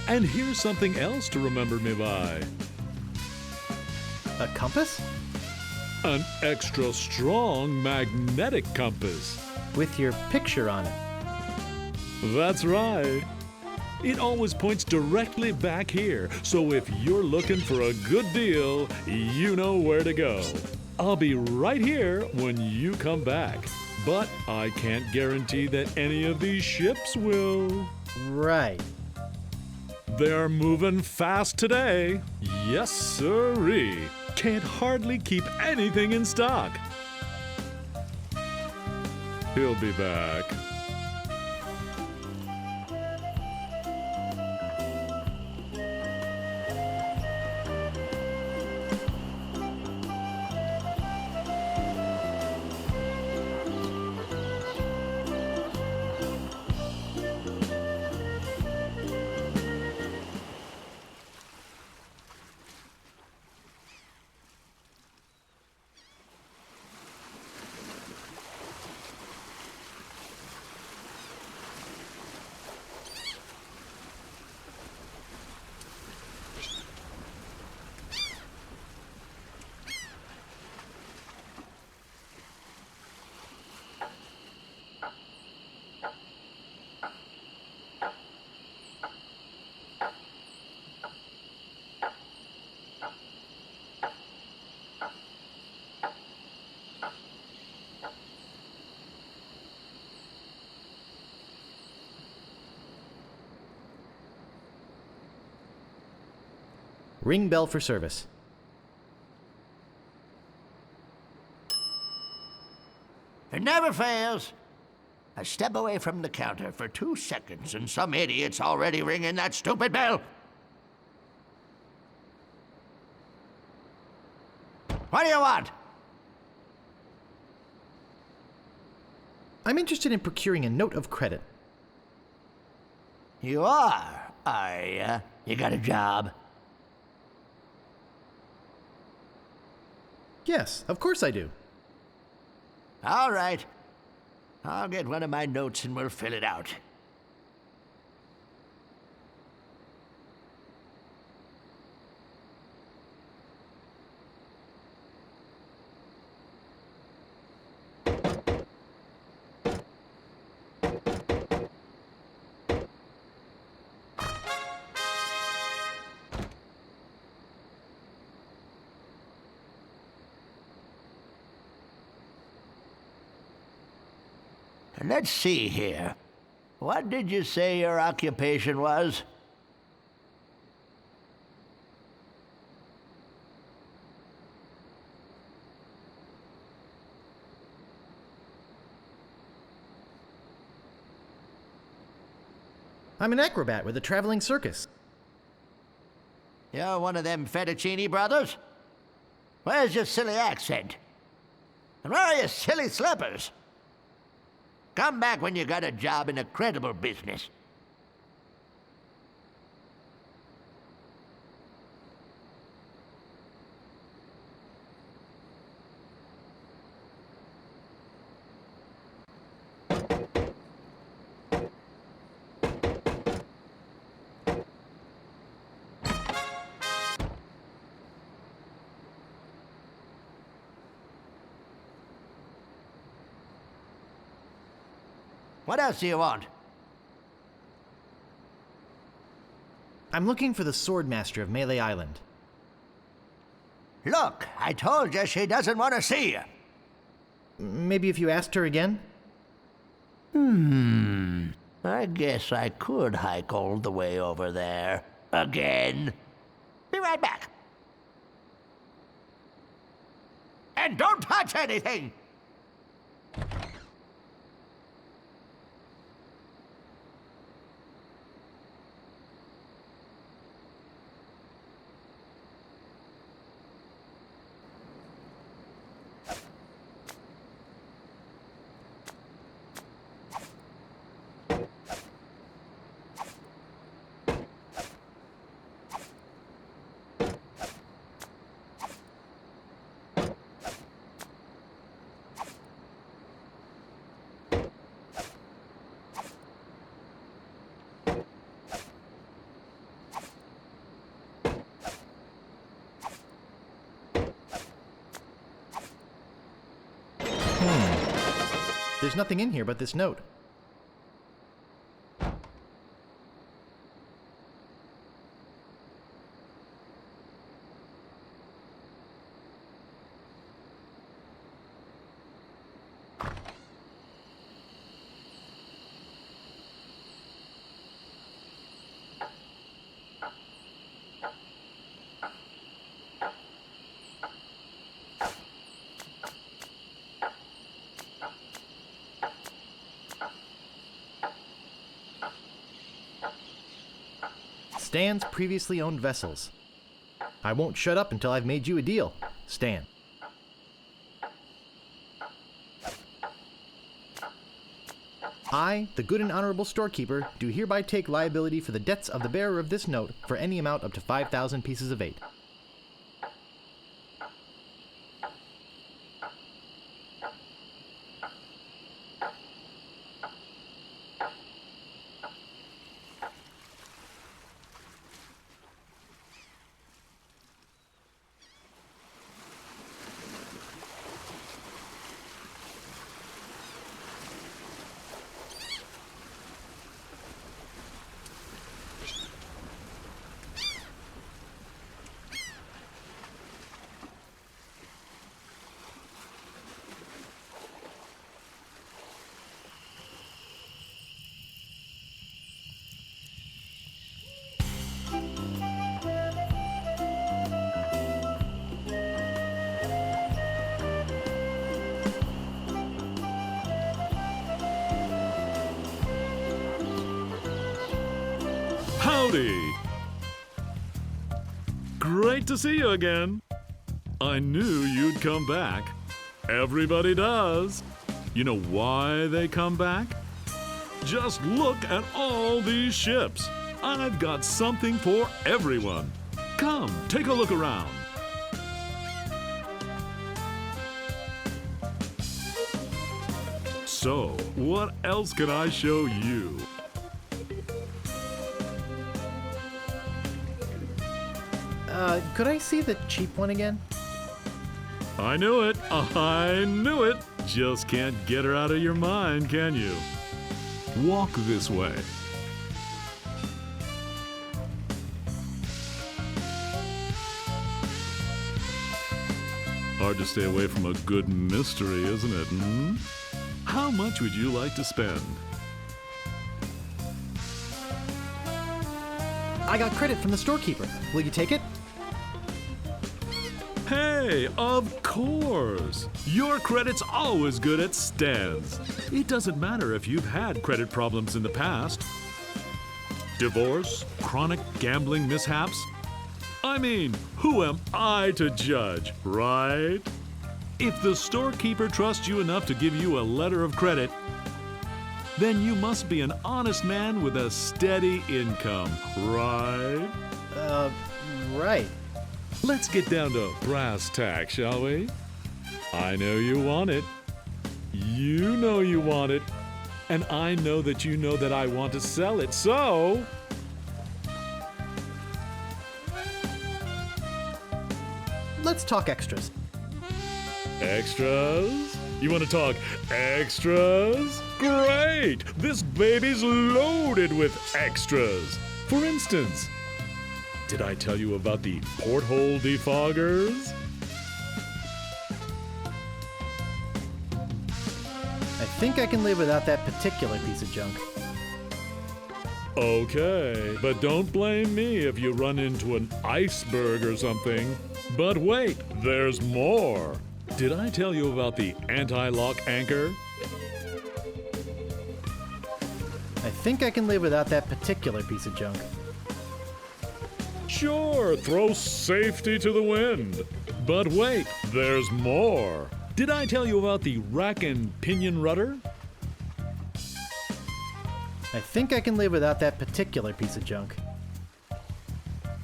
And here's something else to remember me by. A compass? An extra strong magnetic compass. With your picture on it. That's right. It always points directly back here, so if you're looking for a good deal, you know where to go. I'll be right here when you come back. But I can't guarantee that any of these ships will. Right. They're moving fast today. Yes, sirree. Can't hardly keep anything in stock. He'll be back. Ring bell for service. It never fails. I step away from the counter for 2 seconds and some idiot's already ringing that stupid bell. What do you want? I'm interested in procuring a note of credit. You are ya? You got a job? Yes, of course I do. All right. I'll get one of my notes and we'll fill it out. Let's see here. What did you say your occupation was? I'm an acrobat with a traveling circus. You're one of them fettuccine brothers? Where's your silly accent? And where are your silly slippers? Come back when you got a job in a credible business. What else do you want? I'm looking for the sword master of Melee Island. Look, I told you she doesn't want to see you. Maybe if you asked her again? I guess I could hike all the way over there. Again. Be right back. And don't touch anything! There's nothing in here but this note. Stan's previously owned vessels. I won't shut up until I've made you a deal, Stan. I, the good and honorable storekeeper, do hereby take liability for the debts of the bearer of this note for any amount up to 5,000 pieces of 8. howdy. Great to see you again. I knew you'd come back. Everybody does. You know why they come back? Just look at all these ships. I've got something for everyone. Come, take a look around. So, what else can I show you? Could I see the cheap one again? I knew it. I knew it. Just can't get her out of your mind, can you? Walk this way. Hard to stay away from a good mystery, isn't it? Hmm? How much would you like to spend? I got credit from the storekeeper. Will you take it? Hey, of course! Your credit's always good at stands. It doesn't matter if you've had credit problems in the past. Divorce, chronic gambling mishaps. I mean, who am I to judge, right? If the storekeeper trusts you enough to give you a letter of credit, then you must be an honest man with a steady income, right? Right. Let's get down to brass tacks, shall we? I know you want it. You know you want it. And I know that you know that I want to sell it, so... Let's talk extras. Extras? You want to talk extras? Great! This baby's loaded with extras. For instance, did I tell you about the porthole defoggers? I think I can live without that particular piece of junk. Okay, but don't blame me if you run into an iceberg or something. But wait, there's more. Did I tell you about the anti-lock anchor? I think I can live without that particular piece of junk. Sure, throw safety to the wind. But wait, there's more. Did I tell you about the rack and pinion rudder? I think I can live without that particular piece of junk.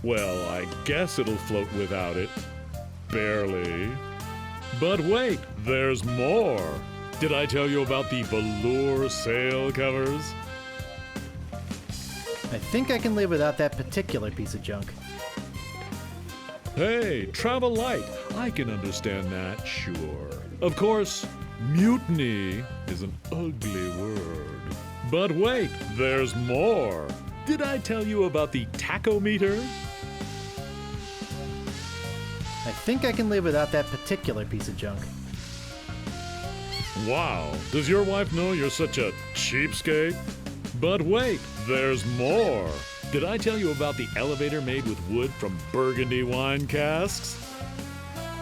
Well, I guess it'll float without it. Barely. But wait, there's more. Did I tell you about the velour sail covers? I think I can live without that particular piece of junk. Hey, travel light. I can understand that, sure. Of course, mutiny is an ugly word. But wait, there's more. Did I tell you about the tachometer? I think I can live without that particular piece of junk. Wow, does your wife know you're such a cheapskate? But wait, there's more. Did I tell you about the elevator made with wood from Burgundy wine casks?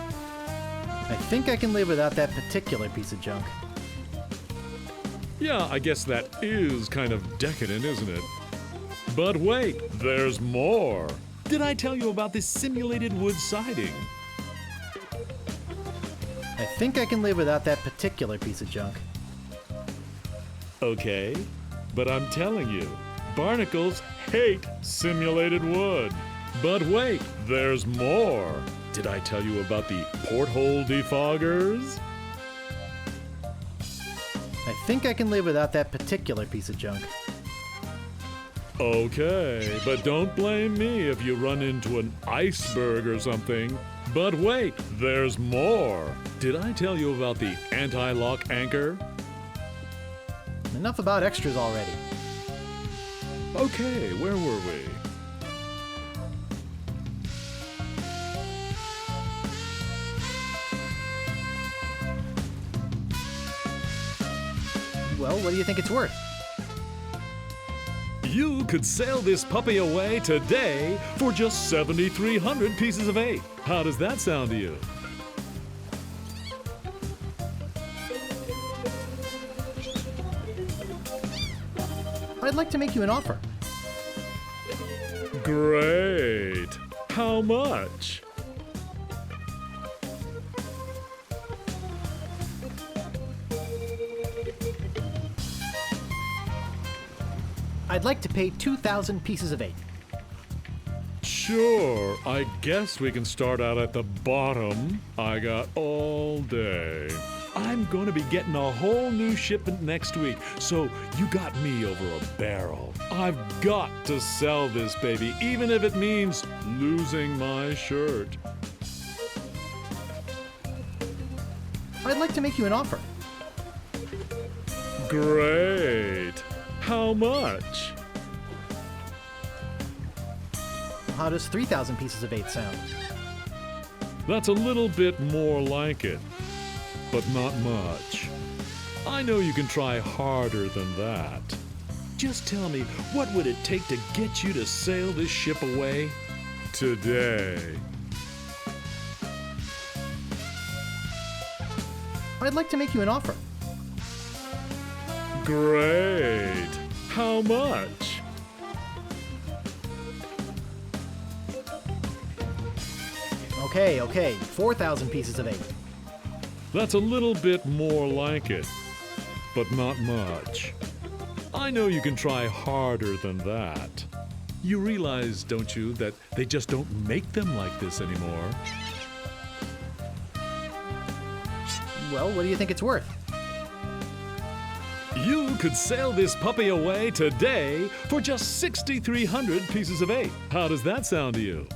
I think I can live without that particular piece of junk. Yeah, I guess that is kind of decadent, isn't it? But wait, there's more. Did I tell you about this simulated wood siding? I think I can live without that particular piece of junk. Okay, but I'm telling you, barnacles hate simulated wood. But wait, there's more. Did I tell you about the porthole defoggers? I think I can live without that particular piece of junk. Okay, but don't blame me if you run into an iceberg or something. But wait, there's more. Did I tell you about the anti-lock anchor? Enough about extras already. Okay, where were we? Well, what do you think it's worth? You could sail this puppy away today for just 7,300 pieces of 8. How does that sound to you? I'd like to make you an offer. Great. How much? I'd like to pay 2,000 pieces of 8. Sure, I guess we can start out at the bottom. I got all day. I'm going to be getting a whole new shipment next week, so you got me over a barrel. I've got to sell this baby, even if it means losing my shirt. I'd like to make you an offer. Great. How much? How does 3,000 pieces of 8 sound? That's a little bit more like it, but not much. I know you can try harder than that. Just tell me, what would it take to get you to sail this ship away today? I'd like to make you an offer. Great. How much? Okay, 4,000 pieces of 8. That's a little bit more like it, but not much. I know you can try harder than that. You realize, don't you, that they just don't make them like this anymore? Well, what do you think it's worth? You could sail this puppy away today for just 6,300 pieces of 8. How does that sound to you?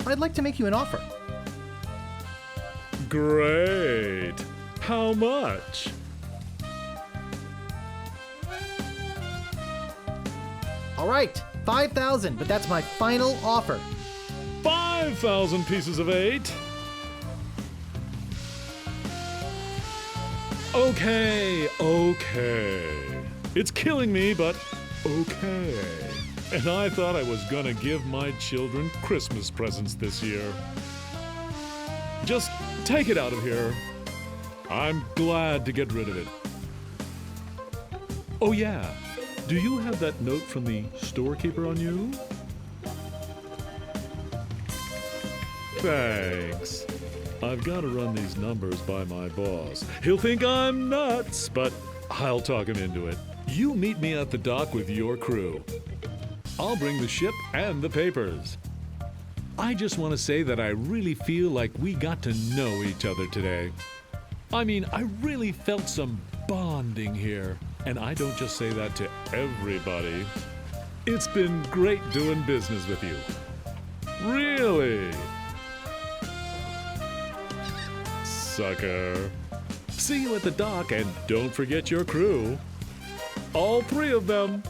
I'd like to make you an offer. Great. How much? All right, 5,000, but that's my final offer. 5,000 pieces of 8. Okay. It's killing me, but okay. And I thought I was gonna give my children Christmas presents this year. Just take it out of here. I'm glad to get rid of it. Oh yeah, do you have that note from the storekeeper on you? Thanks. I've got to run these numbers by my boss. He'll think I'm nuts, but I'll talk him into it. You meet me at the dock with your crew. I'll bring the ship and the papers. I just want to say that I really feel like we got to know each other today. I mean, I really felt some bonding here. And I don't just say that to everybody. It's been great doing business with you. Really. Sucker. See you at the dock, and don't forget your crew. All 3 of them.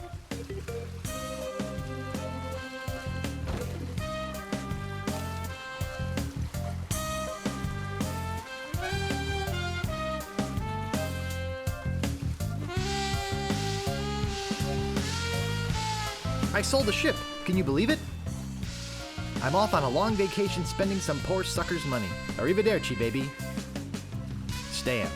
I sold the ship. Can you believe it? I'm off on a long vacation spending some poor sucker's money. Arrivederci, baby. Stan.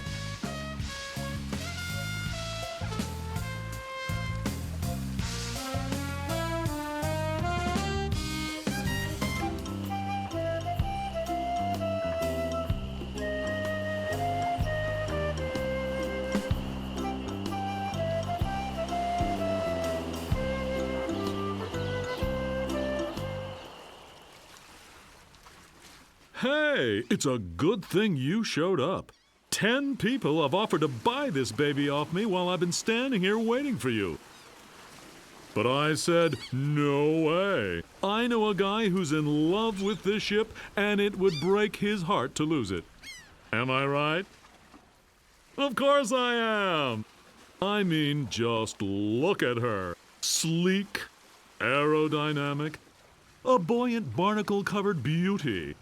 Hey, it's a good thing you showed up. 10 people have offered to buy this baby off me while I've been standing here waiting for you. But I said, no way. I know a guy who's in love with this ship, and it would break his heart to lose it. Am I right? Of course I am. I mean, just look at her. Sleek, aerodynamic, a buoyant barnacle-covered beauty.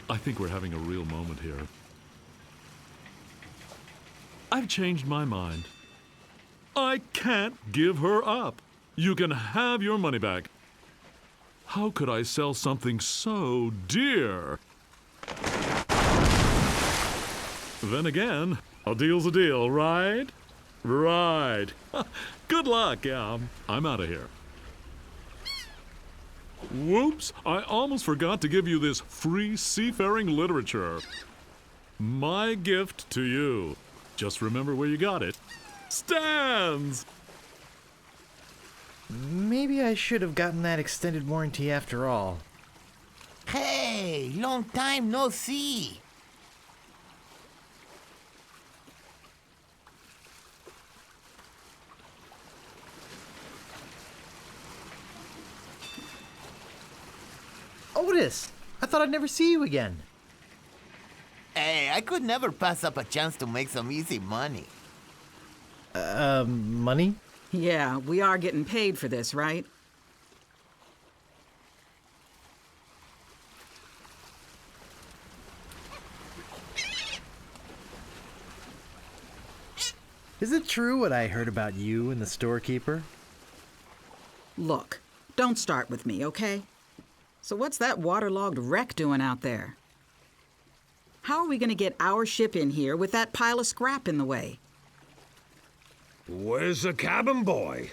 I think we're having a real moment here. I've changed my mind. I can't give her up. You can have your money back. How could I sell something so dear? Then again, A deal's a deal, right? Right. Good luck. Yeah, I'm out of here. Whoops, I almost forgot to give you this free seafaring literature. My gift to you. Just remember where you got it. Stands! Maybe I should have gotten that extended warranty after all. Hey, long time no see. Otis! I thought I'd never see you again. Hey, I could never pass up a chance to make some easy money. Money? Yeah, we are getting paid for this, right? Is it true what I heard about you and the storekeeper? Look, don't start with me, okay? So what's that waterlogged wreck doing out there? How are we gonna get our ship in here with that pile of scrap in the way? Where's the cabin boy?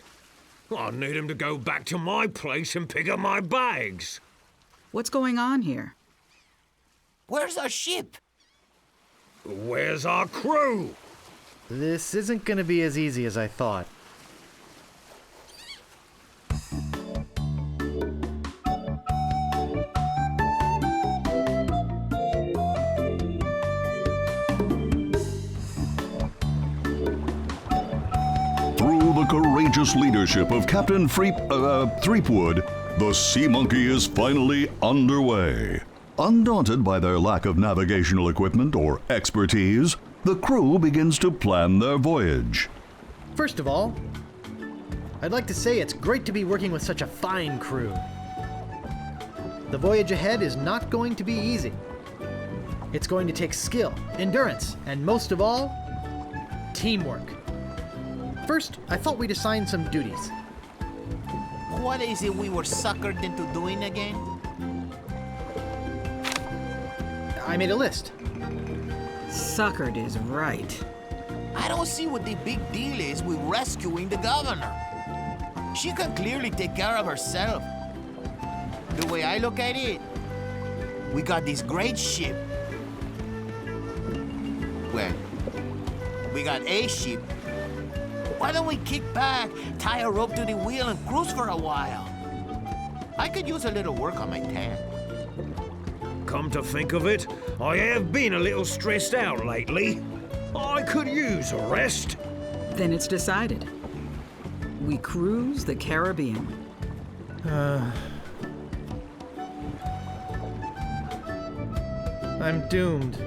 I need him to go back to my place and pick up my bags. What's going on here? Where's our ship? Where's our crew? This isn't gonna be as easy as I thought. Through the courageous leadership of Captain Threepwood, the Sea Monkey is finally underway. Undaunted by their lack of navigational equipment or expertise, the crew begins to plan their voyage. First of all, I'd like to say it's great to be working with such a fine crew. The voyage ahead is not going to be easy. It's going to take skill, endurance, and most of all, teamwork. First, I thought we'd assign some duties. What is it we were suckered into doing again? I made a list. Suckered is right. I don't see what the big deal is with rescuing the governor. She can clearly take care of herself. The way I look at it, we got this great ship. Well, we got a ship. Why don't we kick back, tie a rope to the wheel, and cruise for a while? I could use a little work on my tan. Come to think of it, I have been a little stressed out lately. I could use a rest. Then it's decided. We cruise the Caribbean. I'm doomed.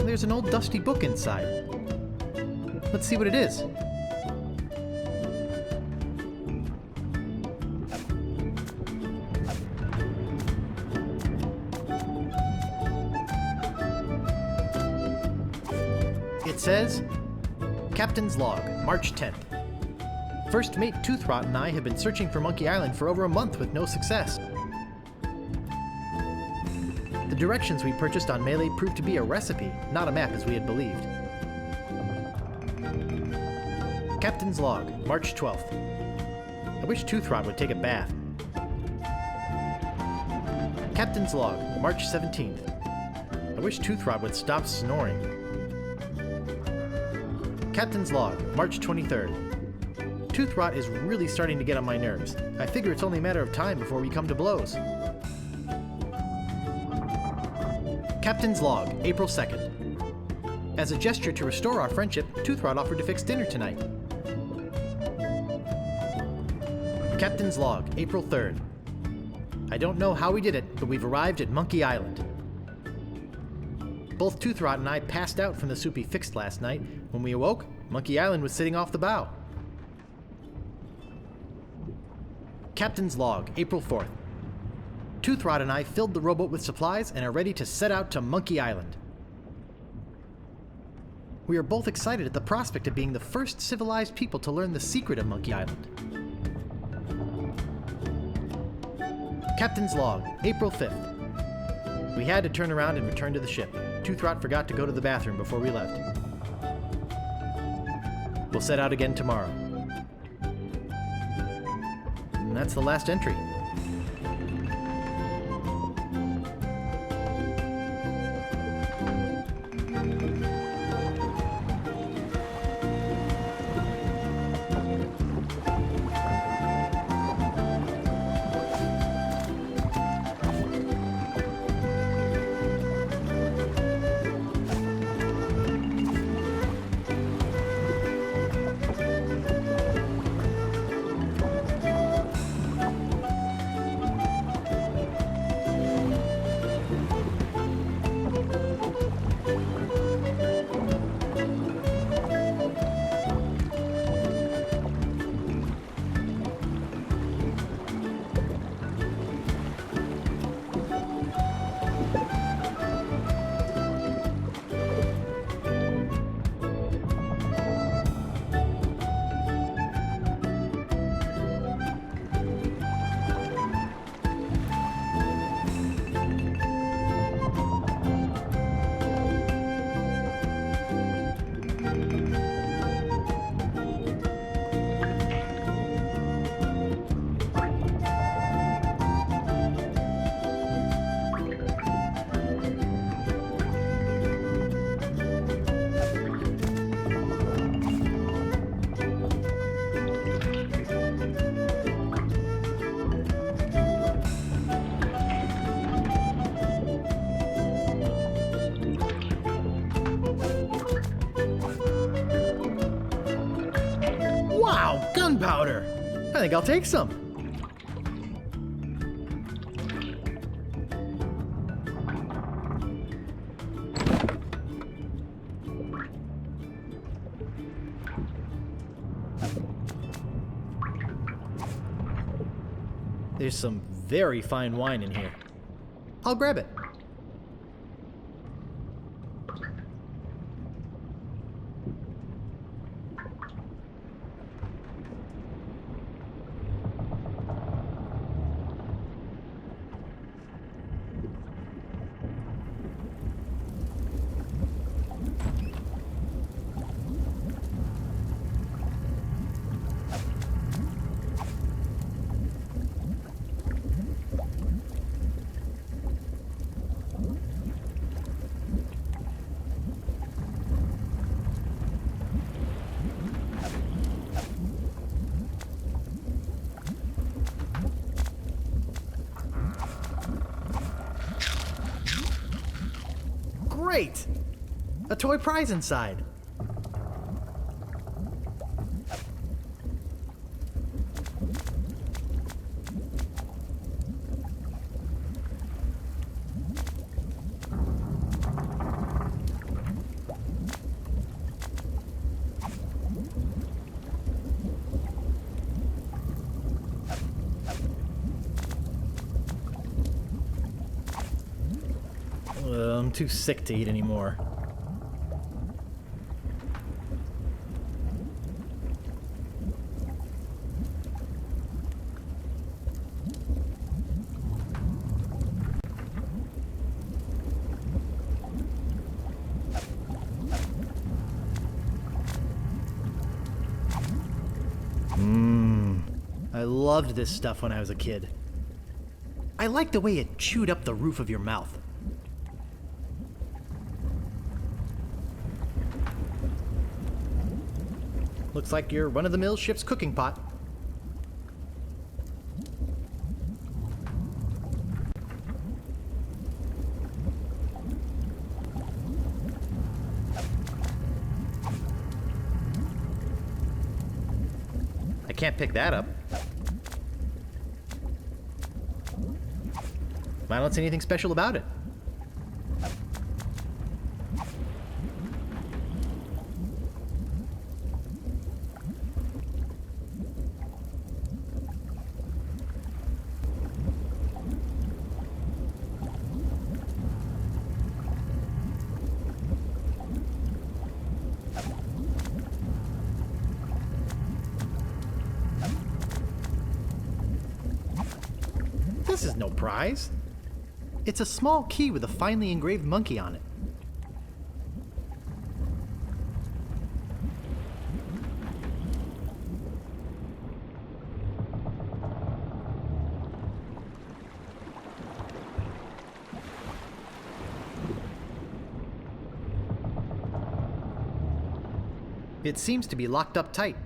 There's an old dusty book inside. Let's see what it is. It says, Captain's Log, March 10th. First Mate Toothrot and I have been searching for Monkey Island for over a month with no success. The directions we purchased on Melee proved to be a recipe, not a map as we had believed. Captain's Log, March 12th. I wish Toothrot would take a bath. Captain's Log, March 17th. I wish Toothrot would stop snoring. Captain's Log, March 23rd. Tooth rot is really starting to get on my nerves. I figure it's only a matter of time before we come to blows. Captain's log, April 2nd. As a gesture to restore our friendship, Tooth rot offered to fix dinner tonight. Captain's log, April 3rd. I don't know how we did it, but we've arrived at Monkey Island. Both Tooth rot and I passed out from the soup he fixed last night. When we awoke, Monkey Island was sitting off the bow. Captain's log, April 4th. Tooth rot and I filled the rowboat with supplies and are ready to set out to Monkey Island. We are both excited at the prospect of being the first civilized people to learn the secret of Monkey Island. Captain's log, April 5th. We had to turn around and return to the ship. Tooth rot forgot to go to the bathroom before we left. We'll set out again tomorrow. And that's the last entry. Wow, gunpowder! I think I'll take some. There's some very fine wine in here. I'll grab it. Great! A toy prize inside. I'm too sick to eat anymore. I loved this stuff when I was a kid. I liked the way it chewed up the roof of your mouth. Looks like your run-of-the-mill ship's cooking pot. I can't pick that up. I don't see anything special about it. This is no prize. It's a small key with a finely engraved monkey on it. It seems to be locked up tight.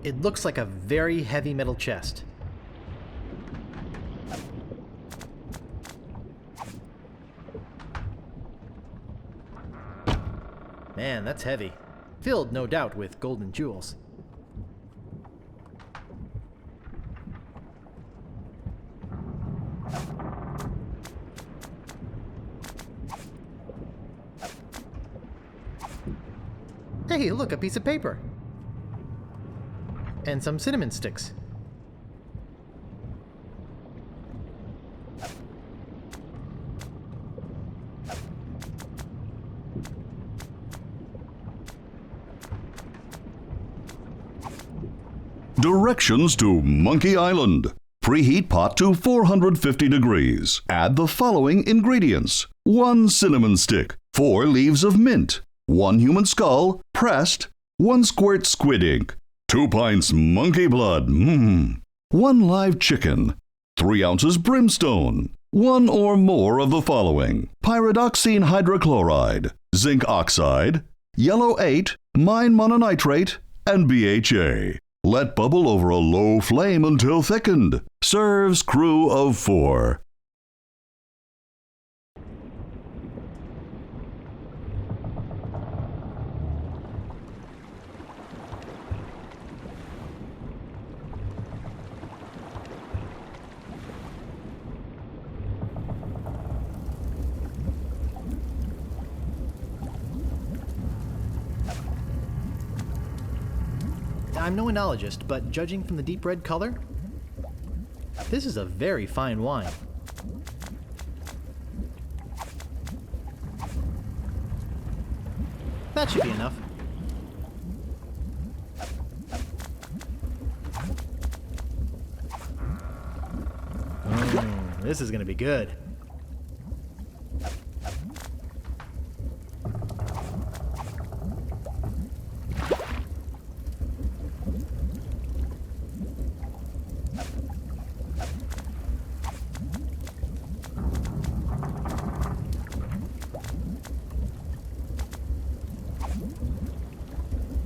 It looks like a very heavy metal chest. Man, that's heavy. Filled, no doubt, with gold and jewels. Hey, look, a piece of paper. And some cinnamon sticks. Directions to Monkey Island. Preheat pot to 450 degrees. Add the following ingredients: 1 cinnamon stick, 4 leaves of mint, 1 human skull, pressed, 1 squirt squid ink, 2 pints monkey blood, 1 live chicken, 3 ounces brimstone, 1 or more of the following: pyridoxine hydrochloride, zinc oxide, yellow 8, mine mononitrate, and BHA. Let bubble over a low flame until thickened. Serves crew of 4. I'm no enologist, but judging from the deep red color, this is a very fine wine. That should be enough. This is gonna be good.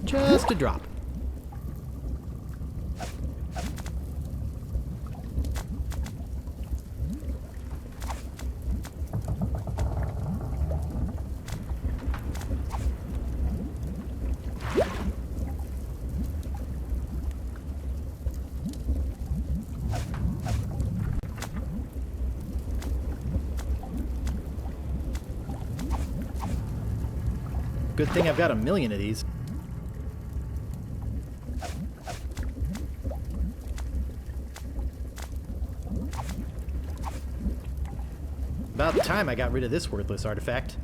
Just a drop. Good thing I've got a million of these. About time I got rid of this worthless artifact.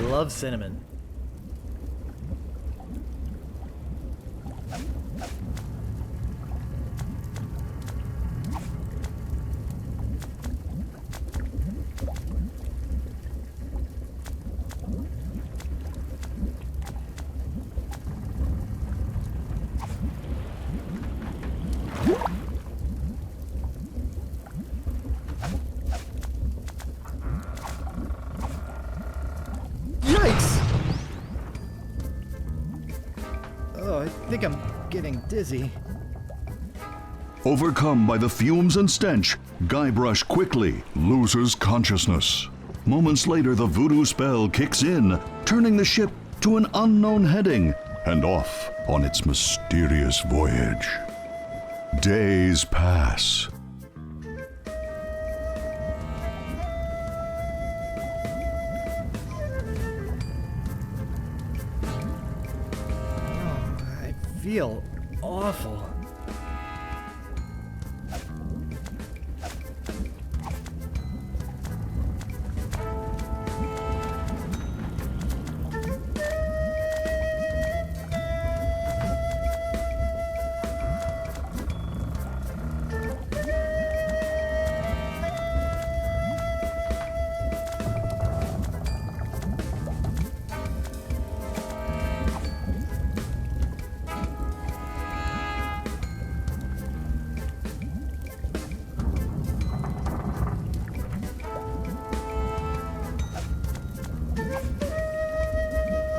love cinnamon. Yikes! Oh, I think I'm getting dizzy. Overcome by the fumes and stench, Guybrush quickly loses consciousness. Moments later, the voodoo spell kicks in, turning the ship to an unknown heading and off on its mysterious voyage. Days pass. I feel awful.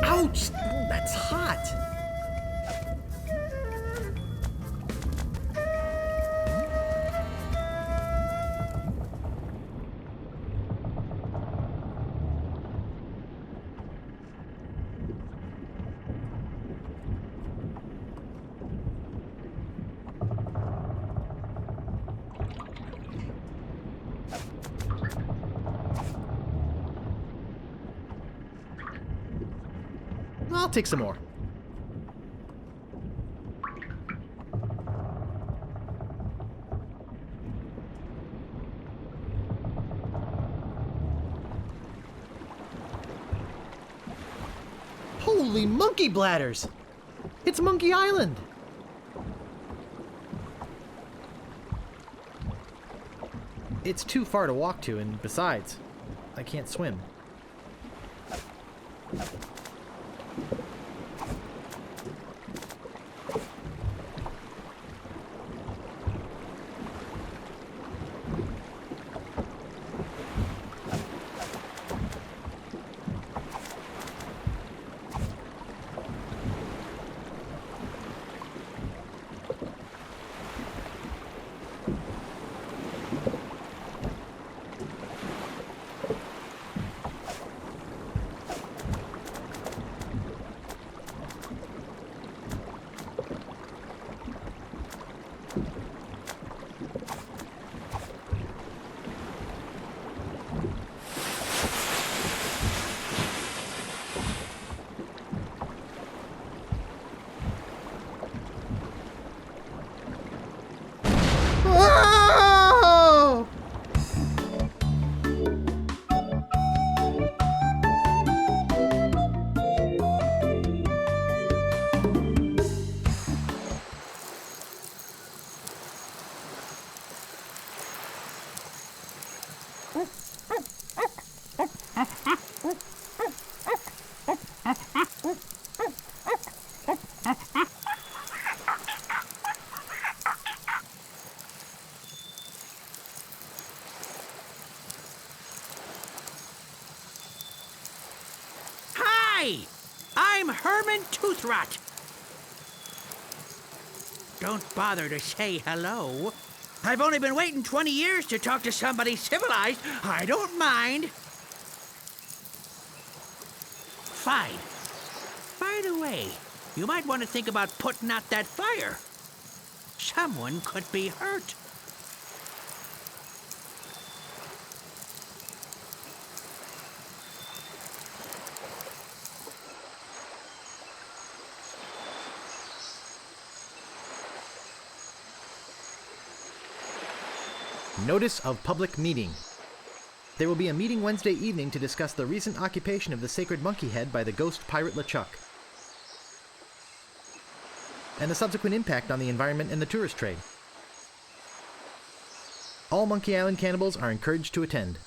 Ouch! Oh, that's hot! I'll take some more. Holy monkey bladders! It's Monkey Island! It's too far to walk to, and besides, I can't swim. Hi! I'm Herman Toothrot. Don't bother to say hello. I've only been waiting 20 years to talk to somebody civilized. I don't mind. Fine. By the way, you might want to think about putting out that fire. Someone could be hurt. Notice of public meeting. There will be a meeting Wednesday evening to discuss the recent occupation of the sacred monkey head by the ghost pirate LeChuck, and the subsequent impact on the environment and the tourist trade. All Monkey Island cannibals are encouraged to attend.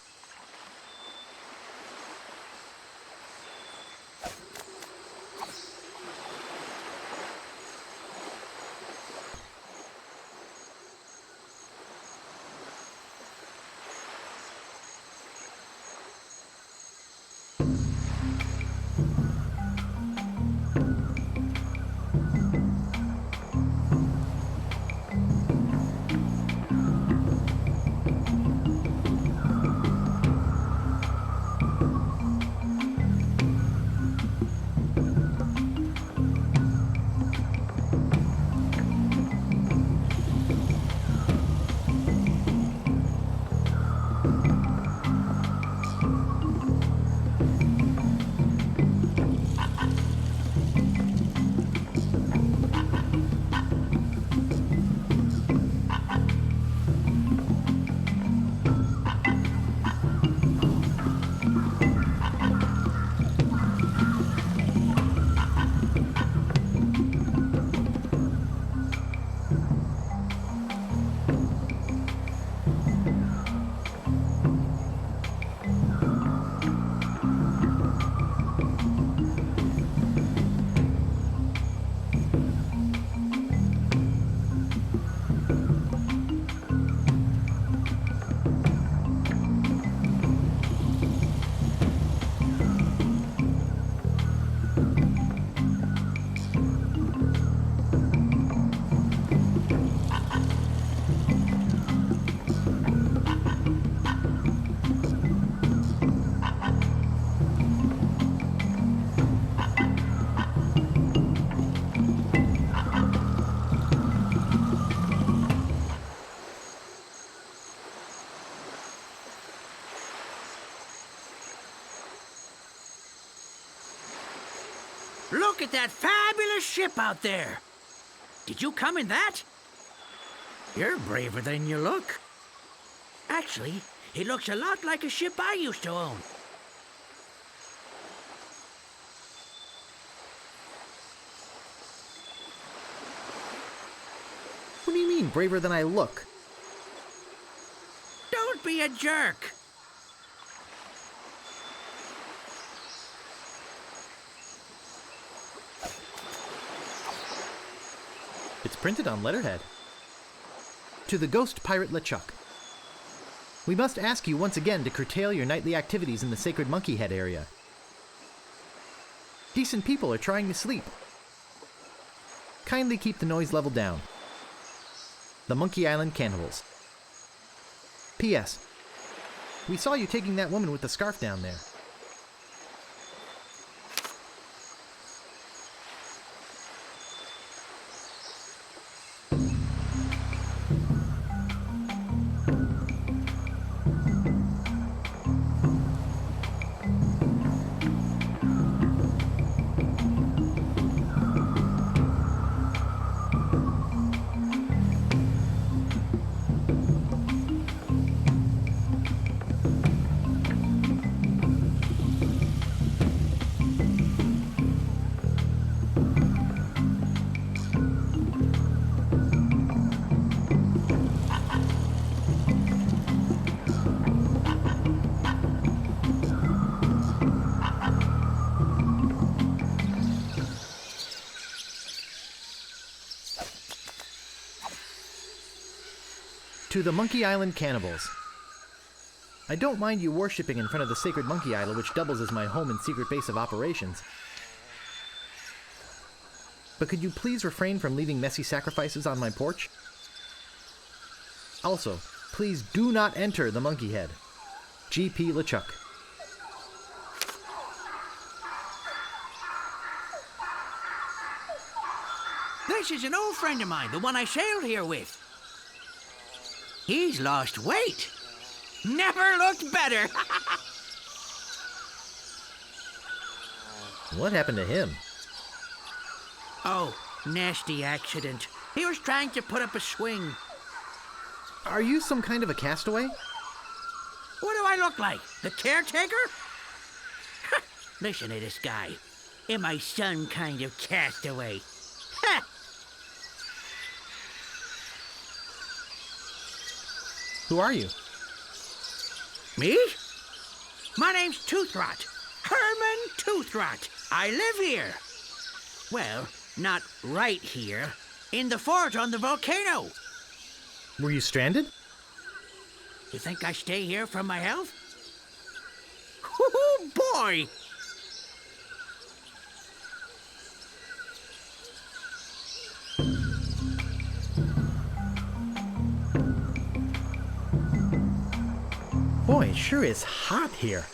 Look at that fabulous ship out there. Did you come in that? You're braver than you look. Actually, it looks a lot like a ship I used to own. What do you mean, braver than I look? Don't be a jerk. It's printed on letterhead. To the ghost pirate LeChuck. We must ask you once again to curtail your nightly activities in the sacred monkey head area. Decent people are trying to sleep. Kindly keep the noise level down. The Monkey Island Cannibals. P.S. We saw you taking that woman with the scarf down there. To the Monkey Island Cannibals. I don't mind you worshipping in front of the sacred monkey idol which doubles as my home and secret base of operations. But could you please refrain from leaving messy sacrifices on my porch? Also, please do not enter the monkey head. G.P. LeChuck. This is an old friend of mine, the one I sailed here with. He's lost weight. Never looked better. What happened to him? Oh, nasty accident. He was trying to put up a swing. Are you some kind of a castaway? What do I look like? The caretaker? Listen to this guy. Am I some kind of castaway? Ha! Who are you? Me? My name's Toothrot. Herman Toothrot. I live here. Well, not right here. In the fort on the volcano. Were you stranded? You think I stay here for my health? Oh, boy! Boy, it sure is hot here.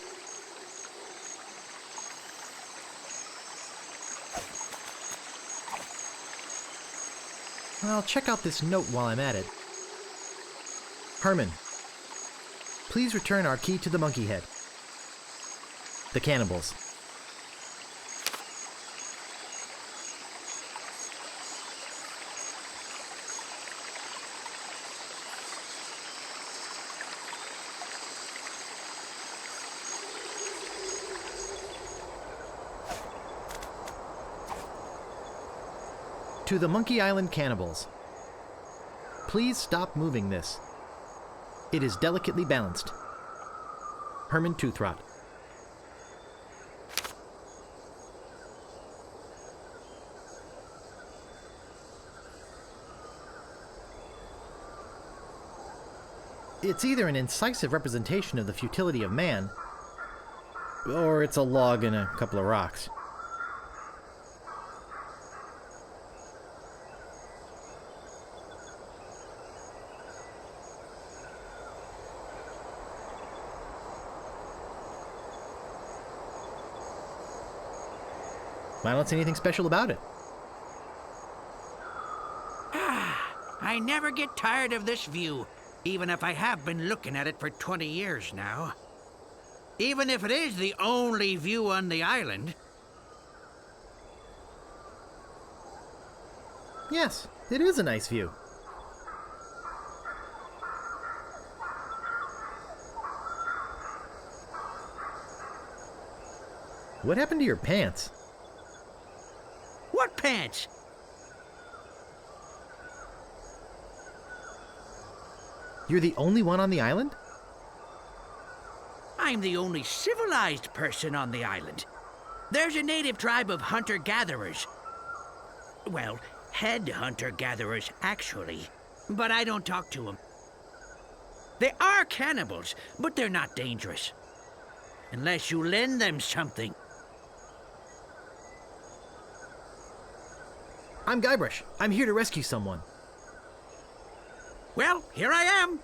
I'll check out this note while I'm at it. Herman, please return our key to the monkey head. The cannibals. To the Monkey Island cannibals. Please stop moving this. It is delicately balanced. Herman Toothrot. It's either an incisive representation of the futility of man, or it's a log and a couple of rocks. I don't see anything special about it. I never get tired of this view, even if I have been looking at it for 20 years now. Even if it is the only view on the island. Yes, it is a nice view. What happened to your pants? What pants? You're the only one on the island? I'm the only civilized person on the island. There's a native tribe of hunter-gatherers. Well, head hunter-gatherers, actually. But I don't talk to them. They are cannibals, but they're not dangerous. Unless you lend them something. I'm Guybrush. I'm here to rescue someone. Well, here I am.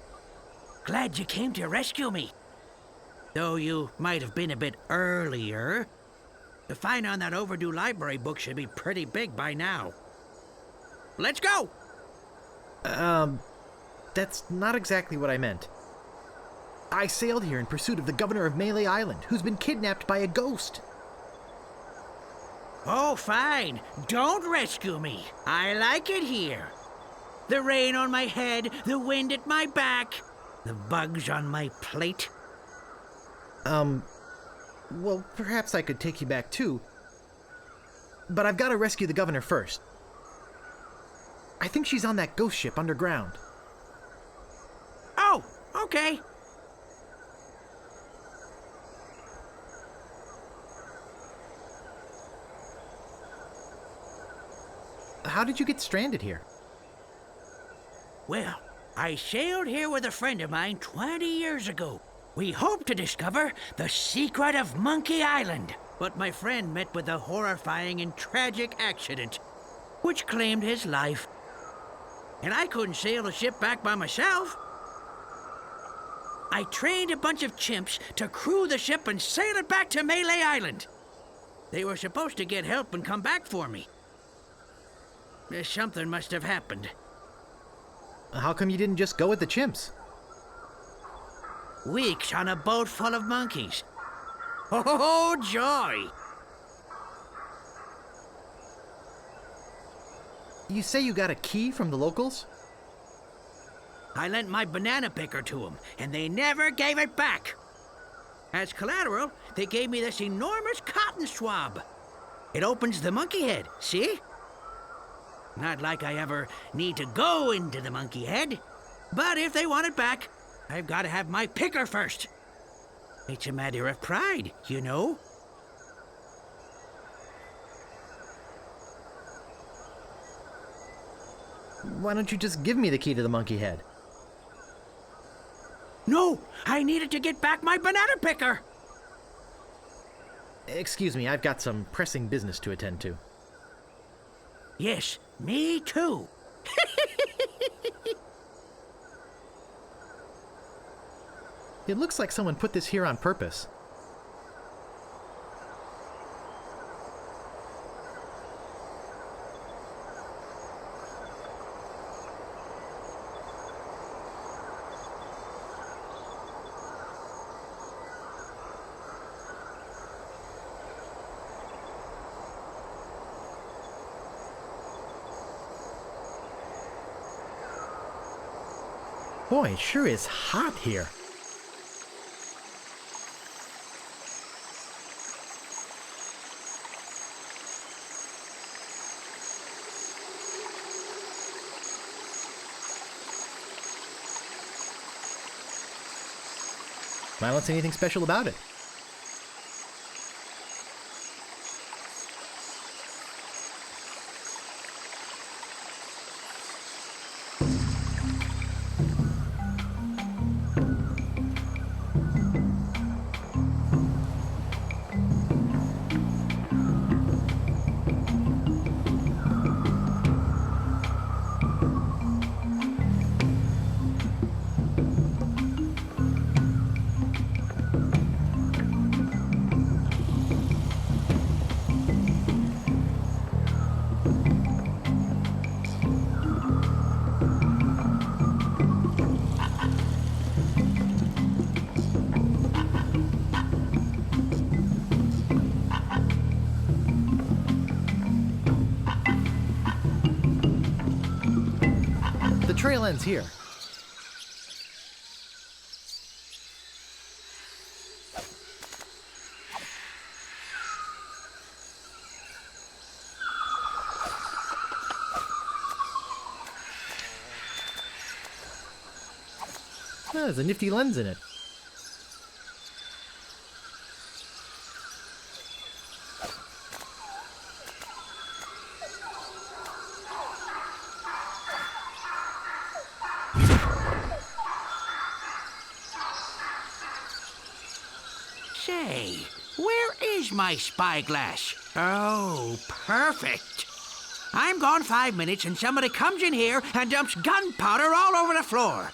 Glad you came to rescue me. Though you might have been a bit earlier. The fine on that overdue library book should be pretty big by now. Let's go! That's not exactly what I meant. I sailed here in pursuit of the governor of Melee Island, who's been kidnapped by a ghost. Oh, fine. Don't rescue me. I like it here. The rain on my head, the wind at my back, the bugs on my plate. Well, perhaps I could take you back too. But I've got to rescue the governor first. I think she's on that ghost ship underground. Oh, okay. How did you get stranded here? Well, I sailed here with a friend of mine 20 years ago. We hoped to discover the secret of Monkey Island. But my friend met with a horrifying and tragic accident, which claimed his life. And I couldn't sail the ship back by myself. I trained a bunch of chimps to crew the ship and sail it back to Melee Island. They were supposed to get help and come back for me. Something must have happened. How come you didn't just go with the chimps? Weeks on a boat full of monkeys. Oh, joy! You say you got a key from the locals? I lent my banana picker to them, and they never gave it back. As collateral, they gave me this enormous cotton swab. It opens the monkey head, see? Not like I ever need to go into the monkey head. But if they want it back, I've got to have my picker first. It's a matter of pride, you know. Why don't you just give me the key to the monkey head? No, I needed to get back my banana picker. Excuse me, I've got some pressing business to attend to. Yes, me too. It looks like someone put this here on purpose. Boy, it sure is hot here. I don't see anything special about it. The trail ends here. There's a nifty lens in it. Say, where is my spyglass? Oh, perfect. I'm gone 5 minutes and somebody comes in here and dumps gunpowder all over the floor.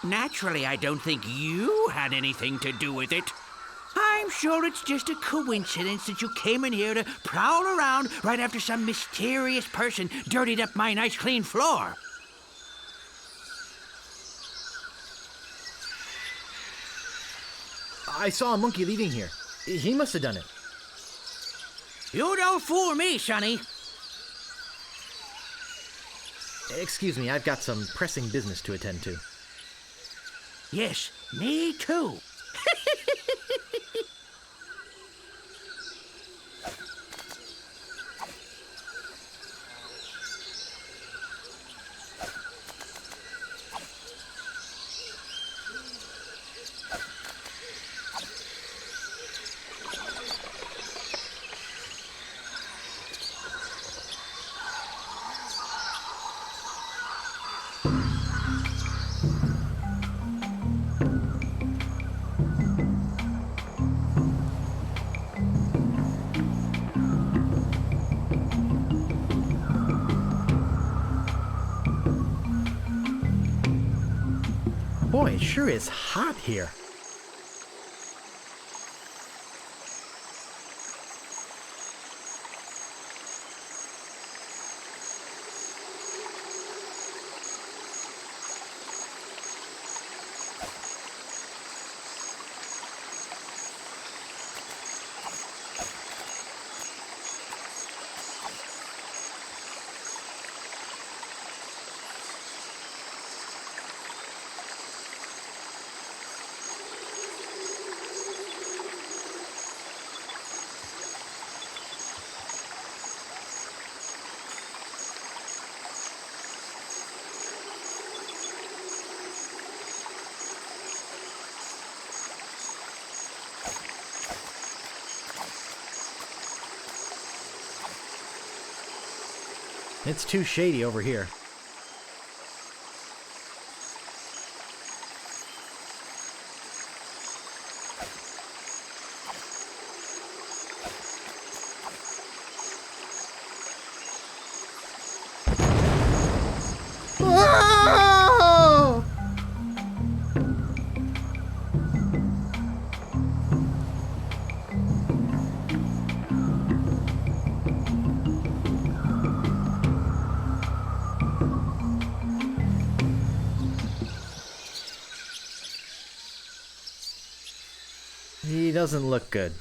Naturally, I don't think you had anything to do with it. I'm sure it's just a coincidence that you came in here to prowl around right after some mysterious person dirtied up my nice clean floor. I saw a monkey leaving here. He must have done it. You don't fool me, Sonny. Excuse me, I've got some pressing business to attend to. Yes, me too. Boy, it sure is hot here. It's too shady over here. He doesn't look good.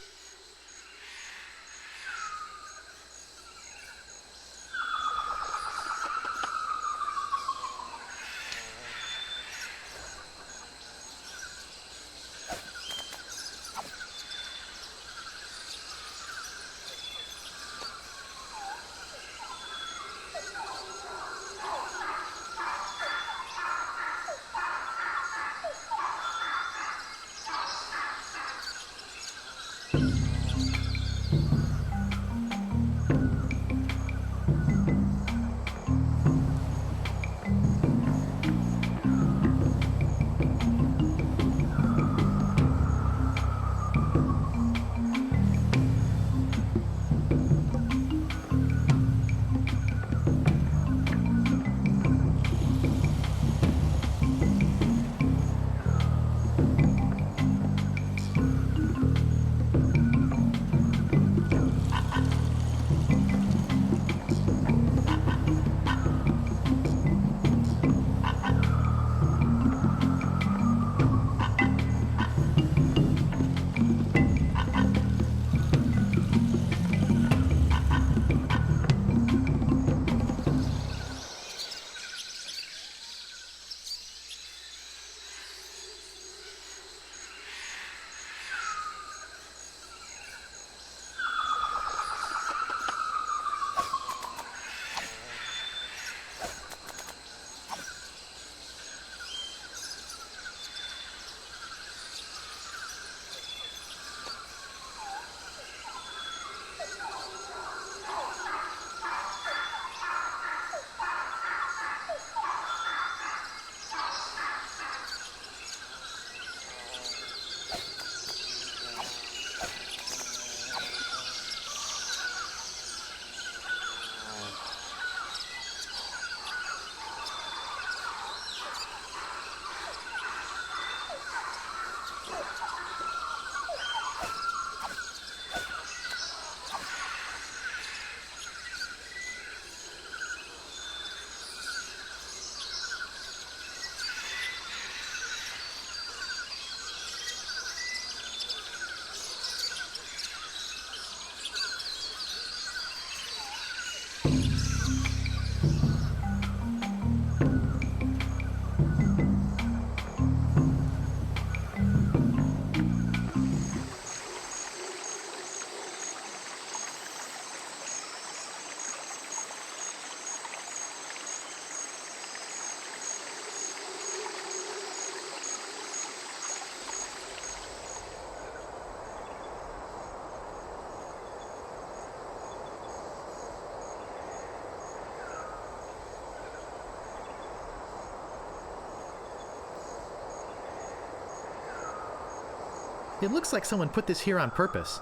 It looks like someone put this here on purpose.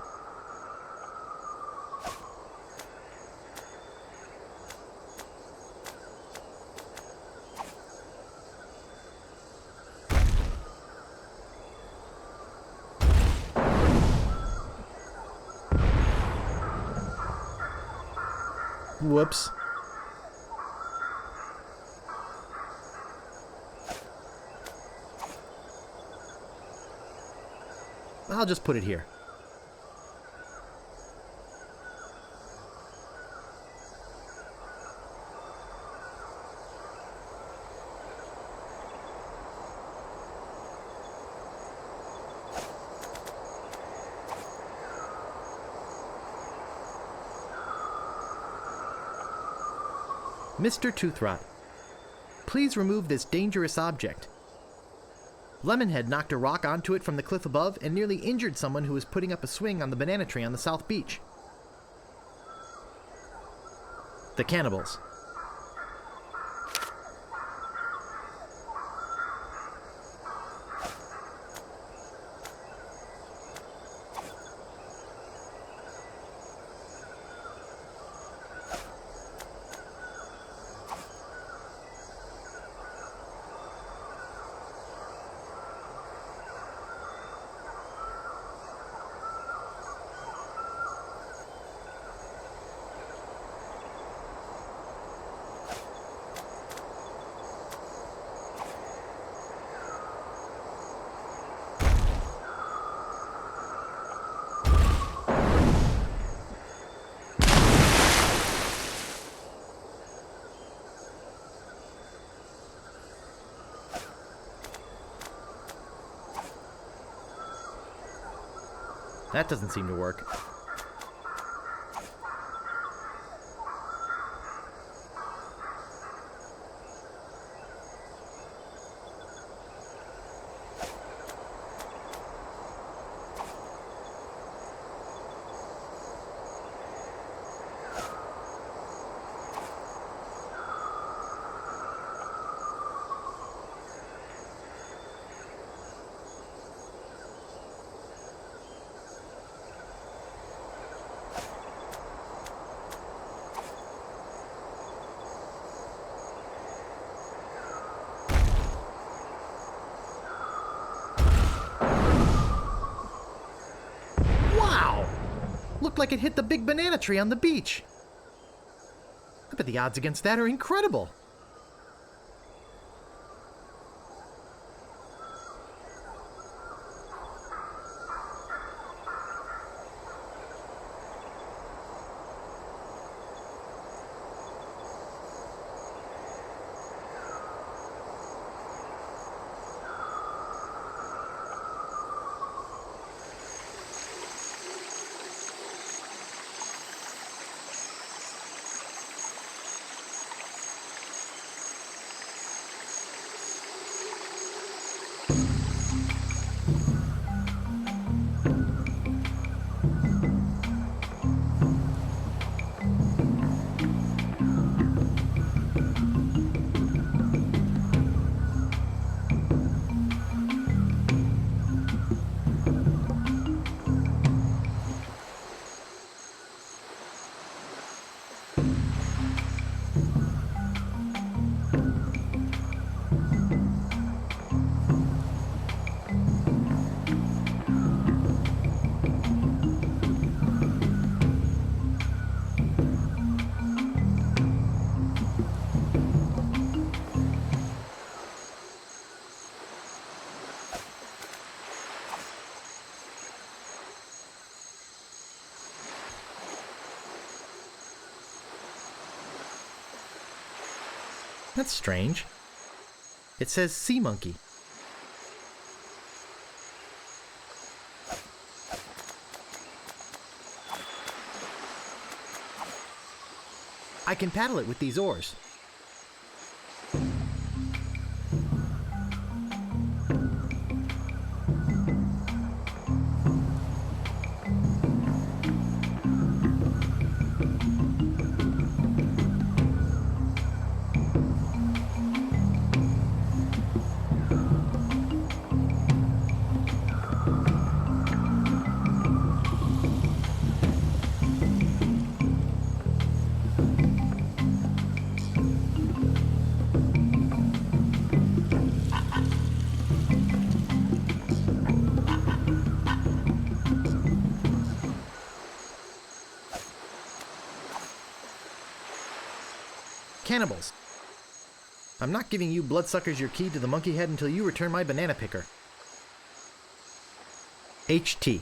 Whoops. I'll just put it here. Mr. Toothrot, please remove this dangerous object. Lemonhead knocked a rock onto it from the cliff above and nearly injured someone who was putting up a swing on the banana tree on the South Beach. The cannibals. That doesn't seem to work. Looked like it hit the big banana tree on the beach. I bet the odds against that are incredible. That's strange. It says sea monkey. I can paddle it with these oars. Cannibals. I'm not giving you bloodsuckers your key to the monkey head until you return my banana picker. HT.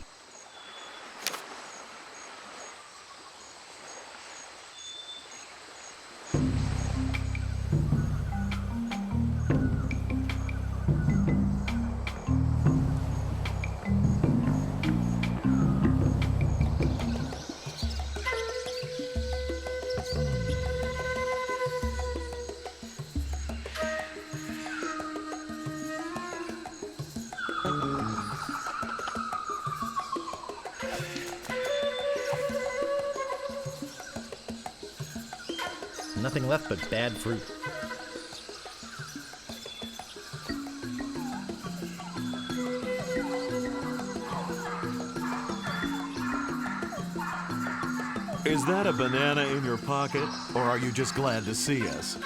Nothing left but bad fruit. Is that a banana in your pocket, or are you just glad to see us?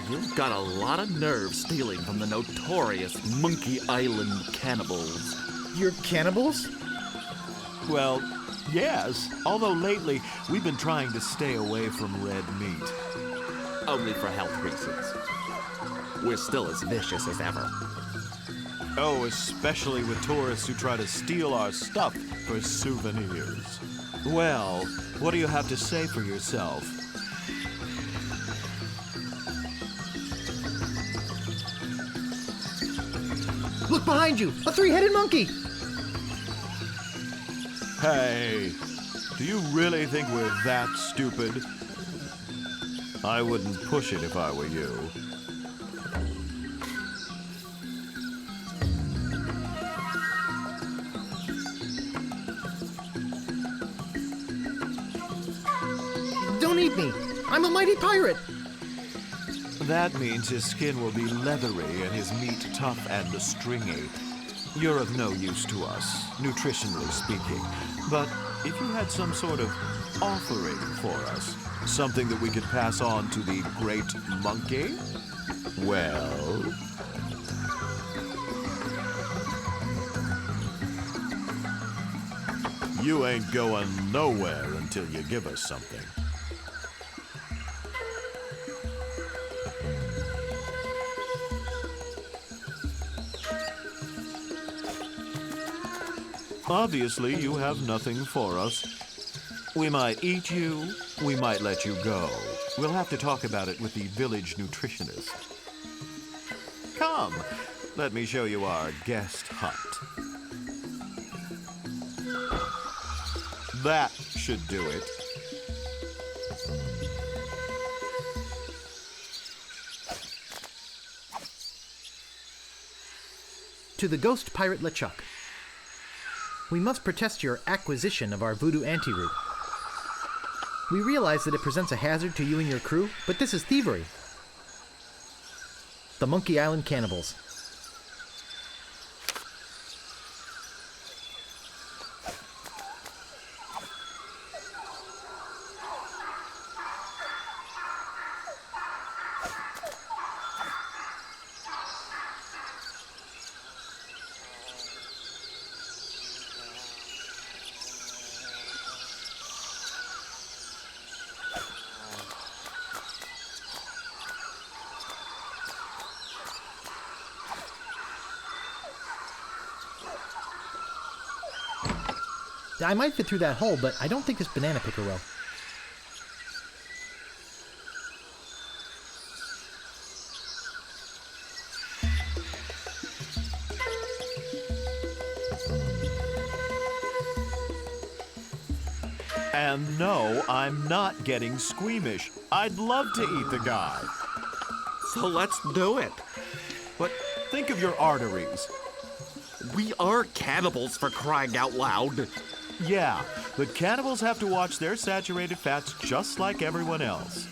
You've got a lot of nerve stealing from the notorious Monkey Island cannibals. You're cannibals? Well, yes, although lately we've been trying to stay away from red meat. Only for health reasons. We're still as vicious as ever. Oh, especially with tourists who try to steal our stuff for souvenirs. Well, what do you have to say for yourself? Look behind you! A three-headed monkey! Hey, do you really think we're that stupid? I wouldn't push it if I were you. Don't eat me! I'm a mighty pirate! That means his skin will be leathery and his meat tough and stringy. You're of no use to us, nutritionally speaking. But if you had some sort of offering for us, something that we could pass on to the great monkey, well... You ain't going nowhere until you give us something. Obviously, you have nothing for us. We might eat you, we might let you go. We'll have to talk about it with the village nutritionist. Come, let me show you our guest hut. That should do it. To the ghost pirate LeChuck. We must protest your acquisition of our voodoo antiroot. We realize that it presents a hazard to you and your crew, but this is thievery. The Monkey Island Cannibals. I might fit through that hole, but I don't think this banana picker will. And no, I'm not getting squeamish. I'd love to eat the guy. So let's do it. But think of your arteries. We are cannibals, for crying out loud. Yeah, but cannibals have to watch their saturated fats just like everyone else.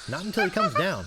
Not until he comes down.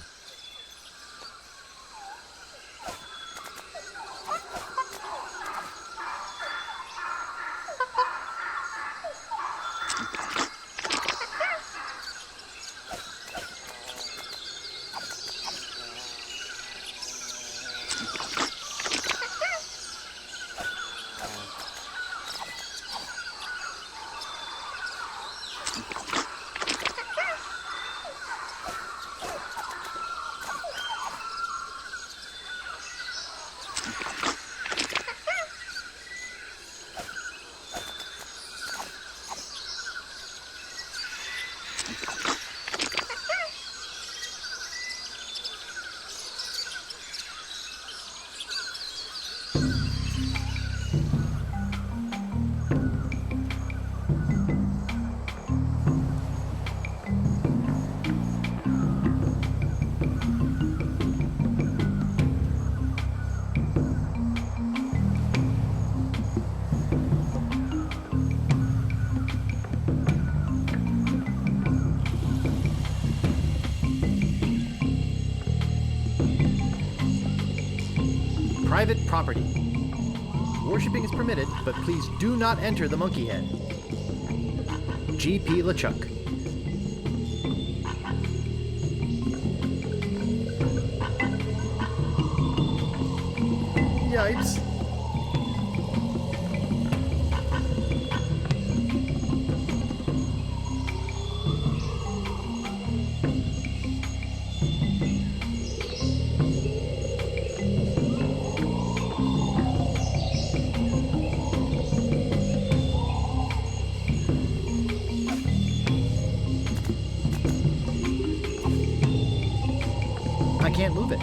private property. Worshipping is permitted, but please do not enter the monkey head. G.P. LeChuck. Yipes. I can't move it.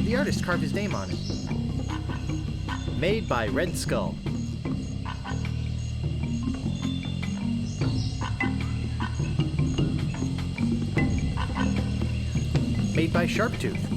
The artist carved his name on it. Made by Red Skull. Made by Sharptooth.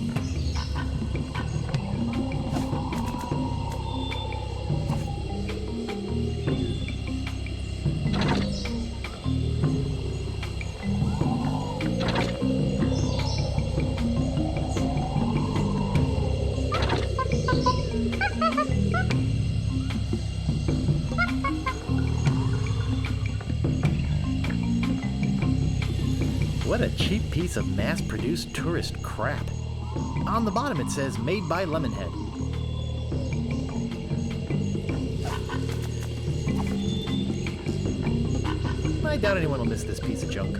What a cheap piece of mass-produced tourist crap. On the bottom it says, made by Lemonhead. I doubt anyone will miss this piece of junk.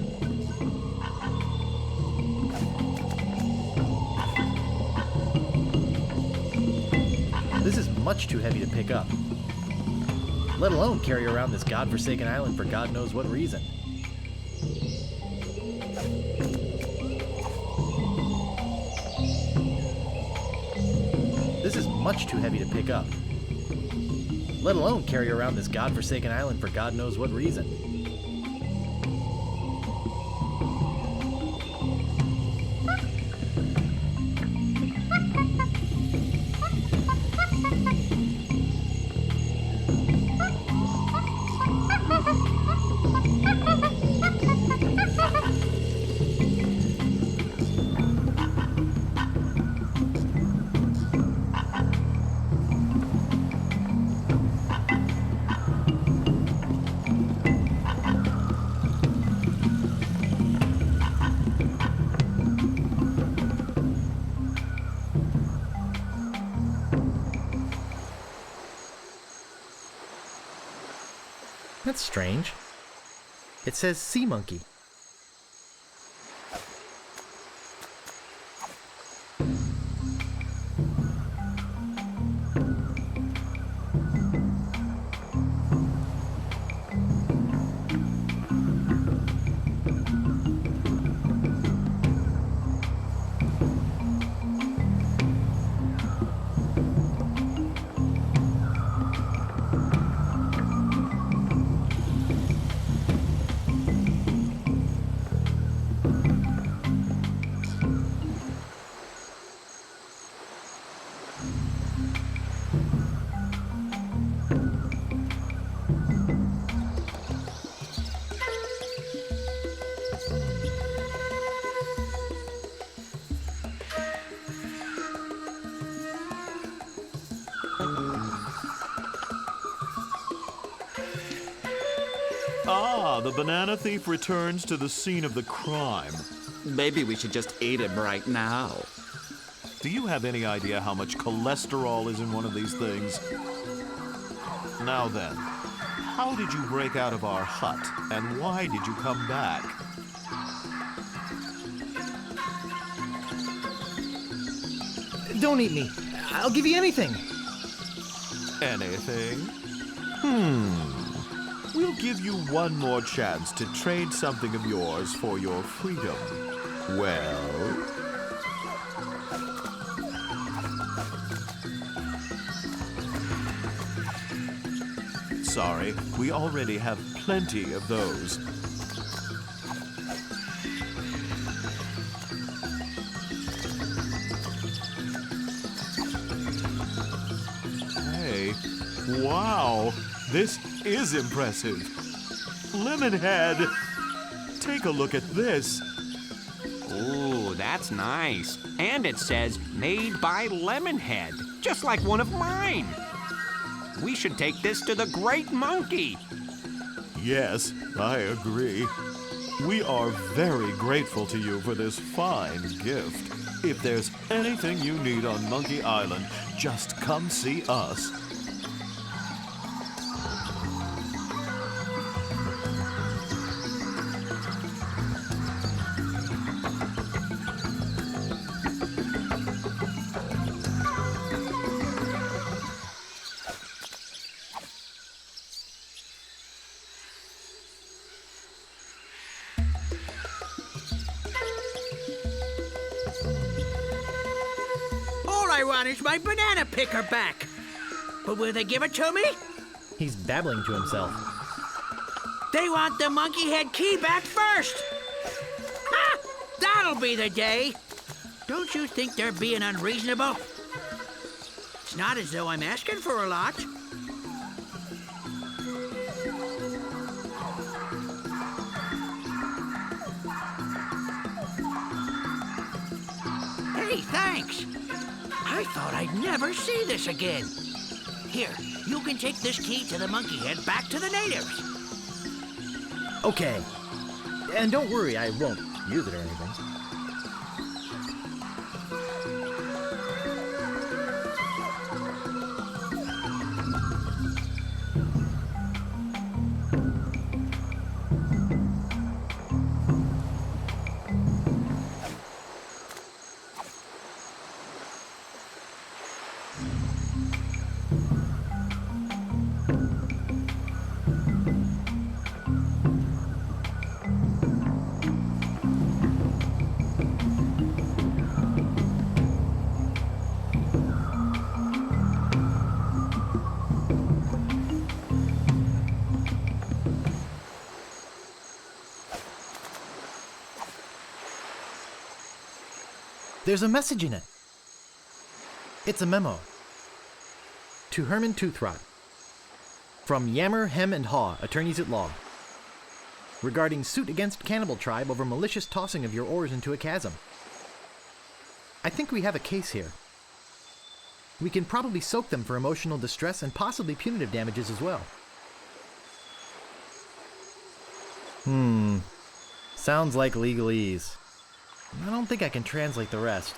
This is much too heavy to pick up, let alone carry around this godforsaken island for God knows what reason. This is much too heavy to pick up, let alone carry around this godforsaken island for God knows what reason. That's strange. It says sea monkey. Ah, the banana thief returns to the scene of the crime. Maybe we should just eat him right now. Do you have any idea how much cholesterol is in one of these things? Now then, how did you break out of our hut, and why did you come back? Don't eat me. I'll give you anything. Anything? We'll give you one more chance to trade something of yours for your freedom. Well? Sorry, we already have plenty of those. Hey, wow! This is impressive. Lemonhead, take a look at this. Ooh, that's nice. And it says, made by Lemonhead, just like one of mine. We should take this to the Great Monkey. Yes, I agree. We are very grateful to you for this fine gift. If there's anything you need on Monkey Island, just come see us. All I want is my banana picker back. But will they give it to me? He's babbling to himself. They want the monkey head key back first. Ha! That'll be the day. Don't you think they're being unreasonable? It's not as though I'm asking for a lot. Hey, thanks. I thought I'd never see this again. Here, you can take this key to the monkey head back to the natives. Okay. And don't worry, I won't use it or anything. There's a message in it. It's a memo. To Herman Toothrot. From Yammer, Hem, and Haw, attorneys at law. Regarding suit against Cannibal Tribe over malicious tossing of your oars into a chasm. I think we have a case here. We can probably soak them for emotional distress and possibly punitive damages as well. Sounds like legalese. I don't think I can translate the rest.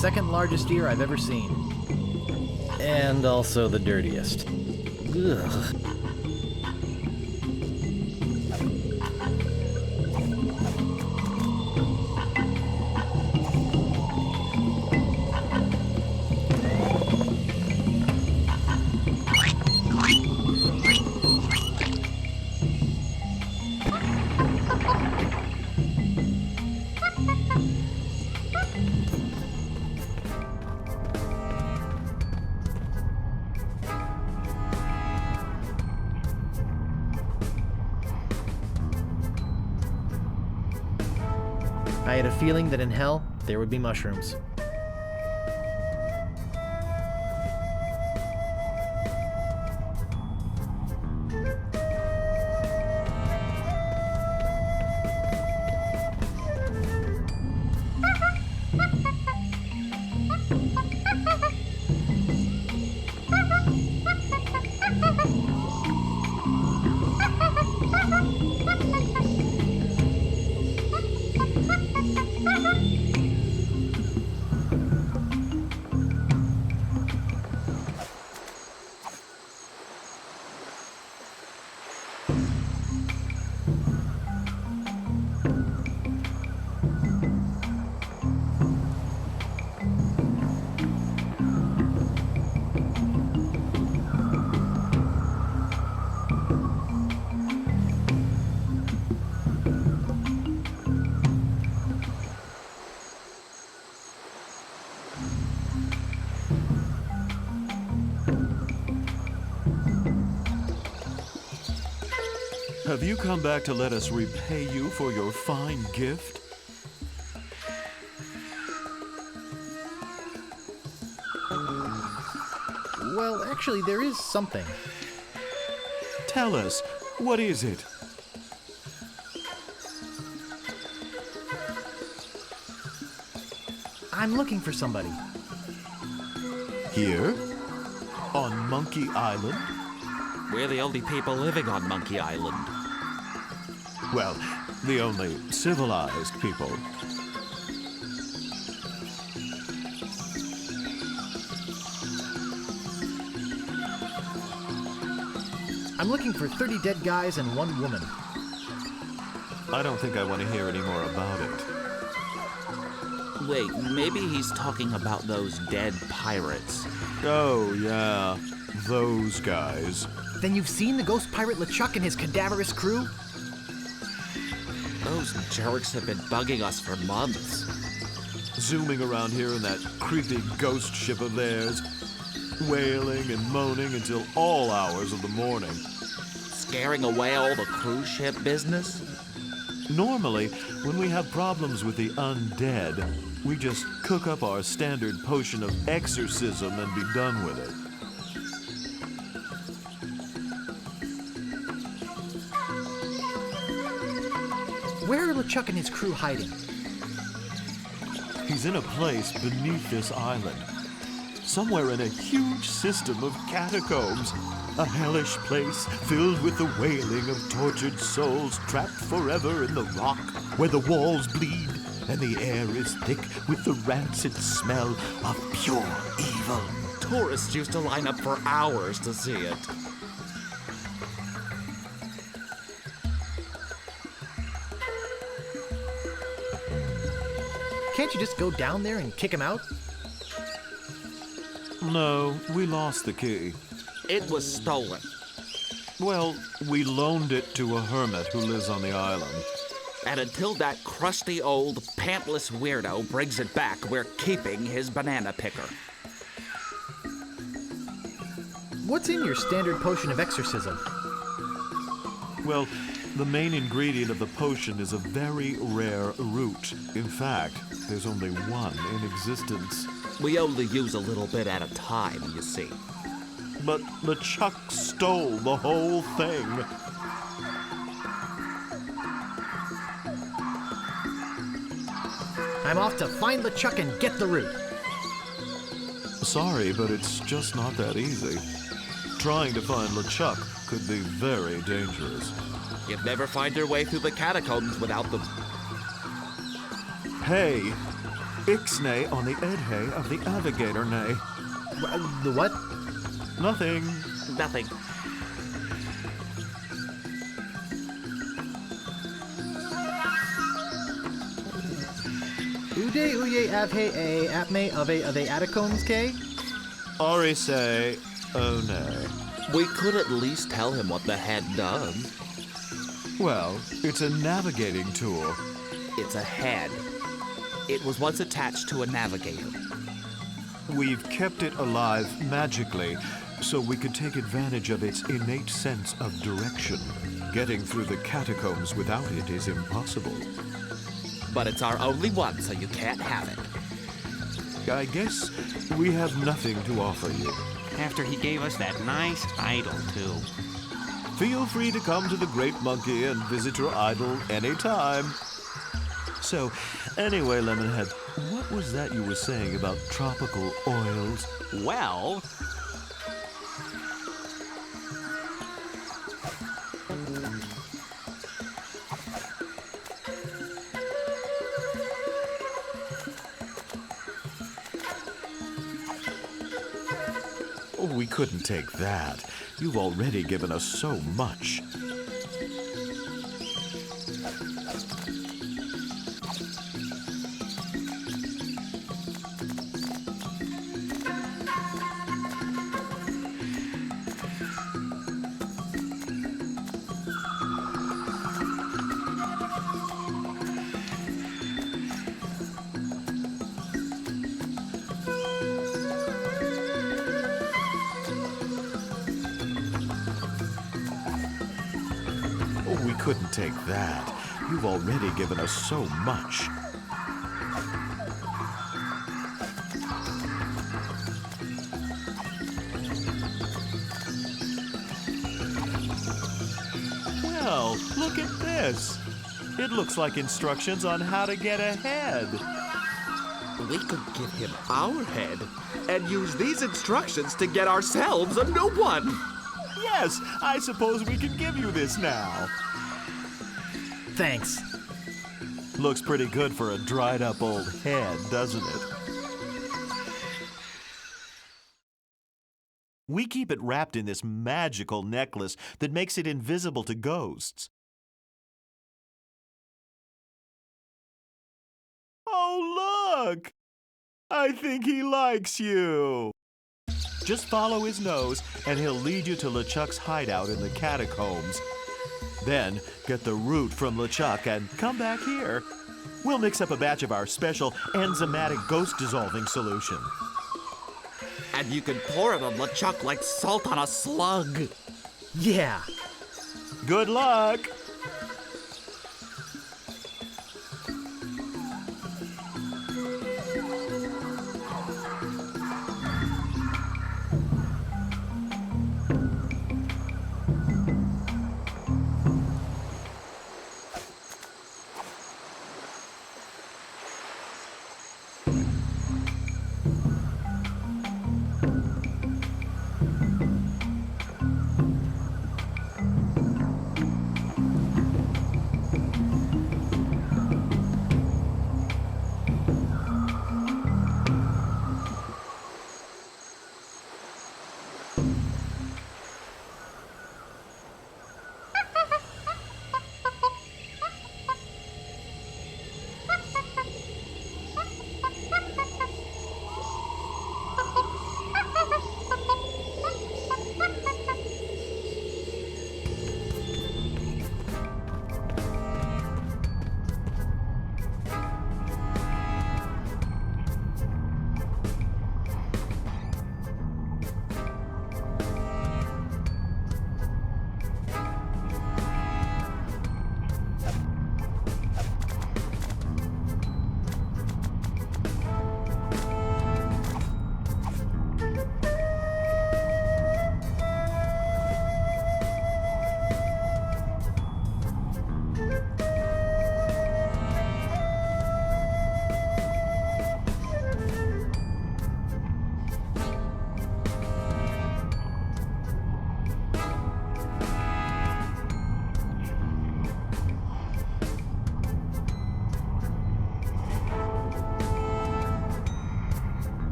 Second largest ear I've ever seen. And also the dirtiest. Ugh. I had a feeling that in hell, there would be mushrooms. Have you come back to let us repay you for your fine gift? Well, actually, there is something. Tell us, what is it? I'm looking for somebody. Here? On Monkey Island? We're the only people living on Monkey Island. Well, the only civilized people. I'm looking for 30 dead guys and 1 woman. I don't think I want to hear any more about it. Wait, maybe he's talking about those dead pirates. Oh, yeah. Those guys. Then you've seen the ghost pirate LeChuck and his cadaverous crew? Those jerks have been bugging us for months. Zooming around here in that creepy ghost ship of theirs, wailing and moaning until all hours of the morning. Scaring away all the cruise ship business? Normally, when we have problems with the undead, we just cook up our standard potion of exorcism and be done with it. Where are LeChuck and his crew hiding? He's in a place beneath this island. Somewhere in a huge system of catacombs. A hellish place filled with the wailing of tortured souls trapped forever in the rock, where the walls bleed and the air is thick with the rancid smell of pure evil. Tourists used to line up for hours to see it. Can't you just go down there and kick him out? No, we lost the key. It was stolen. Well, we loaned it to a hermit who lives on the island. And until that crusty old, pantless weirdo brings it back, we're keeping his banana picker. What's in your standard potion of exorcism? Well, the main ingredient of the potion is a very rare root. In fact, there's only one in existence. We only use a little bit at a time, you see. But LeChuck stole the whole thing. I'm off to find LeChuck and get the root. Sorry, but it's just not that easy. Trying to find LeChuck could be very dangerous. You'd never find your way through the catacombs without them. Hey, Ixnay on the Edhay of the Navigator Nay. The what? Nothing. Nothing. Ude uye avhe a apme of a atacombs k? Ori say, oh no. We could at least tell him what the head does. Well, it's a navigating tool. It's a head. It was once attached to a navigator. We've kept it alive magically, so we could take advantage of its innate sense of direction. Getting through the catacombs without it is impossible. But it's our only one, so you can't have it. I guess we have nothing to offer you. After he gave us that nice idol, too. Feel free to come to the Great Monkey and visit your idol anytime. So, anyway, Lemonhead, what was that you were saying about tropical oils? Well... Oh, we couldn't take that. You've already given us so much. couldn't take that. You've already given us so much. Well, look at this. It looks like instructions on how to get ahead. We could give him our head and use these instructions to get ourselves a new one. Yes, I suppose we can give you this now. Thanks. Looks pretty good for a dried up old head, doesn't it? We keep it wrapped in this magical necklace that makes it invisible to ghosts. Oh, look! I think he likes you. Just follow his nose, and he'll lead you to LeChuck's hideout in the catacombs. Then, get the root from LeChuck and come back here. We'll mix up a batch of our special enzymatic ghost-dissolving solution. And you can pour it on LeChuck like salt on a slug. Yeah. Good luck!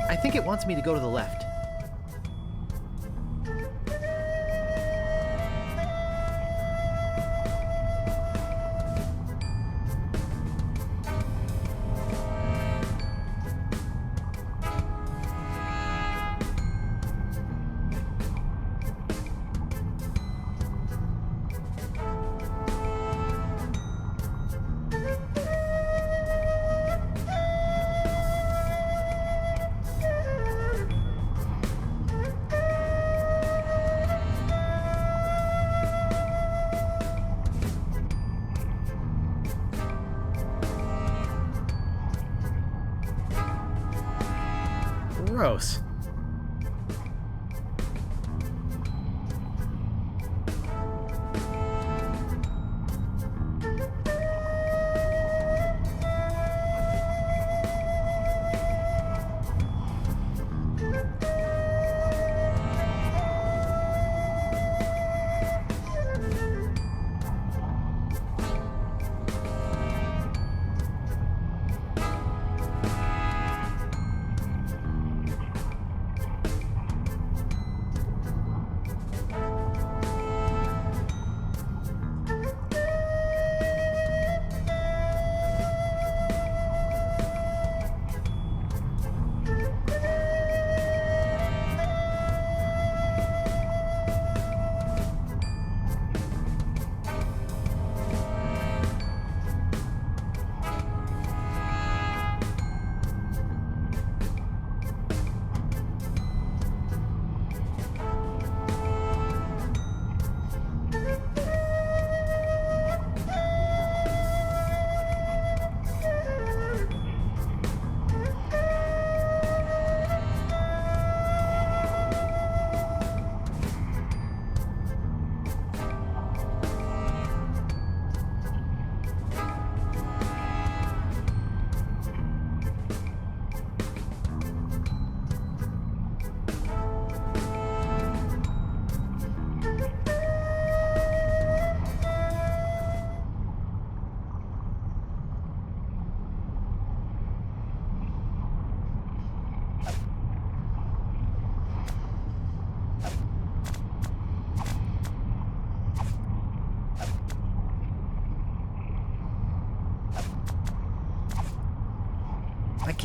I think it wants me to go to the left. Gross.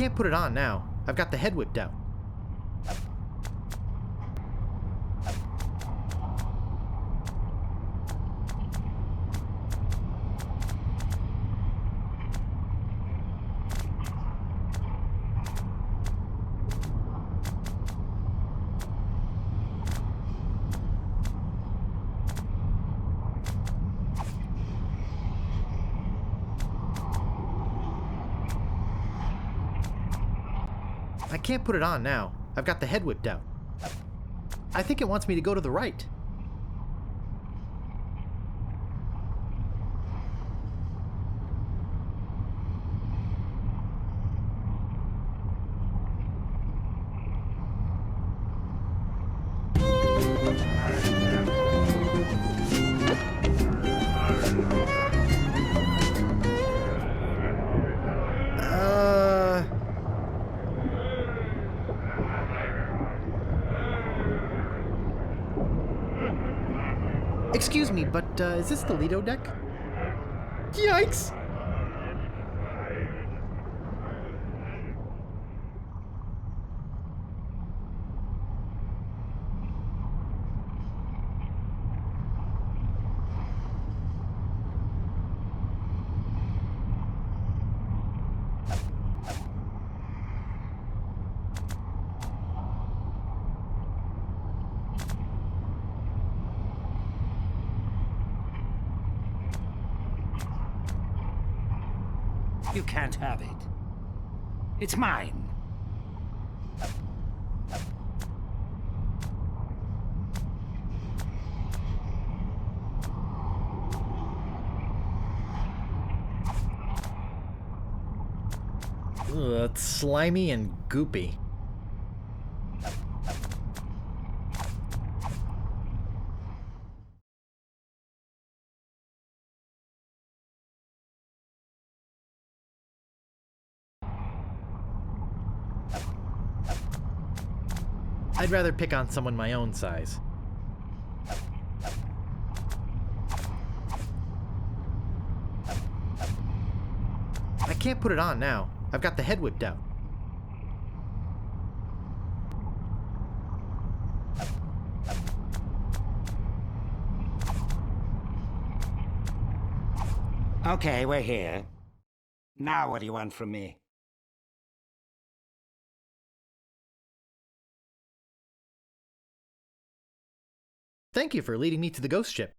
can't put it on now. I've got the head whipped out. I can't put it on now. I've got the head whipped out. I think it wants me to go to the right. Excuse me, but is this the Lido deck? Yikes! You can't have it. It's mine. Ugh, it's slimy and goopy. I'd rather pick on someone my own size. I can't put it on now. I've got the head whipped out. Okay, we're here. Now what do you want from me? Thank you for leading me to the ghost ship.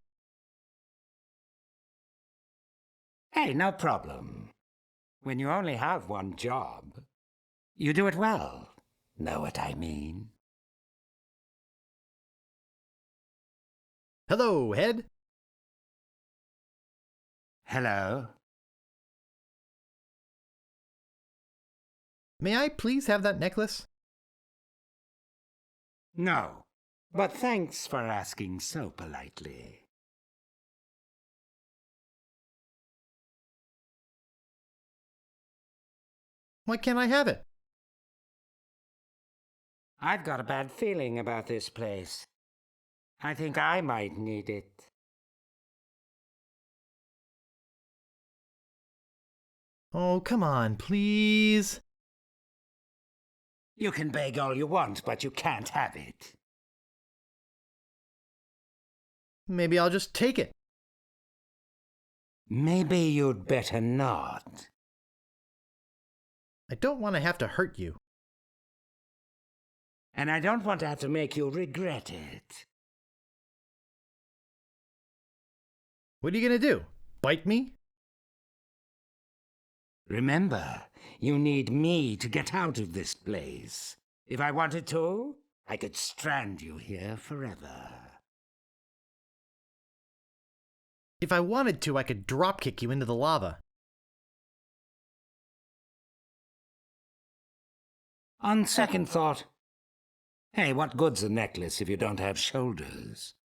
Hey, no problem. When you only have one job, you do it well. Know what I mean? Hello, Head. Hello? May I please have that necklace? No. But thanks for asking so politely. Why can't I have it? I've got a bad feeling about this place. I think I might need it. Oh, come on, please. You can beg all you want, but you can't have it. Maybe I'll just take it. Maybe you'd better not. I don't want to have to hurt you. And I don't want to have to make you regret it. What are you going to do? Bite me? Remember, you need me to get out of this place. If I wanted to, I could strand you here forever. If I wanted to, I could dropkick you into the lava. On second thought, hey, what good's a necklace if you don't have shoulders?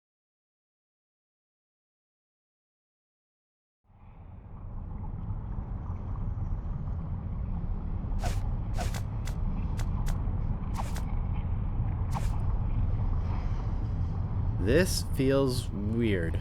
This feels weird.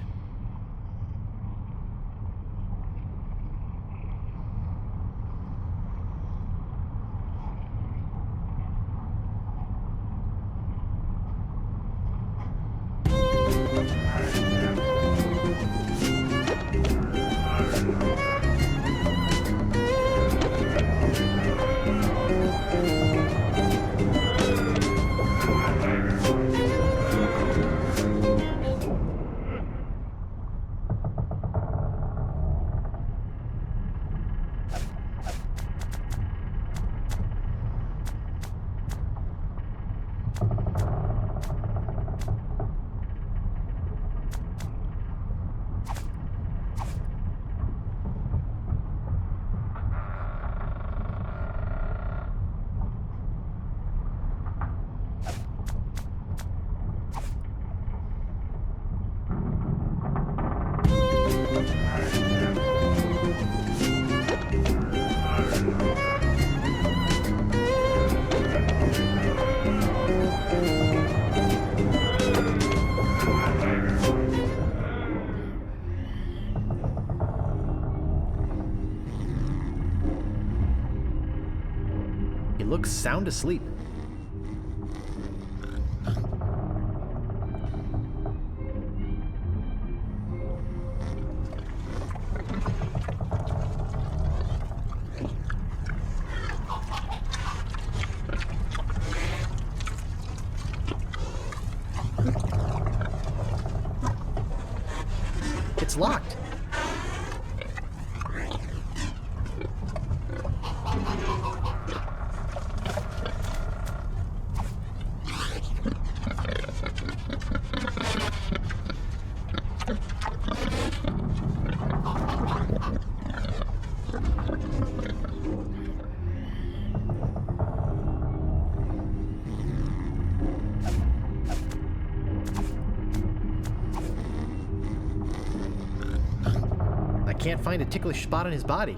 sound asleep. It's locked. Can't find a ticklish spot on his body.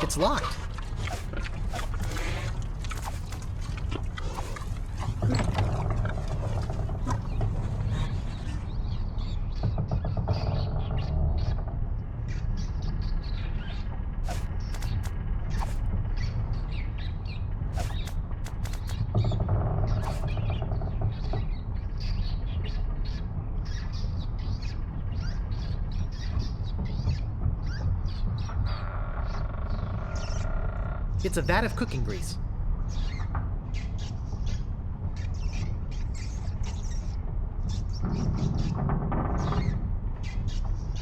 It's locked. It's a vat of cooking grease.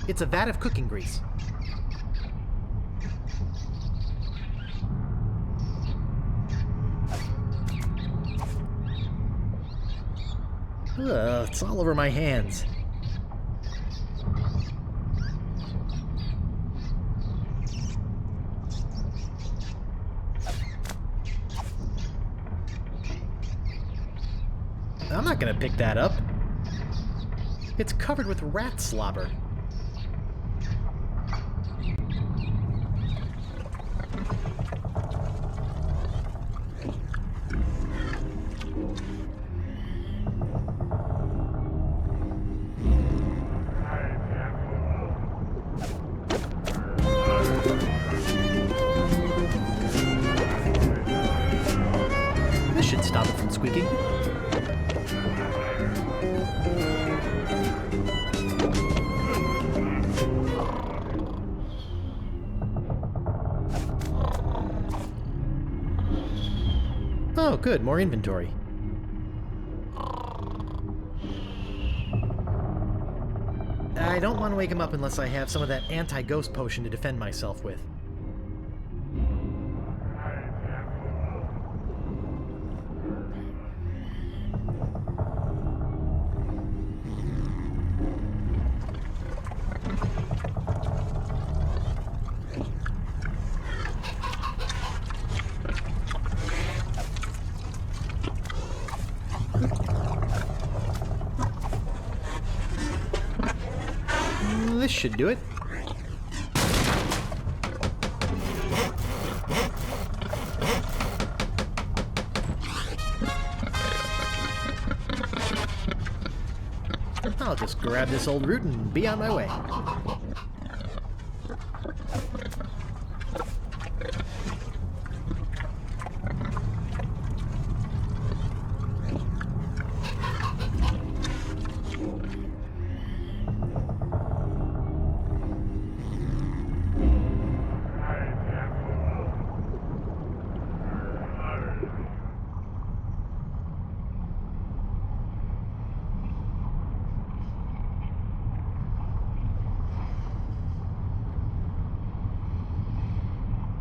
It's a vat of cooking grease. Ugh, it's all over my hands. I'm not gonna pick that up. It's covered with rat slobber. This should stop it from squeaking. Oh, good, more inventory. I don't want to wake him up unless I have some of that anti-ghost potion to defend myself with. This should do it. I'll just grab this old root and be on my way.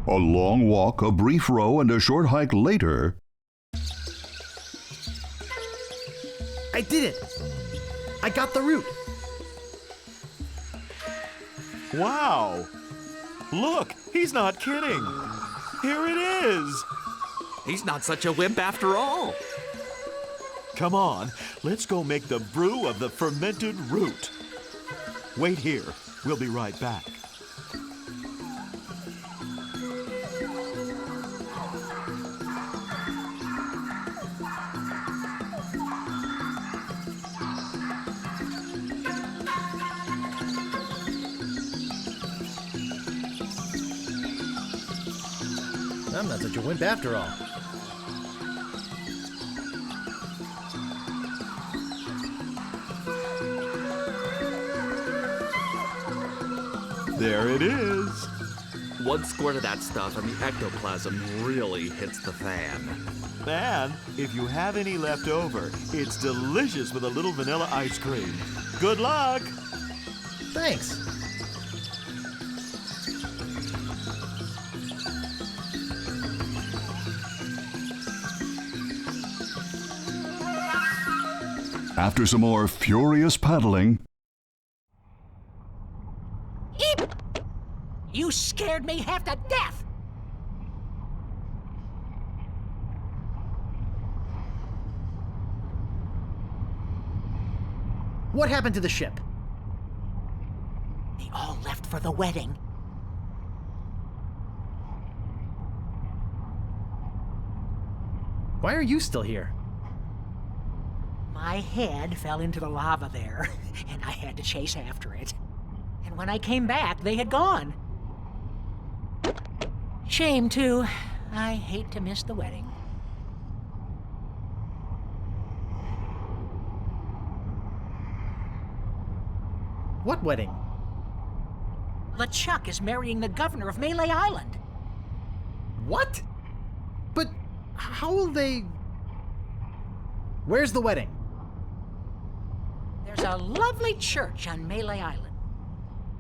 A long walk, a brief row, and a short hike later, I did it! I got the route! Wow! Look, he's not kidding! Here it is! He's not such a wimp after all. Come on, let's go make the brew of the fermented root. Wait here, we'll be right back. I'm not such a wimp after all. There it is. One squirt of that stuff and the ectoplasm really hits the fan. And if you have any left over, it's delicious with a little vanilla ice cream. Good luck! Thanks. After some more furious paddling, Eep! You scared me half to death! What happened to the ship? They all left for the wedding. Why are you still here? My head fell into the lava there, and I had to chase after it. And when I came back, they had gone. Shame, too. I hate to miss the wedding. What wedding? LeChuck is marrying the governor of Melee Island. What? But how will they... Where's the wedding? There's a lovely church on Melee Island.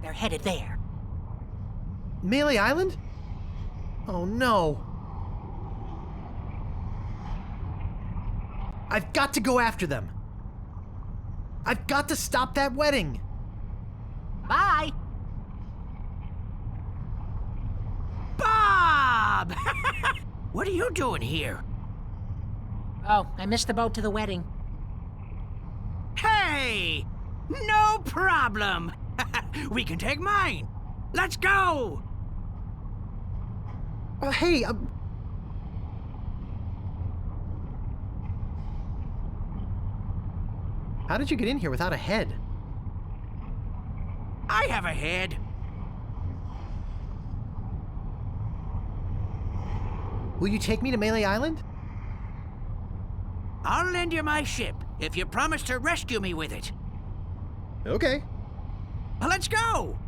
They're headed there. Melee Island? Oh no. I've got to go after them. I've got to stop that wedding. Bye! Bob! What are you doing here? Oh, I missed the boat to the wedding. Hey! No problem! We can take mine! Let's go! Hey, how did you get in here without a head? I have a head. Will you take me to Melee Island? I'll lend you my ship if you promise to rescue me with it. Okay. Let's go!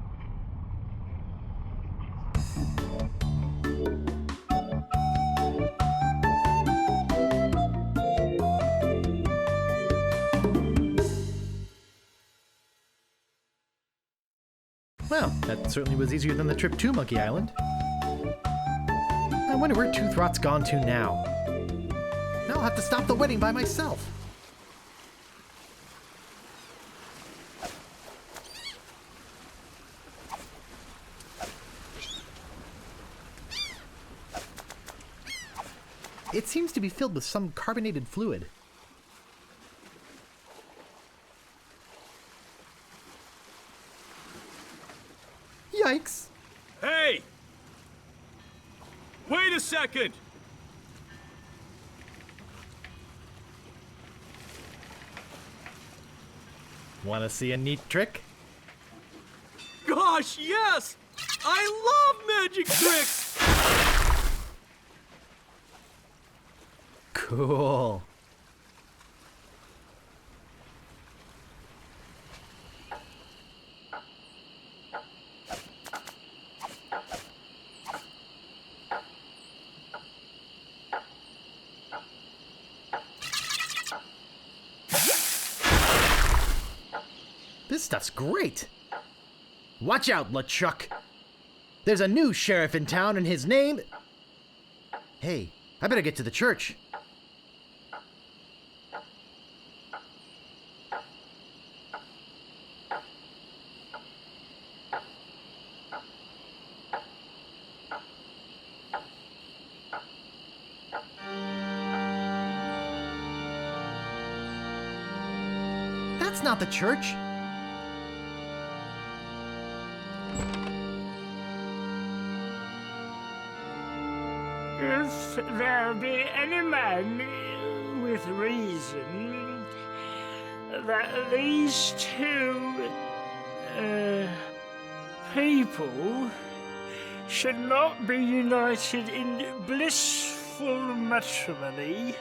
Well, that certainly was easier than the trip to Monkey Island. I wonder where Toothrot's gone to now. Now I'll have to stop the wedding by myself. It seems to be filled with some carbonated fluid. Yikes! Hey! Wait a second! Want to see a neat trick? Gosh, yes! I love magic tricks! Cool. This stuff's great. Watch out, LeChuck. There's a new sheriff in town and his name... Hey, I better get to the church. That's not the church. If there be any man with reason that these two people should not be united in blissful matrimony,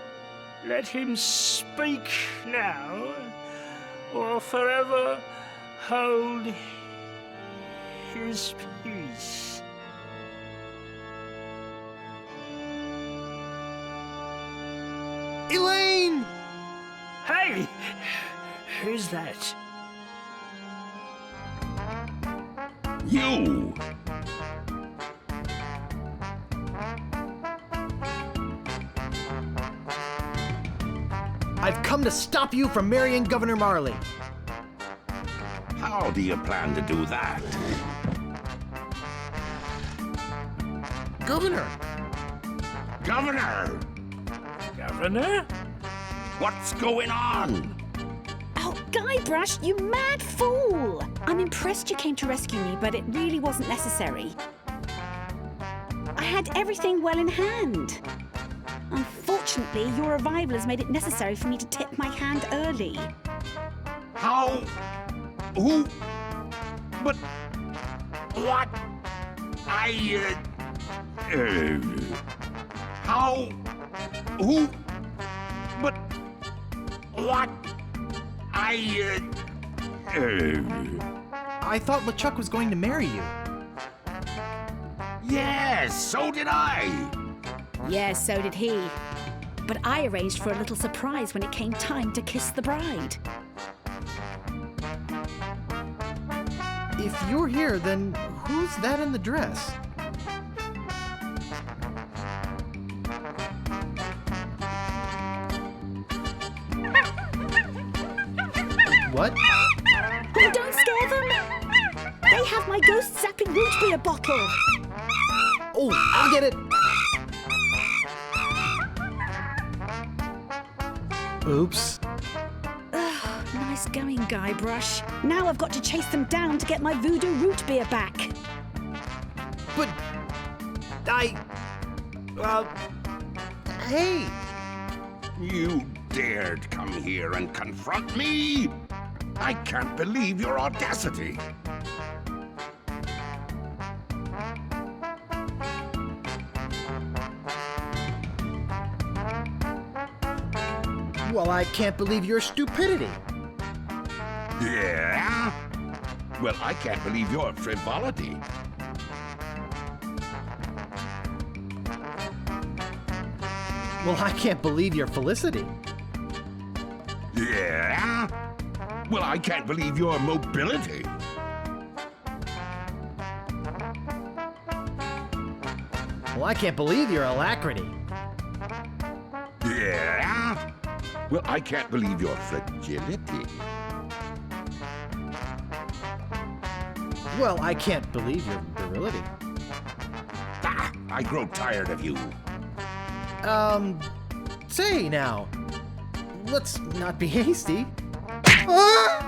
let him speak now, or forever hold his peace. Elaine! Hey! Who's that? You! I've come to stop you from marrying Governor Marley. How do you plan to do that? Governor! Governor! Governor? What's going on? Oh, Guybrush, you mad fool! I'm impressed you came to rescue me, but it really wasn't necessary. I had everything well in hand. Unfortunately, your arrival has made it necessary for me to tip my hand early. How? Who? But what? How? Who? But what? I thought LeChuck was going to marry you. Yes, so did I. Yes, so did he. But I arranged for a little surprise when it came time to kiss the bride. If you're here, then who's that in the dress? What? Oh, don't scare them! They have my ghost-zapping root beer bottle! Oh, I'll get it! Oops. Nice going, Guybrush. Now I've got to chase them down to get my voodoo root beer back. But hey! You dared come here and confront me? I can't believe your audacity. Well, I can't believe your stupidity. Yeah? Well, I can't believe your frivolity. Well, I can't believe your felicity. Yeah? Well, I can't believe your mobility. Well, I can't believe your alacrity. Yeah? Well, I can't believe your fragility. Well, I can't believe your virility. Ah, I grow tired of you. Say now. Let's not be hasty. Ah!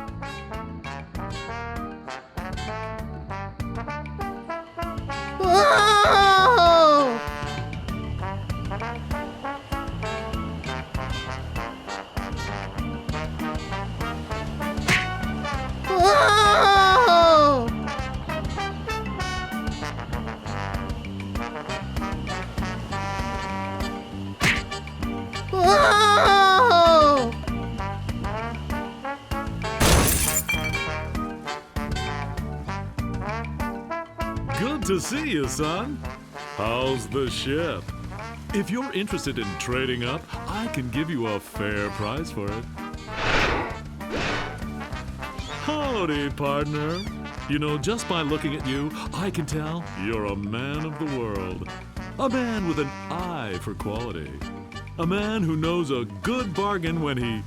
Oh! Oh! Oh! Good to see you, son. How's the ship? If you're interested in trading up, I can give you a fair price for it. Howdy, partner. You know, just by looking at you, I can tell you're a man of the world. A man with an eye for quality. A man who knows a good bargain when he...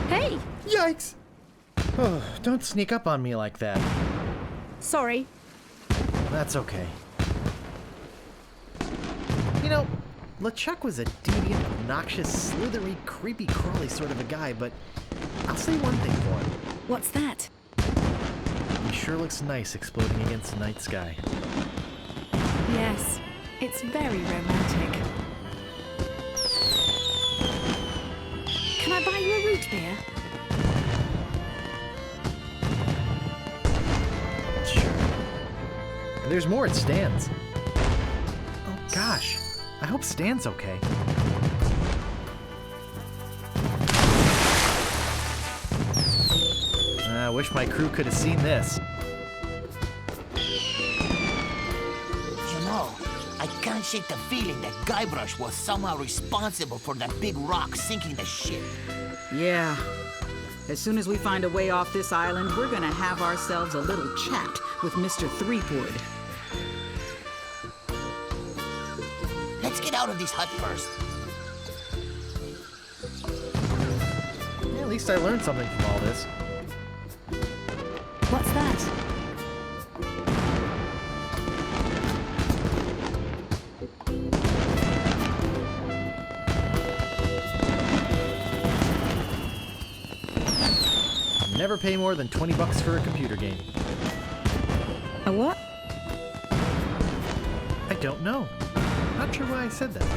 Hey! Yikes! Oh, don't sneak up on me like that. Sorry. That's okay. You know, LeChuck was a deviant, obnoxious, slithery, creepy, crawly sort of a guy, but I'll say one thing for him. What's that? He sure looks nice exploding against the night sky. Yes, it's very romantic. Can I buy you a root beer? Sure. There's more at Stan's. Oh gosh, I hope Stan's okay. I wish my crew could have seen this. You know, I can't shake the feeling that Guybrush was somehow responsible for that big rock sinking the ship. Yeah. As soon as we find a way off this island, we're gonna have ourselves a little chat with Mr. Threepwood. Let's get out of this hut first. Yeah, at least I learned something from all this. What's that? Never pay more than $20 for a computer game. A what? I don't know. Not sure why I said that.